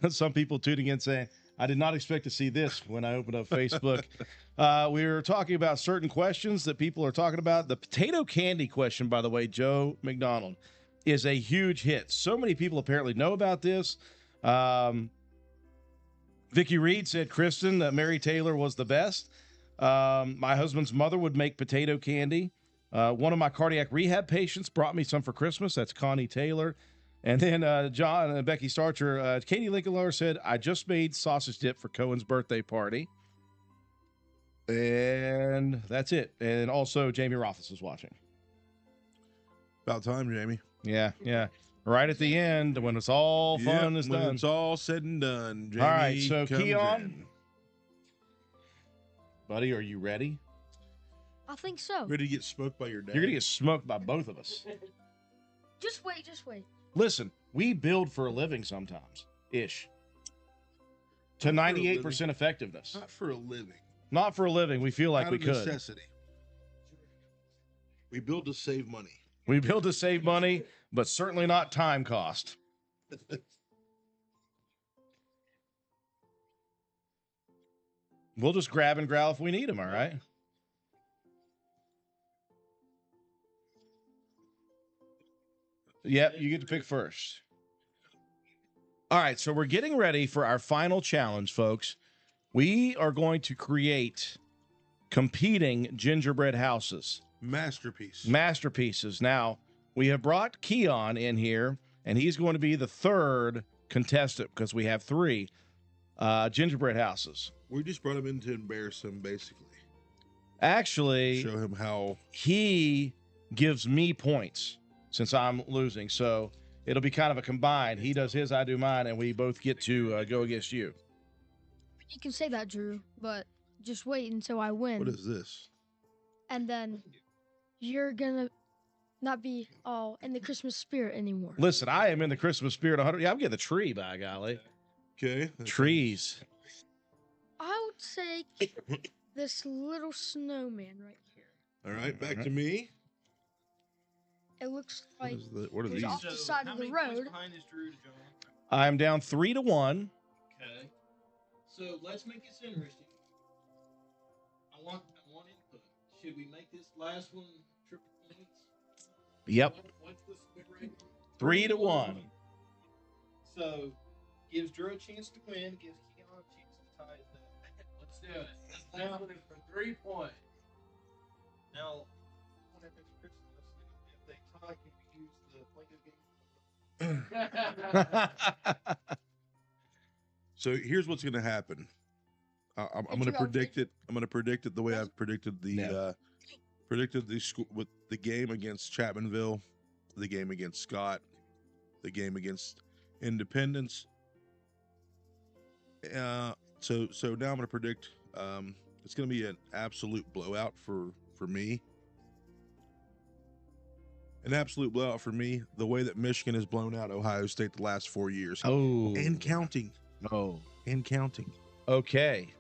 Some people tuning in saying, I did not expect to see this when I opened up Facebook. We were talking about certain questions that people are talking about. The potato candy question, by the way, Joe McDonald, is a huge hit. So many people apparently know about this. Vicky Reed said, Kristen, that Mary Taylor was the best. My husband's mother would make potato candy. One of my cardiac rehab patients brought me some for Christmas. That's Connie Taylor. And then John and Becky Starcher, Katie Lincoln said, I just made sausage dip for Cohen's birthday party. And that's it. And also Jamie Rothfuss is watching. About time, Jamie. Yeah. Right at the end, when it's all fun is when done. it's all said and done, Jamie All right, so comes Keon. in. Buddy, are you ready? I think so. Ready to get smoked by your dad? You're going to get smoked by both of us. Just wait. Listen, we build for a living sometimes, ish. To 98% effectiveness. Not for a living. Not for a living. We feel like Out we of could. necessity. We build to save money. We build to save money, but certainly not time cost. We'll just grab and growl if we need them, all right? Yep, you get to pick first. All right, so we're getting ready for our final challenge, folks. We are going to create competing gingerbread houses. Masterpieces. Now, we have brought Keon in here, and he's going to be the third contestant because we have 3 gingerbread houses. We just brought him in to embarrass him, basically. Actually, show him how he gives me points since I'm losing. So it'll be kind of a combined. He does his, I do mine, and we both get to go against you. You can say that, Drew, but just wait until I win. What is this? And then you're gonna not be all in the Christmas spirit anymore. Listen, I am in the Christmas spirit 100. Yeah, I'm getting the tree, by golly. Okay. Trees. I would say this little snowman right here. All right, back to me. It looks like What are it's these? off the side of the road. I'm down 3-1. Okay. So let's make this interesting. I want input. Should we make this last one triple points? Yep. What's the split rate? 3-1. So gives Drew a chance to win, gives Keon a chance to tie it up. Let's do it. Now for 3 points. Now, when it's Christmas, if they tie, can we use the Play-Doh game? So here's what's going to happen. I'm going to predict it. I'm going to predict it the way I've predicted the school with the game against Chapmanville, the game against Scott, the game against Independence. So now I'm going to predict it's going to be an absolute blowout for me. An absolute blowout for me. The way that Michigan has blown out Ohio State the last 4 years. Oh, and counting. Oh, and counting. Okay.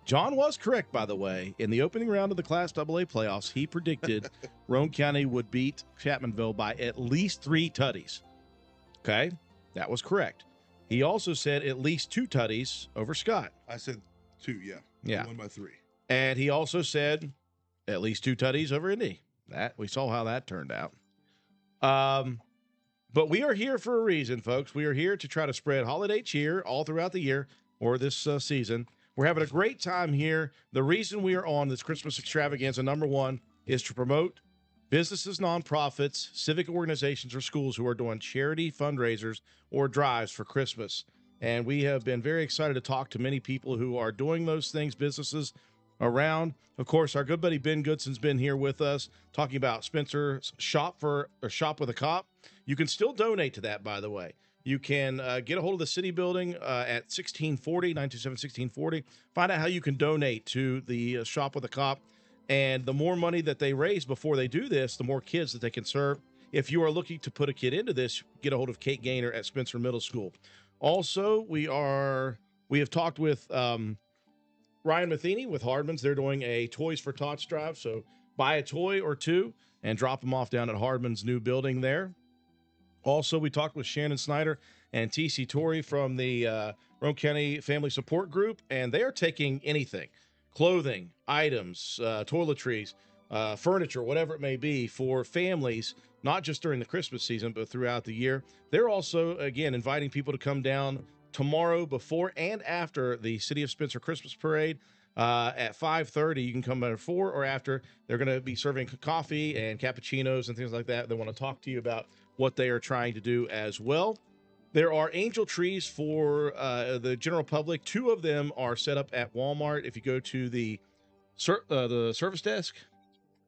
John was correct, by the way. In the opening round of the Class AA playoffs, he predicted Roane County would beat Chapmanville by at least 3 tutties. Okay, that was correct. He also said at least 2 tutties over Scott. I said 2, yeah. Yeah. 1 by 3. And he also said at least 2 tutties over Indy. That we saw how that turned out. But we are here for a reason, folks. We are here to try to spread holiday cheer all throughout the year or this season. We're having a great time here. The reason we are on this Christmas extravaganza, number 1, is to promote businesses, nonprofits, civic organizations, or schools who are doing charity fundraisers or drives for Christmas. And we have been very excited to talk to many people who are doing those things, businesses around. Of course, our good buddy Ben Goodson's been here with us talking about Spencer's Shop with a Cop. You can still donate to that, by the way. You can get a hold of the city building at 927-1640. Find out how you can donate to the Shop with a Cop. And the more money that they raise before they do this, the more kids that they can serve. If you are looking to put a kid into this, get a hold of Kate Gaynor at Spencer Middle School. Also, we have talked with Ryan Matheny with Hardman's. They're doing a Toys for Tots drive. So buy a toy or 2 and drop them off down at Hardman's new building there. Also, we talked with Shannon Snyder and TC Torrey from the Rome County Family Support Group, and they are taking anything, clothing, items, toiletries, furniture, whatever it may be, for families, not just during the Christmas season, but throughout the year. They're also, again, inviting people to come down tomorrow before and after the City of Spencer Christmas Parade at 5:30. You can come before or after. They're going to be serving coffee and cappuccinos and things like that. They want to talk to you about what they are trying to do as well. There are angel trees for the general public. 2 of them are set up at Walmart. If you go to the service desk,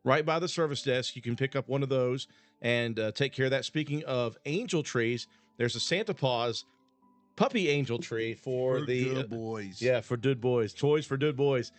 right by the service desk, you can pick up one of those and take care of that. Speaking of angel trees, there's a Santa Paws puppy angel tree for the good boys. Yeah, for good boys. Toys for good boys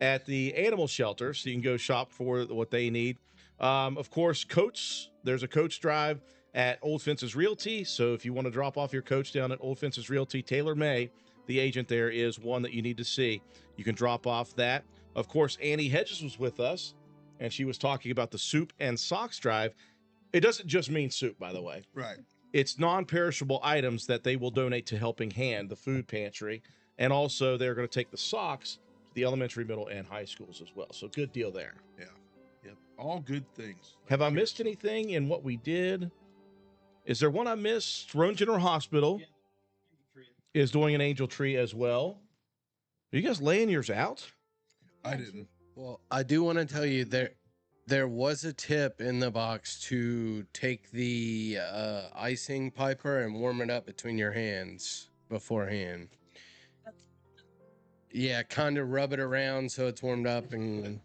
at the animal shelter, so you can go shop for what they need. Of course, coats. There's a coach drive at Old Fences Realty. So if you want to drop off your coach down at Old Fences Realty, Taylor May, the agent there, is one that you need to see. You can drop off that. Of course, Annie Hedges was with us, and she was talking about the soup and socks drive. It doesn't just mean soup, by the way. Right. It's non-perishable items that they will donate to Helping Hand, the food pantry. And also they're going to take the socks to the elementary, middle, and high schools as well. So good deal there. Yeah. Yep. All good things. Have I missed anything in what we did? Is there one I missed? Roan General Hospital is doing an angel tree as well. Are you guys laying yours out? I didn't. Well, I do want to tell you there was a tip in the box to take the icing piper and warm it up between your hands beforehand. Yeah, kind of rub it around so it's warmed up and.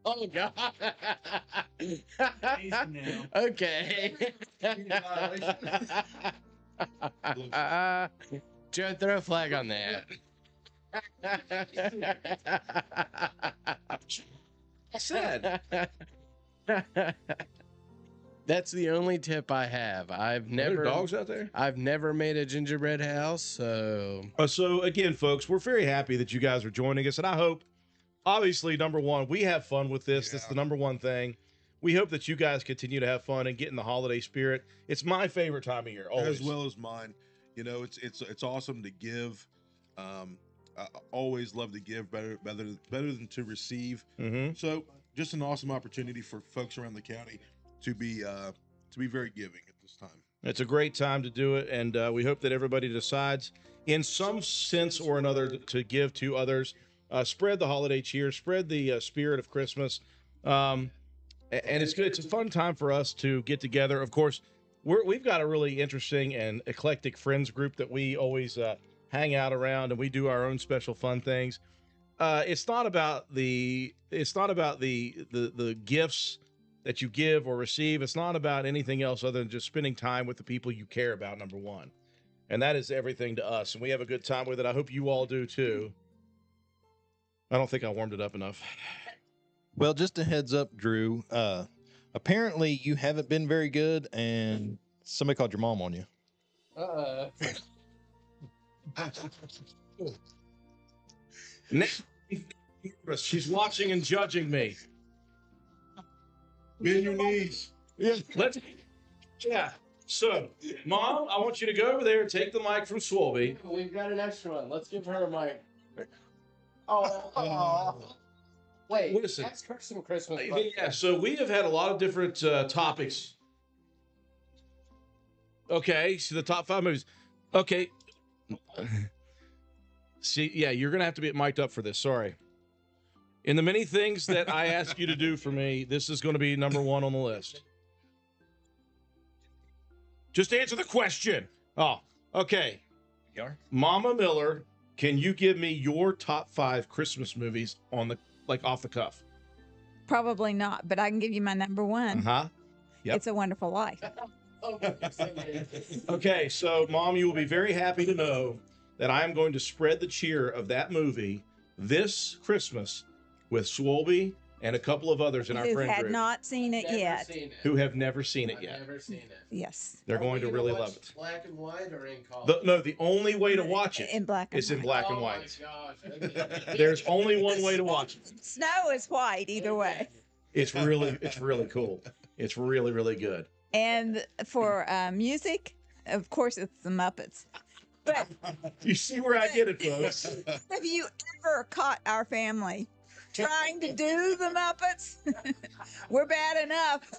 Oh God! Okay. Joe, throw a flag on that. I said. That's the only tip I have. I've never dogs out there. I've never made a gingerbread house, so. So again, folks, we're very happy that you guys are joining us, and I hope, obviously, number one, we have fun with this. That's the number one thing. We hope that you guys continue to have fun and get in the holiday spirit. It's my favorite time of year, always. As well as mine. You know, it's awesome to give. I always love to give better than to receive. Mm-hmm. So just an awesome opportunity for folks around the county to be very giving at this time. It's a great time to do it, and we hope that everybody decides in some sense or another to give to others. Spread the holiday cheer, spread the spirit of Christmas. And it's good. It's a fun time for us to get together. Of course, we've got a really interesting and eclectic friends group that we always hang out around, and we do our own special fun things. It's not about the gifts that you give or receive. It's not about anything else other than just spending time with the people you care about, number one. And that is everything to us. And we have a good time with it. I hope you all do too. I don't think I warmed it up enough. Well, just a heads up, Drew. Apparently you haven't been very good, and somebody called your mom on you. She's watching and judging me. Bend your knees. Yeah. So, Mom, I want you to go over there and take the mic from Swolby. We've got an extra one. Let's give her a mic. Wait, listen. ask her some Christmas. Yeah, so we have had a lot of different topics. Okay, so the top 5 movies. Okay. See, yeah, you're going to have to be mic'd up for this. Sorry. In the many things that I ask you to do for me, this is going to be number 1 on the list. Just answer the question. Oh, okay. Mama Miller, can you give me your top 5 Christmas movies on the off the cuff? Probably not, but I can give you my number 1. Uh-huh. Yep. It's a Wonderful Life. Okay, so Mom, you will be very happy to know that I am going to spread the cheer of that movie this Christmas with Swolby and a couple of others in our Who friend had group not seen it yet. who have never seen it yet. Never seen it. Yes. They're going to really love it. Black and white or in color? No, the only way to watch it In black and is in white. black and Oh white. my gosh. There's only one way to watch it. Snow is white either way. It's really cool. It's really, really good. And for music, of course, it's the Muppets. But you see where I get it, folks. Have you ever caught our family trying to do the Muppets? We're bad enough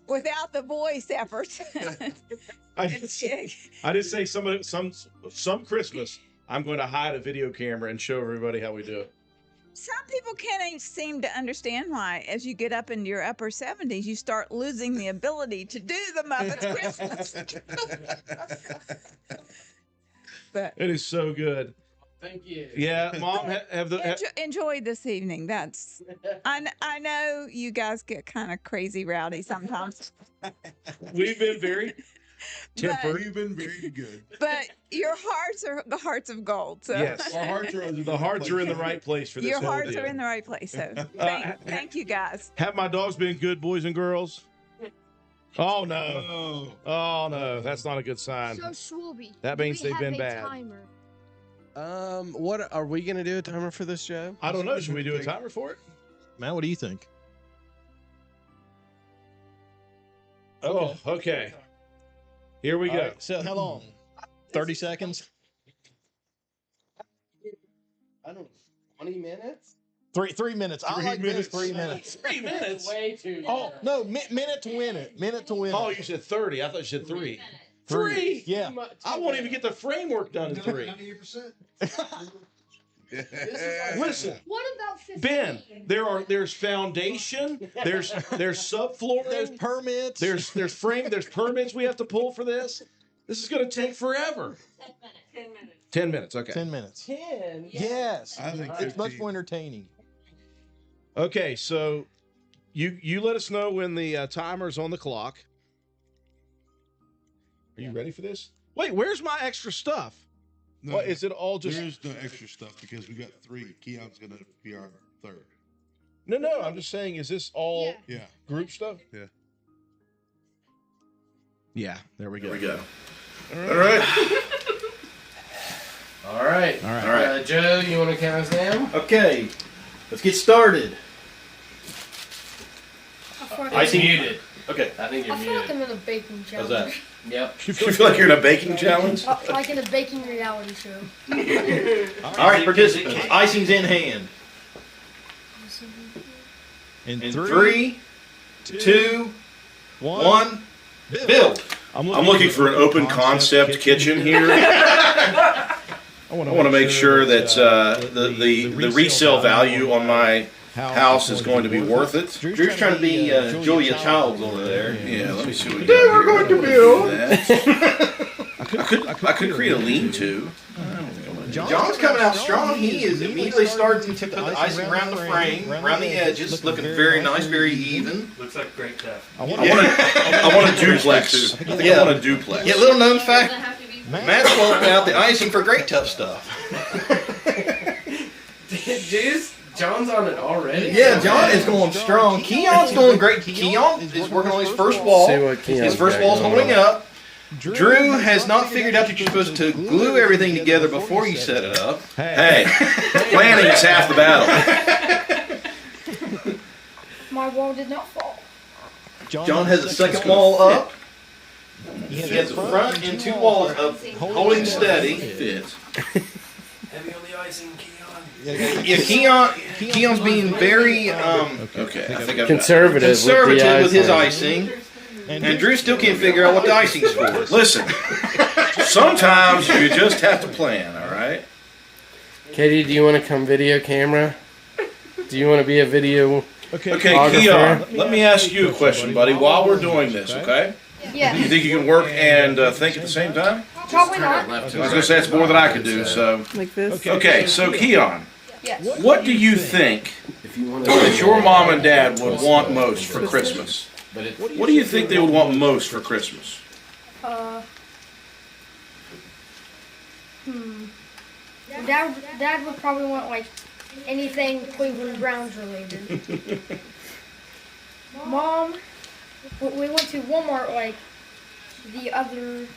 without the voice effort. I did say some Christmas I'm going to hide a video camera and show everybody how we do it. Some people can't seem to understand why, as you get up into your upper 70s, you start losing the ability to do the Muppets Christmas. But it is so good. Thank you. Yeah, Mom, enjoy this evening. That's I know you guys get kind of crazy rowdy sometimes. We've been very tempered. We've been very good. But your hearts are the hearts of gold. So. Yes, our hearts are in the right place for this. Your whole hearts deal. are in the right place. So thank you guys. Have my dogs been good boys and girls? Oh no! Oh no! That's not a good sign. So Swooby, that means they've been bad. Timer? What are we gonna do a timer for this show? I don't know. Should we do a timer for it? Matt, what do you think? Oh, okay. Here we go. Right, so how long? 30 seconds? I don't know. 20 minutes? 3 minutes. I like this 3 minutes. 3 minutes? Way too. Oh, no, minute to win it. Minute to win it. Oh, you said 30. I thought you said 3. 3? Yeah. I won't even get the framework done in 3. 98%. Listen, What about 15? Ben, there's foundation, there's subflooring, there's permits, there's permits we have to pull for this. This is going to take forever. 10 minutes. 10 minutes, okay. 10 minutes. 10. Yes. I think it's much 15. more entertaining. Okay, so you let us know when the timer's on the clock. Are you ready for this? Wait, where's my extra stuff? No, What, is it all just... There's no extra stuff because we got 3. Keon's going to be our 3rd. No, I'm just saying, is this all Yeah. group stuff? Yeah. Yeah, there we go. All right. All right. Joe, you want to count us down? Okay, let's get started. Icing muted. Okay. I think you're I feel like muted. I'm in a baking How's challenge. that? Yep. You feel like you're in a baking challenge? Like in a baking reality show. All right, participants, icing's in hand. In In 3, 2, 1, build. I'm looking for an open concept kitchen here. I want to make sure that the resale value on my house is going to be worth it. Drew's trying to be Julia Childs over there. Yeah, let me see what we got. Today we're going to build. I could create a lean-to. John's coming out strong. He is immediately starting to put the icing around the frame, around the edges, looking very nice, very even. Looks like great stuff. I want a duplex. I think I want a duplex. Yeah, little known fact, Matt's swapping out the icing for great tough stuff. Juice? John's on it already. Yeah, John is going strong. Keon's doing great. Keon is working on his first wall. See what Keon's His first got wall's going holding on. up. Drew has not figured out that you're supposed to glue everything together before you set it up. Hey, planning is half the battle. My wall did not fall. John has a second wall up. He has the front and 2 walls up, holding steady. Fits. Heavy on the icing, Keon. Yeah, Keon's being very Okay, I think I've Conservative with his icing. And Drew still can't figure out what the icing's for. Listen, sometimes you just have to plan, all right? Katie, do you want to come video camera? Do you want to be a video Okay, Keon, let me ask you a question, buddy, while we're doing this, okay? Yeah. You think you can work and think at the same time? Probably not. I was going to say it's more than I could do, so. Like this? Okay, so Keon, Yes. what do you think that your mom and dad would want most for Christmas? What do you think they would want most for Christmas? Dad would probably want like anything Cleveland Browns related. Mom, we went to Walmart like the other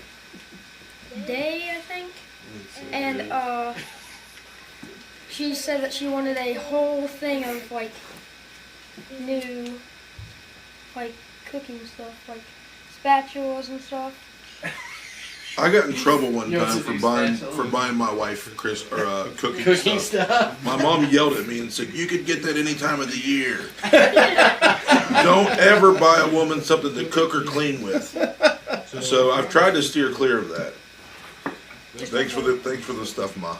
day, I think, and she said that she wanted a whole thing of like new, like, cooking stuff, like spatulas and stuff. I got in trouble one You know time what's for buying my wife cooking stuff. My mom yelled at me and said, "You could get that any time of the year. Don't ever buy a woman something to cook or clean with." So I've tried to steer clear of that. Thanks for the stuff, Ma.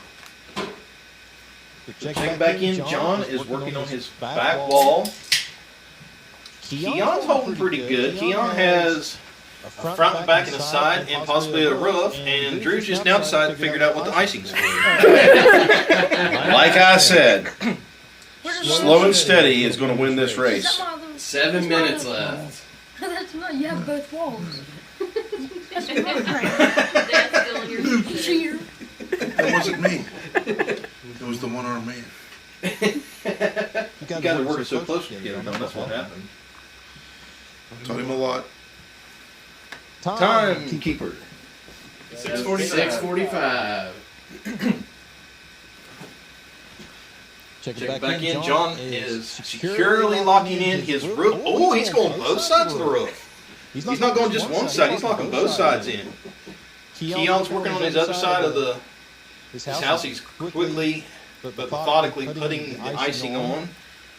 Check back in. John is working on his back wall. Keon's holding pretty good. Keon has a front and back and a side and possibly a roof, and Drew's just now decided to figure out what the icing's for. Like I said, slow and steady is going to win this race. 7 minutes left. That's not. You have both walls. That's cheater. That wasn't me. It was the one-armed man. You guys are working so close together. That's what happened. Taught him a lot. Timekeeper. 6:45. Check back in. John is securely locking in his roof. Oh, he's going both sides of the roof. He's not going just one side. He's locking both sides in. Keon's working on his other side of his house. He's quickly but methodically putting the icing on.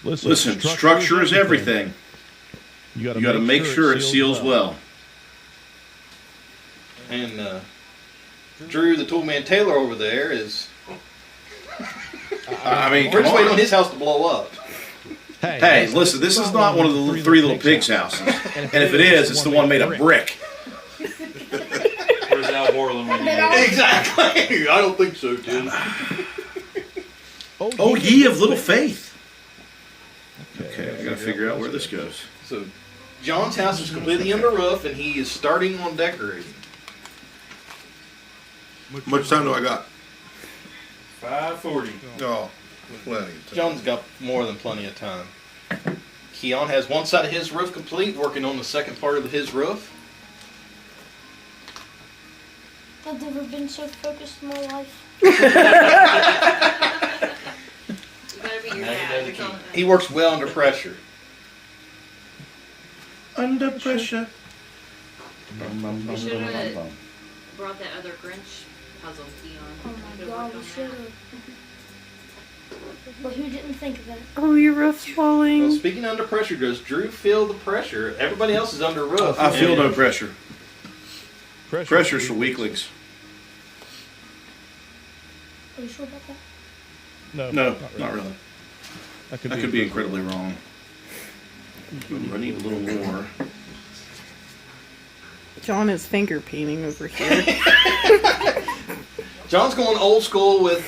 Listen, structure is everything. You got to make sure it seals well. And Drew, the toolman Taylor over there is. I mean, we're just waiting on his house to blow up. Hey, listen, this is not one of the Three Little Pigs houses. And if it is, it's the one made of brick. Where's Al Borland when you need it? Exactly. I don't think so, Tim. Oh, ye of little faith. Okay, I got to figure out where this goes. So, John's house is completely under roof, and he is starting on decorating. How much time do I got? 5:40. Oh, plenty of time. John's got more than plenty of time. Keon has one side of his roof complete, working on the second part of his roof. I've never been so focused in my life. He works well under pressure. Under pressure. We should have brought that other Grinch puzzle, Keon. Oh my god, we should have. But who didn't think of that? Oh, your roof's falling. Well, speaking under pressure, does Drew feel the pressure? Everybody else is under roof. I feel no pressure. Pressure's for weaklings. Are you sure about that? No, not really. That could be incredibly wrong. I need a little more. John is finger painting over here. John's going old school with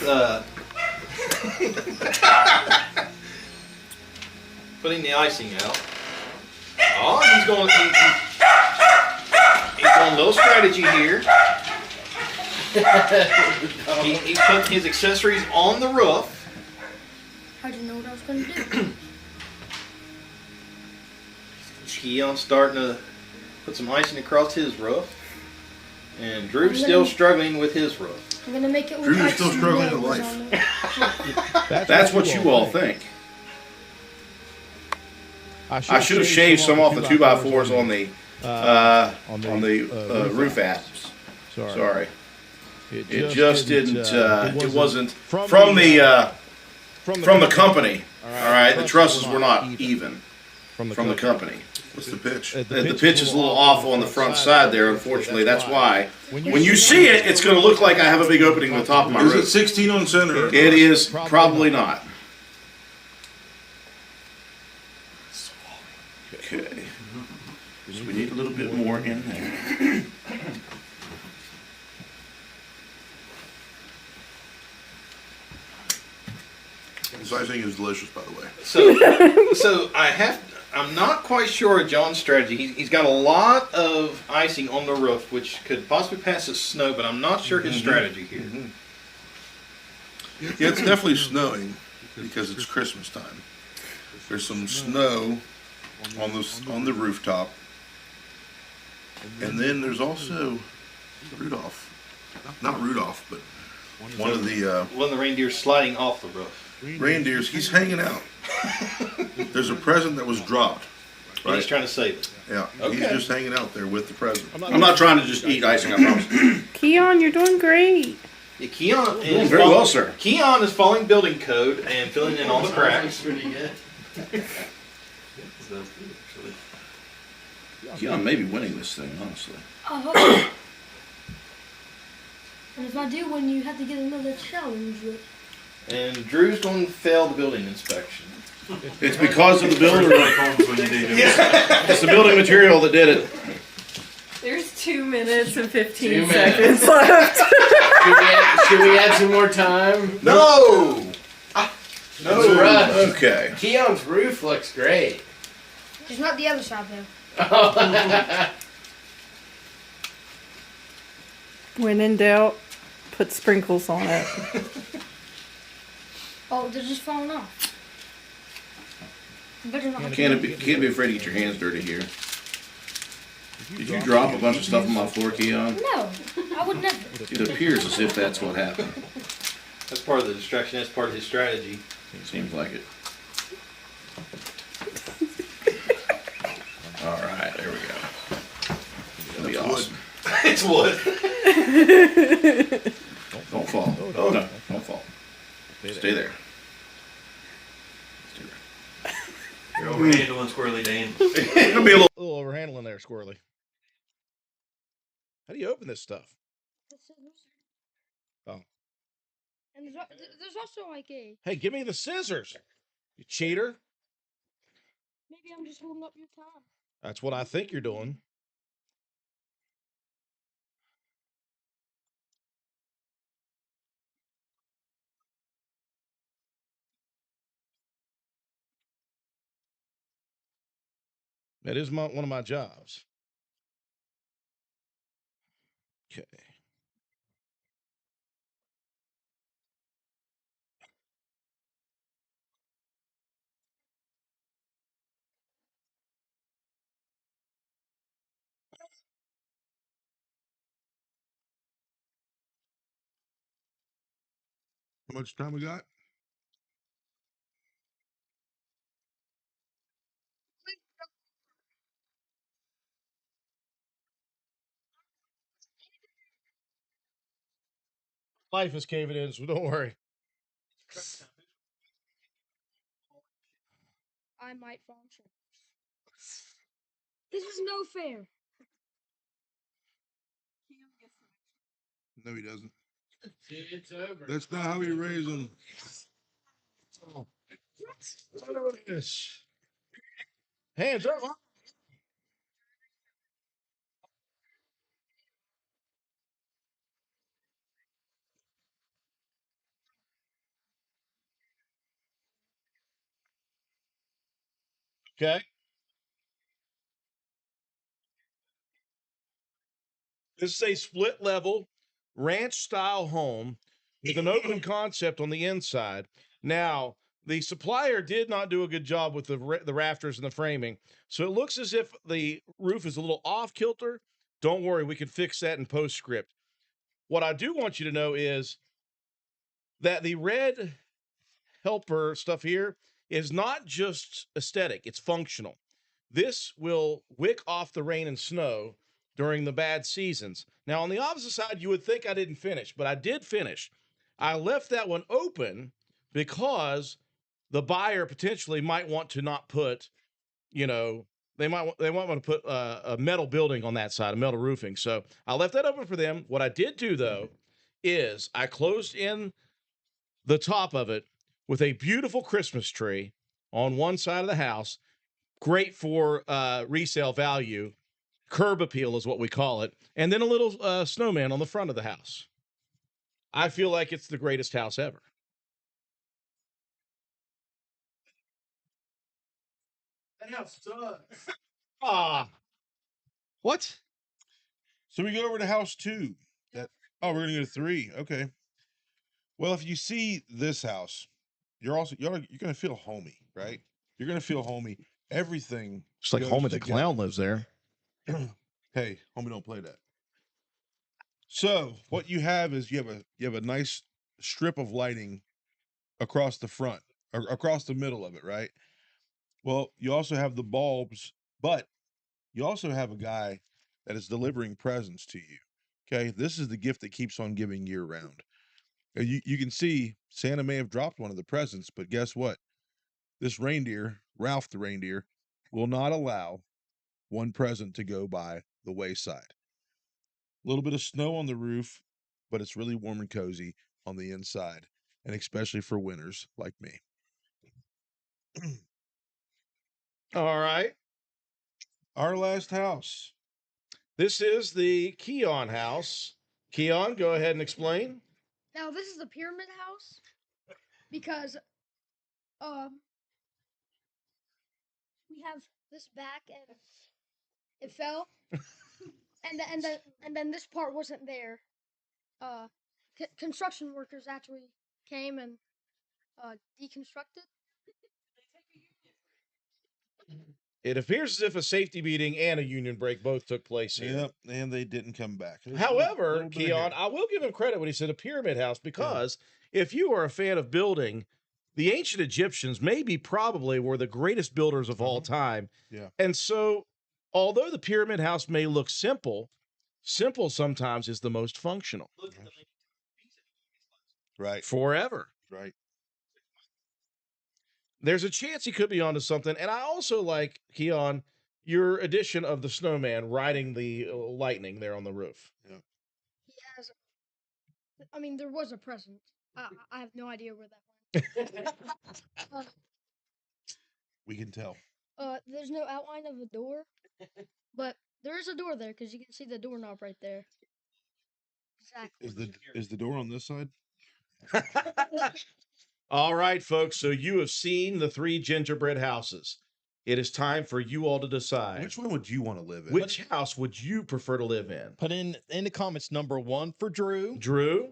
putting the icing out. Oh, he's going a little strategy here. He put his accessories on the roof. I didn't know what I was going to do. Keon's starting to put some icing across his roof. And Drew's still struggling with his roof. I'm going to make it Drew's still struggling with life. That's what you all think. I should have shaved some off the 2x4s on the roof apps. Sorry. It just didn't. It wasn't from the company. All right, the trusses were not even from the company. What's the pitch? The pitch is a little off on the front side there. Unfortunately, that's why. When you see it, it's going to look like I have a big opening on the top of my Is roof. it 16 on center? It is probably not. Okay. So we need a little bit more in there. This icing is delicious, by the way. So I'm not quite sure of John's strategy. He's got a lot of icing on the roof, which could possibly pass as snow, but I'm not sure his strategy here. Yeah, it's definitely snowing because it's Christmas time. There's some snow on the rooftop, and then there's also Rudolph. Not Rudolph, but one of the reindeers sliding off the roof. Reindeers, he's hanging out. There's a present that was dropped. Right? He's trying to save it. Yeah, okay. He's just hanging out there with the present. I'm not trying to just eat icing, I promise. Keon, you're doing great. Yeah, Keon is doing very well, sir. Keon is following building code and filling in all the cracks. Pretty good. Keon may be winning this thing, honestly. And if I do win, you have to get another challenge. And Drew's going to fail the building inspection. It's because of the builder. It's the building material that did it. There's 2 minutes and 15 2 seconds minutes. left. Should we add some more time? No! No. Rough. Okay. Keon's roof looks great. Just not the other side, though. When in doubt, put sprinkles on it. Oh, they're just falling off. Better not. Can't be afraid to get your hands dirty here. Did you drop a bunch of stuff on my floor, Keon? No, I would never. It appears as if that's what happened. That's part of the distraction. That's part of his strategy. Seems like it. All right, there we go. It'll be awesome. It's wood. Don't fall. Oh no, don't fall. Stay there. You're overhandling Squirrely Dan. It'll be a little overhandling there, Squirrely. How do you open this stuff? Oh. And there's also like a. Hey, give me the scissors, you cheater. Maybe I'm just holding up your time. That's what I think you're doing. That is one of my jobs. Okay. How much time we got? Life is caving in, so don't worry. I might fall short. This is no fair. No, he doesn't. See, it's over. That's not how we raise them. Hands up. Okay. This is a split level ranch style home with an open concept on the inside. Now, the supplier did not do a good job with the rafters and the framing. So it looks as if the roof is a little off kilter. Don't worry, we can fix that in postscript. What I do want you to know is that the red helper stuff here is not just aesthetic, it's functional. This will wick off the rain and snow during the bad seasons. Now, on the opposite side, you would think I didn't finish, but I did finish. I left that one open because the buyer potentially might want to not put, they might want to put a metal building on that side, a metal roofing. So I left that open for them. What I did do, though, is I closed in the top of it with a beautiful Christmas tree on one side of the house. Great for resale value. Curb appeal is what we call it. And then a little snowman on the front of the house. I feel like it's the greatest house ever. That house sucks. What? So we go over to house 2. We're gonna go to 3. Okay. Well, if you see this house, you're gonna feel homey, right? You're gonna feel homey. Everything. It's like goes Homie the together. Clown lives there. Hey, homie, don't play that. So what you have is you have a nice strip of lighting across the front or across the middle of it, right? Well, you also have the bulbs, but you also have a guy that is delivering presents to you. Okay, this is the gift that keeps on giving year round. You can see Santa may have dropped one of the presents, but guess what? This reindeer, Ralph the reindeer, will not allow one present to go by the wayside. A little bit of snow on the roof, but it's really warm and cozy on the inside, and especially for winters like me. All right. Our last house. This is the Keon house. Keon, go ahead and explain. Now this is the pyramid house because we have this back and it fell, and then this part wasn't there. Construction workers actually came and deconstructed. It appears as if a safety meeting and a union break both took place here. Yep, and they didn't come back. However, Keon, I will give him credit when he said a pyramid house because if you are a fan of building, the ancient Egyptians maybe probably were the greatest builders of all time. Yeah. And so, although the pyramid house may look simple, simple sometimes is the most functional. Right. Forever. Right. There's a chance he could be onto something. And I also like, Keon, your addition of the snowman riding the lightning there on the roof. Yeah. He has. I mean, there was a present. I have no idea where that went. We can tell. There's no outline of a door, but there is a door there because you can see the doorknob right there. Exactly. Is the door on this side? All right, folks. So you have seen the 3 gingerbread houses. It is time for you all to decide. Which one would you want to live in? Which house would you prefer to live in? Put in the comments number 1 for Drew. Drew.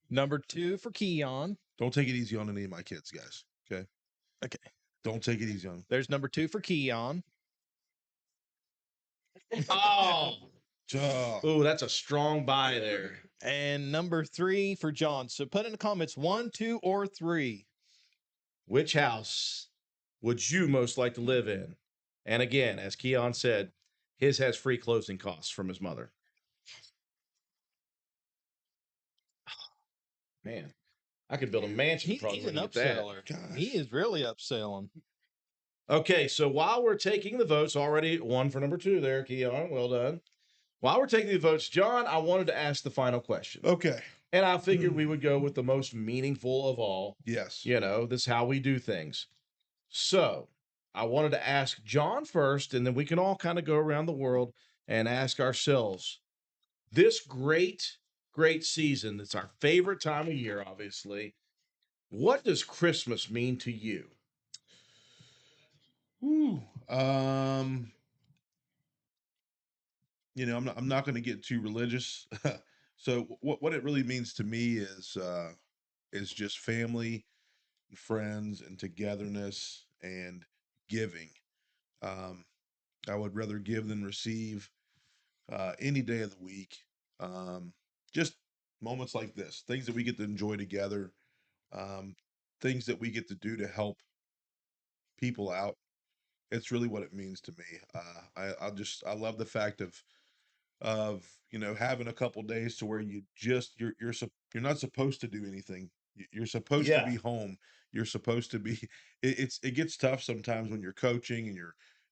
Number 2 for Keon. Don't take it easy on any of my kids, guys. Okay. Okay. Don't take it easy on them. There's number 2 for Keon. Oh. Oh, that's a strong buy there. And number 3 for John. So put in the comments 1, 2, or 3. Which house would you most like to live in? And again, as Keon said, his has free closing costs from his mother. Man, I could build a mansion. He's an upseller. He is really upselling. Okay, so while we're taking the votes, already 1 for number 2 there, Keon. Well done. While we're taking the votes, John, I wanted to ask the final question. Okay. And I figured we would go with the most meaningful of all. Yes. You know, this is how we do things. So I wanted to ask John first, and then we can all kind of go around the world and ask ourselves, this great season, it's our favorite time of year, obviously. What does Christmas mean to you? Ooh. You know, I'm not going to get too religious. So what it really means to me is just family, and friends, and togetherness, and giving. I would rather give than receive any day of the week. Just moments like this, things that we get to enjoy together, things that we get to do to help people out. It's really what it means to me. I love the fact of you know, having a couple days to where you're not supposed to do anything. You're supposed to be home. You're supposed to be. It gets tough sometimes when you're coaching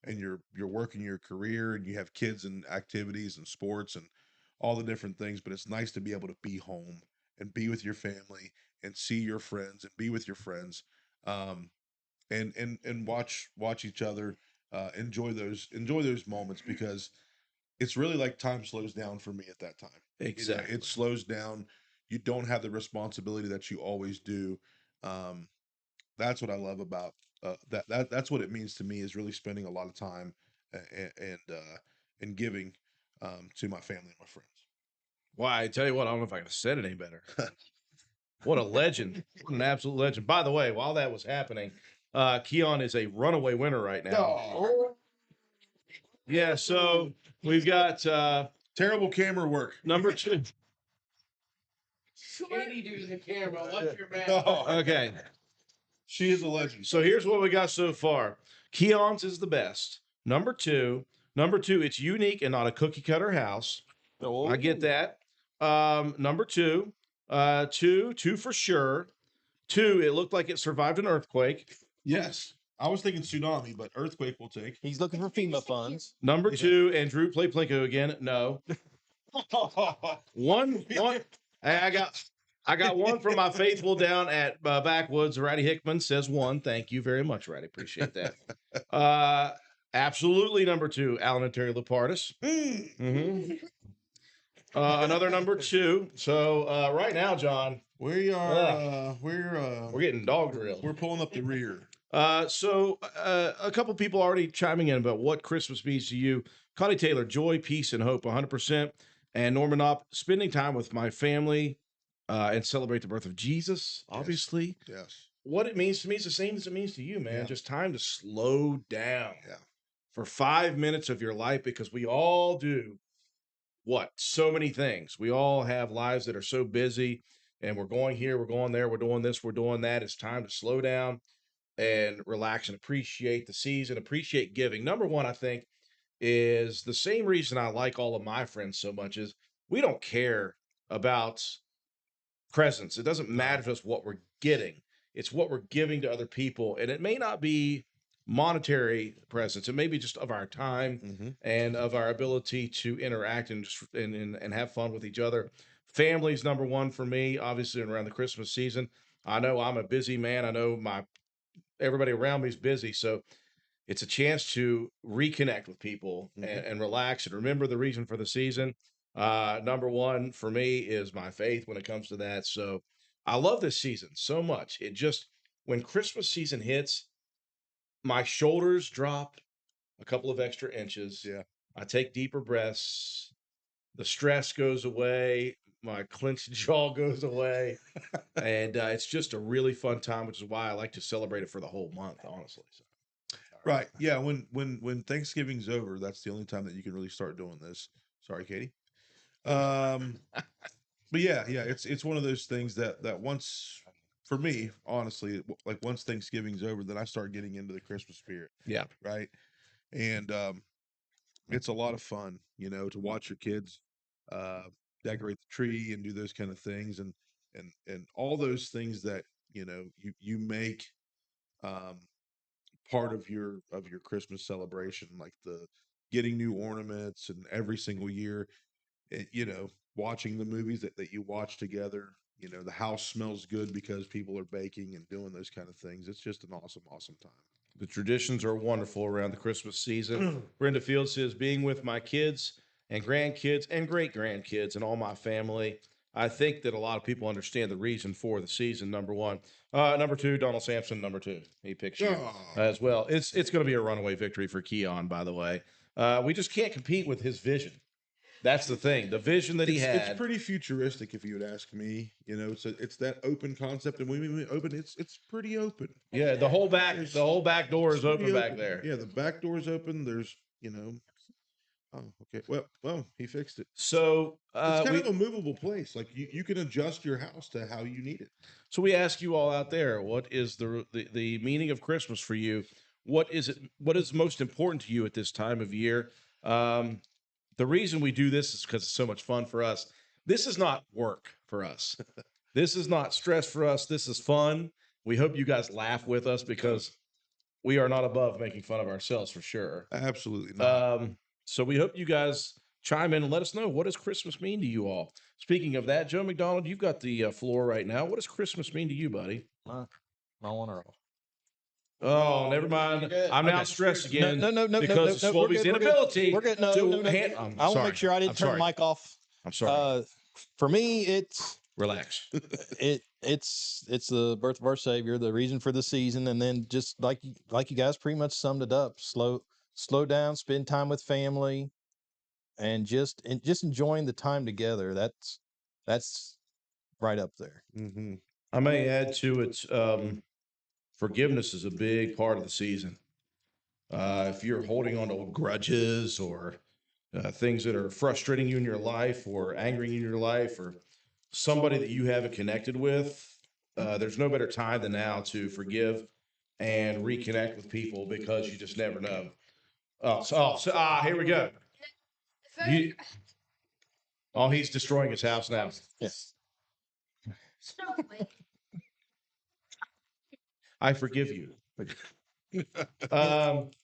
and you're working your career and you have kids and activities and sports and all the different things. But it's nice to be able to be home and be with your family and see your friends and be with your friends, and watch each other, enjoy those moments, because it's really like time slows down for me at that time. Exactly. You know, it slows down. You don't have the responsibility that you always do. That's what I love about that's what it means to me, is really spending a lot of time and giving to my family and my friends. Why, I tell you what, I don't know if I could have said it any better. What a legend. What an absolute legend. By the way, while that was happening, Keon is a runaway winner right now. Oh. Yeah, so we've got terrible camera work. Number 2. Katie do the camera. What's your mouth? Okay. She is a legend. So here's what we got so far. Keon's is the best. Number two, it's unique and not a cookie cutter house. I get that. Number two, two for sure. Two, it looked like it survived an earthquake. Yes. I was thinking tsunami, but earthquake will take. He's looking for FEMA funds. Number two, and Drew play Plinko again. No. One. Hey, I got one from my faithful down at Backwoods. Ratty Hickman says one. Thank you very much, Ratty. Appreciate that. Absolutely number two, Alan and Terry Lapardis. Mm-hmm. Another number two. So right now, John, we're getting dog drilled. We're pulling up the rear. So a couple people already chiming in about what Christmas means to you. Connie Taylor, joy, peace, and hope, 100%. And Norman Opp, spending time with my family and celebrate the birth of Jesus, obviously. Yes. What it means to me is the same as it means to you, man. Yeah. Just time to slow down. Yeah. For 5 minutes of your life, because we all do so many things. We all have lives that are so busy, and we're going here, we're going there, we're doing this, we're doing that. It's time to slow down and relax and appreciate the season, appreciate giving. Number one, I think, is the same reason I like all of my friends so much is we don't care about presents. It doesn't matter to us what we're getting. It's what we're giving to other people. And it may not be monetary presents. It may be just of our time and of our ability to interact and just and have fun with each other. Family's number one for me, obviously around the Christmas season. I know I'm a busy man. I know everybody around me is busy. So it's a chance to reconnect with people and relax and remember the reason for the season. Number one for me is my faith when it comes to that. So I love this season so much. It just, when Christmas season hits, my shoulders drop a couple of extra inches. Yeah. I take deeper breaths. The stress goes away. My clenched jaw goes away. And it's just a really fun time, which is why I like to celebrate it for the whole month, honestly. So. Right. Yeah. When Thanksgiving's over, that's the only time that you can really start doing this. Sorry, Katie. But yeah, it's one of those things that once, for me, honestly, like once Thanksgiving's over, then I start getting into the Christmas spirit. Yeah. Right. And it's a lot of fun, to watch your kids decorate the tree and do those kind of things, and all those things that you make part of your Christmas celebration, like the getting new ornaments and every single year, watching the movies that you watch together. The house smells good because people are baking and doing those kind of things. It's just an awesome time. The traditions are wonderful around the Christmas season. Brenda Field says, being with my kids and grandkids and great-grandkids and all my family. I think that a lot of people understand the reason for the season, number one. Number two, Donald Sampson, number two. He picks you as well. It's going to be a runaway victory for Keon, by the way. We just can't compete with his vision. That's the thing. The vision that he had. It's pretty futuristic, if you would ask me. It's that open concept, and when we mean open, it's pretty open. Yeah, the whole back door is open back there. Yeah, the back door is open. There's, oh, okay. Well, he fixed it. So it's kind of a movable place. Like you can adjust your house to how you need it. So we ask you all out there, what is the meaning of Christmas for you? What is it? What is most important to you at this time of year? The reason we do this is because it's so much fun for us. This is not work for us. This is not stress for us. This is fun. We hope you guys laugh with us because we are not above making fun of ourselves for sure. Absolutely not. So we hope you guys chime in and let us know, what does Christmas mean to you all? Speaking of that, Joe McDonald, you've got the floor right now. What does Christmas mean to you, buddy? My one or all. Oh, never mind. I'm now stressed again. No, because of Swobie's inability. We're good. No. I want to make sure I didn't turn the mic off. I'm sorry. For me, it's relax. It's the birth of our Savior, the reason for the season, and then just like you guys pretty much summed it up. Slow down, spend time with family, and just enjoying the time together. That's right up there. Mm-hmm. I may add to it. Forgiveness is a big part of the season. If you're holding on to grudges or things that are frustrating you in your life or angering you in your life or somebody that you haven't connected with, there's no better time than now to forgive and reconnect with people because you just never know. Here we go. He's destroying his house now. Yes. I forgive you.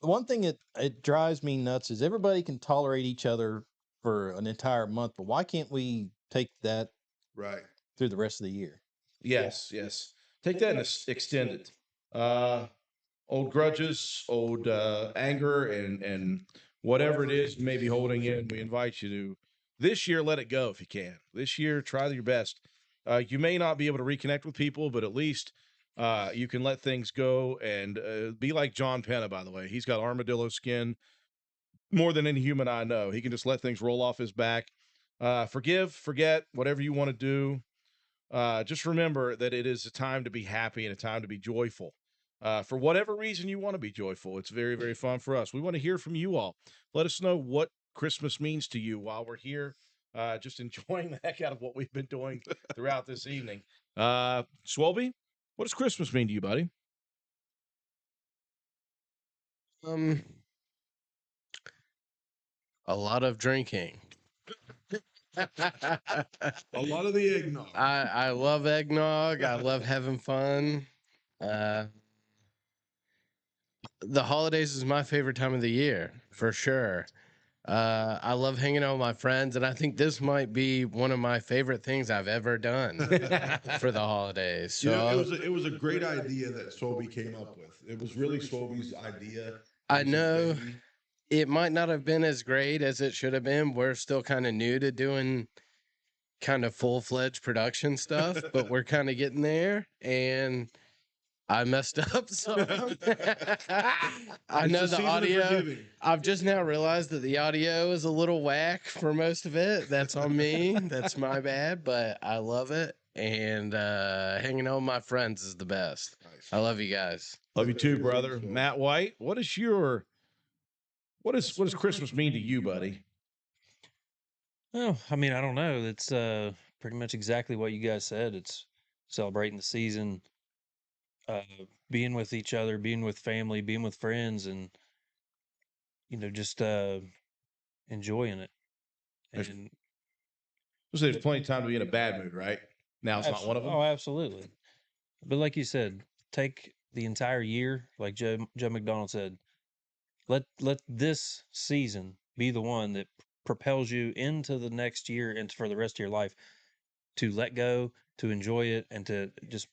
One thing it drives me nuts is everybody can tolerate each other for an entire month, but why can't we take that right through the rest of the year? Yes. Take that and extend it. Old grudges, old anger, and whatever it is you may be holding in, we invite you to this year let it go if you can. This year, try your best. You may not be able to reconnect with people, but at least you can let things go and be like John Penna, by the way. He's got armadillo skin more than any human I know. He can just let things roll off his back. Forgive, forget, whatever you want to do. Just remember that it is a time to be happy and a time to be joyful. For whatever reason you want to be joyful, it's very, very fun for us. We want to hear from you all. Let us know what Christmas means to you while we're here, just enjoying the heck out of what we've been doing throughout this evening. Swelby, what does Christmas mean to you, buddy? A lot of drinking. A lot of the eggnog. I love eggnog. I love having fun. The holidays is my favorite time of the year, for sure. I love hanging out with my friends, and I think this might be one of my favorite things I've ever done for the holidays. So it was a great idea that Swobie came up with. It was really Swobie's idea. I know it might not have been as great as it should have been. We're still kind of new to doing kind of full-fledged production stuff, but we're kind of getting there, and I messed up, so I know the audio. I've just now realized that the audio is a little whack for most of it. That's on me. That's my bad, but I love it. And hanging out with my friends is the best. Nice. I love you guys. Love you too, brother. Matt White, what does Christmas mean to you, buddy? Well, I mean, I don't know. It's pretty much exactly what you guys said. It's celebrating the season, being with each other, being with family, being with friends, and just enjoying it. And there's plenty of time to be in a bad mood, right? Now it's not one of them. Oh, absolutely. But like you said, take the entire year, like Joe McDonald said. Let this season be the one that propels you into the next year and for the rest of your life to let go, to enjoy it, and to just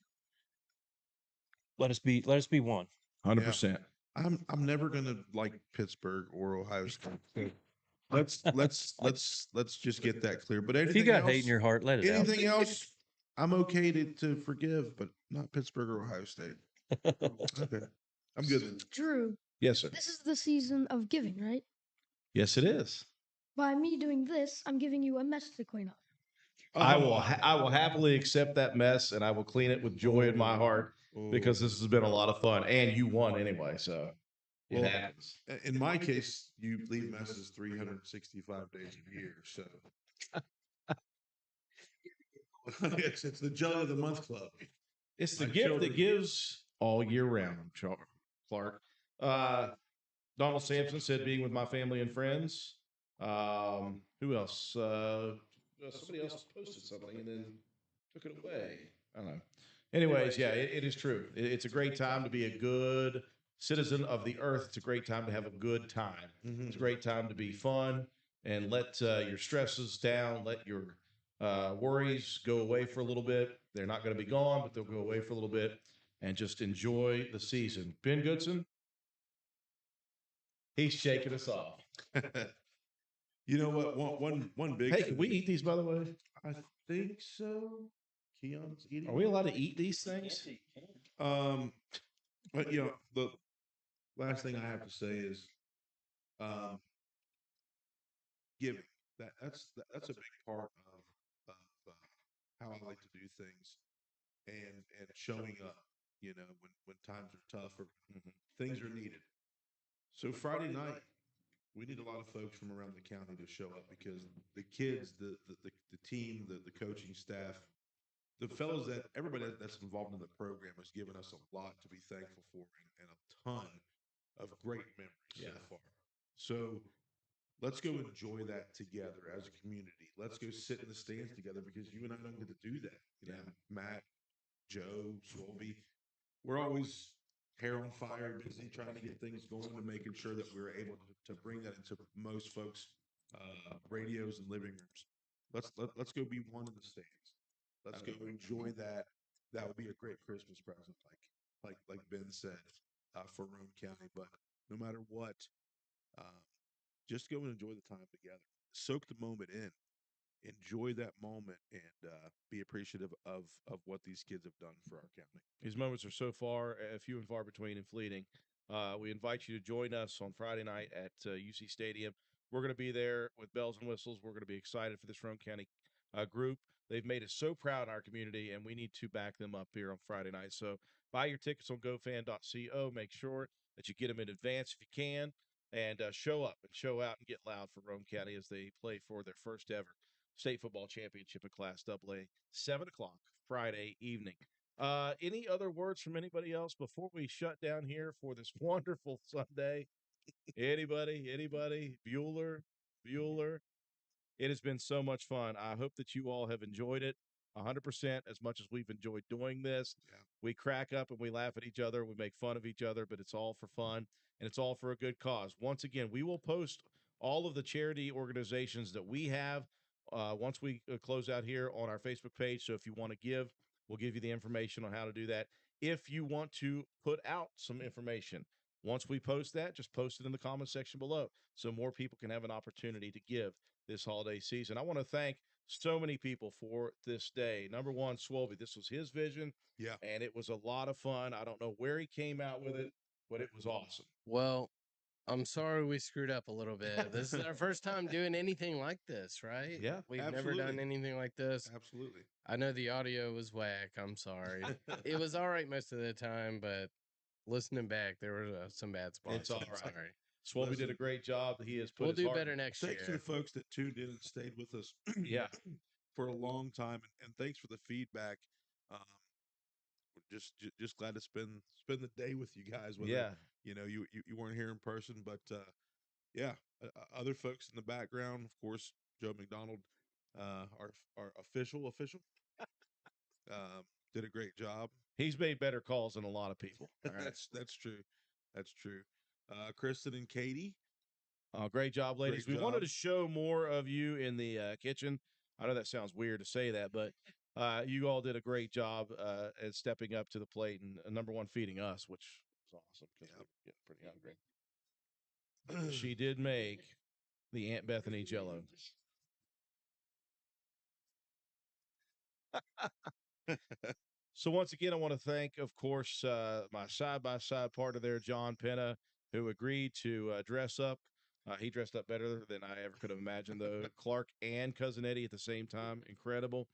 let us be one. 100%. I'm never gonna like Pittsburgh or Ohio State. Let's just get that clear. But if you got hate in your heart, let it out. Anything else, I'm okay to forgive, but not Pittsburgh or Ohio State. Okay, I'm good. Drew. Yes, sir. This is the season of giving, right? Yes, it is. By me doing this, I'm giving you a mess to clean up. I will happily accept that mess, and I will clean it with joy in my heart because this has been a lot of fun, and you won anyway, so it happens. In my case, you leave messes 365 days a year, so it's the Jelly of the Month Club. It's the gift that gives all year round, Clark. Donald Sampson said being with my family and friends. Who else? Somebody else posted something and then took it away. I don't know. Anyways, yeah, it is true. It's a great time to be a good citizen of the earth. It's a great time to have a good time. Mm-hmm. It's a great time to be fun and let your stresses down, let your worries go away for a little bit. They're not going to be gone, but they'll go away for a little bit and just enjoy the season. Ben Goodson, he's shaking us off. You know what? One big. Hey, can we eat these, by the way? I think so. Keon's eating. Are we allowed to eat these things? But the last thing I have to say is, giving. That's a big part of how I like to do things, and showing up. When times are tough or things are needed. So Friday night, we need a lot of folks from around the county to show up because the kids, the team, the coaching staff, the fellows that everybody that's involved in the program has given us a lot to be thankful for and a ton of great memories so far. So let's go enjoy that together as a community. Let's go sit in the stands together because you and I don't get to do that. You know, Matt, Joe, Swolby, we're always hair on fire, busy trying to get things going and making sure that we're able to bring that into most folks' radios and living rooms. Let's go be one in the stands. Let's go enjoy that. That would be a great Christmas present, like Ben said, for Rome County. But no matter what, uh, just go and enjoy the time together. Soak the moment in. Enjoy that moment and be appreciative of what these kids have done for our county. These moments are so far few and far between and fleeting. We invite you to join us on Friday night at UC Stadium. We're going to be there with bells and whistles. We're going to be excited for this Roane County group. They've made us so proud in our community, and we need to back them up here on Friday night. So buy your tickets on gofan.co. Make sure that you get them in advance if you can, and show up and show out and get loud for Roane County as they play for their first ever state football championship in Class AA, 7 o'clock Friday evening. Any other words from anybody else before we shut down here for this wonderful Sunday? Anybody? Bueller. It has been so much fun. I hope that you all have enjoyed it 100% as much as we've enjoyed doing this. Yeah. We crack up and we laugh at each other. We make fun of each other, but it's all for fun and it's all for a good cause. Once again, we will post all of the charity organizations that we have once we close out here on our Facebook page. So if you want to give, we'll give you the information on how to do that. If you want to put out some information, once we post that, just post it in the comment section below so more people can have an opportunity to give this holiday season. I want to thank so many people for this day. Number one, Swolby, this was his vision. Yeah. And it was a lot of fun. I don't know where he came out with it, but it was awesome. Well, I'm sorry we screwed up a little bit. This is our first time doing anything like this, right? Yeah, We've never done anything like this. Absolutely. I know the audio was whack. I'm sorry. It was all right most of the time, but listening back, there were some bad spots. It's all I'm right. sorry. Swolby did a great job. He has put We'll his do heart better next year. Thanks to the folks that tuned in and stayed with us. Yeah. For a long time, and thanks for the feedback. We're just glad to spend the day with you guys. Whether, you know, you weren't here in person, but yeah, other folks in the background, of course, Joe McDonald, our official, did a great job. He's made better calls than a lot of people. All right. That's true. That's true. Kristen and Katie. Great job, ladies. Great We wanted job. to show more of you in the kitchen. I know that sounds weird to say that, but you all did a great job at stepping up to the plate and number one, feeding us, which was awesome because we're getting pretty hungry. She did make the Aunt Bethany Jello. So once again, I want to thank, of course, my side-by-side partner there, John Penna, who agreed to dress up. He dressed up better than I ever could have imagined, though. Clark and Cousin Eddie at the same time. Incredible.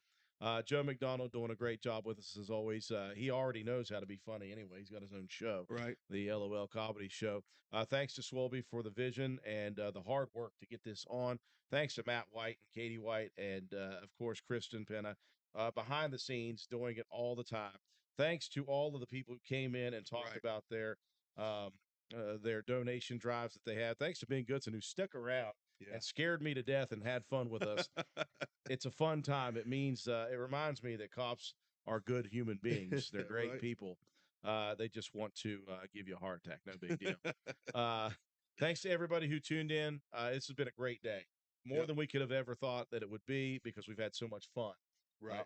Joe McDonald doing a great job with us as always. He already knows how to be funny anyway. He's got his own show, right? The LOL Comedy Show. Thanks to Swolby for the vision and the hard work to get this on. Thanks to Matt White and Katie White and, of course, Kristen Penna behind the scenes doing it all the time. Thanks to all of the people who came in and talked about their donation drives that they had. Thanks to Ben Goodson, who stuck around and scared me to death and had fun with us. It's a fun time. It means it reminds me that cops are good human beings. They're great people. They just want to give you a heart attack. No big deal. Thanks to everybody who tuned in. This has been a great day. More than we could have ever thought that it would be because we've had so much fun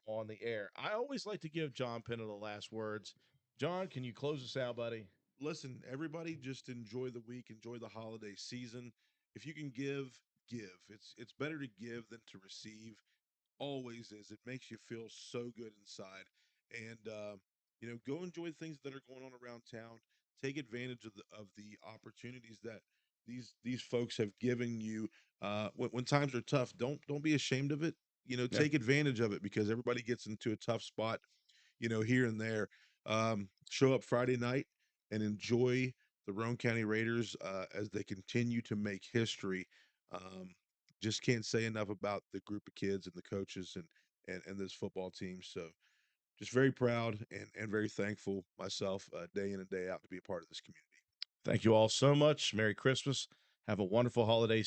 on the air. I always like to give John Penna the last words. John, can you close us out, buddy? Listen, everybody, just enjoy the week, enjoy the holiday season. If you can give. It's better to give than to receive. Always is. It makes you feel so good inside. And you know, go enjoy things that are going on around town. Take advantage of the opportunities that these folks have given you. When times are tough, don't be ashamed of it. You know, take advantage of it because everybody gets into a tough spot, you know, here and there. Show up Friday night and enjoy the Roane County Raiders as they continue to make history. Just can't say enough about the group of kids and the coaches and this football team. So just very proud and very thankful myself day in and day out to be a part of this community. Thank you all so much. Merry Christmas. Have a wonderful holiday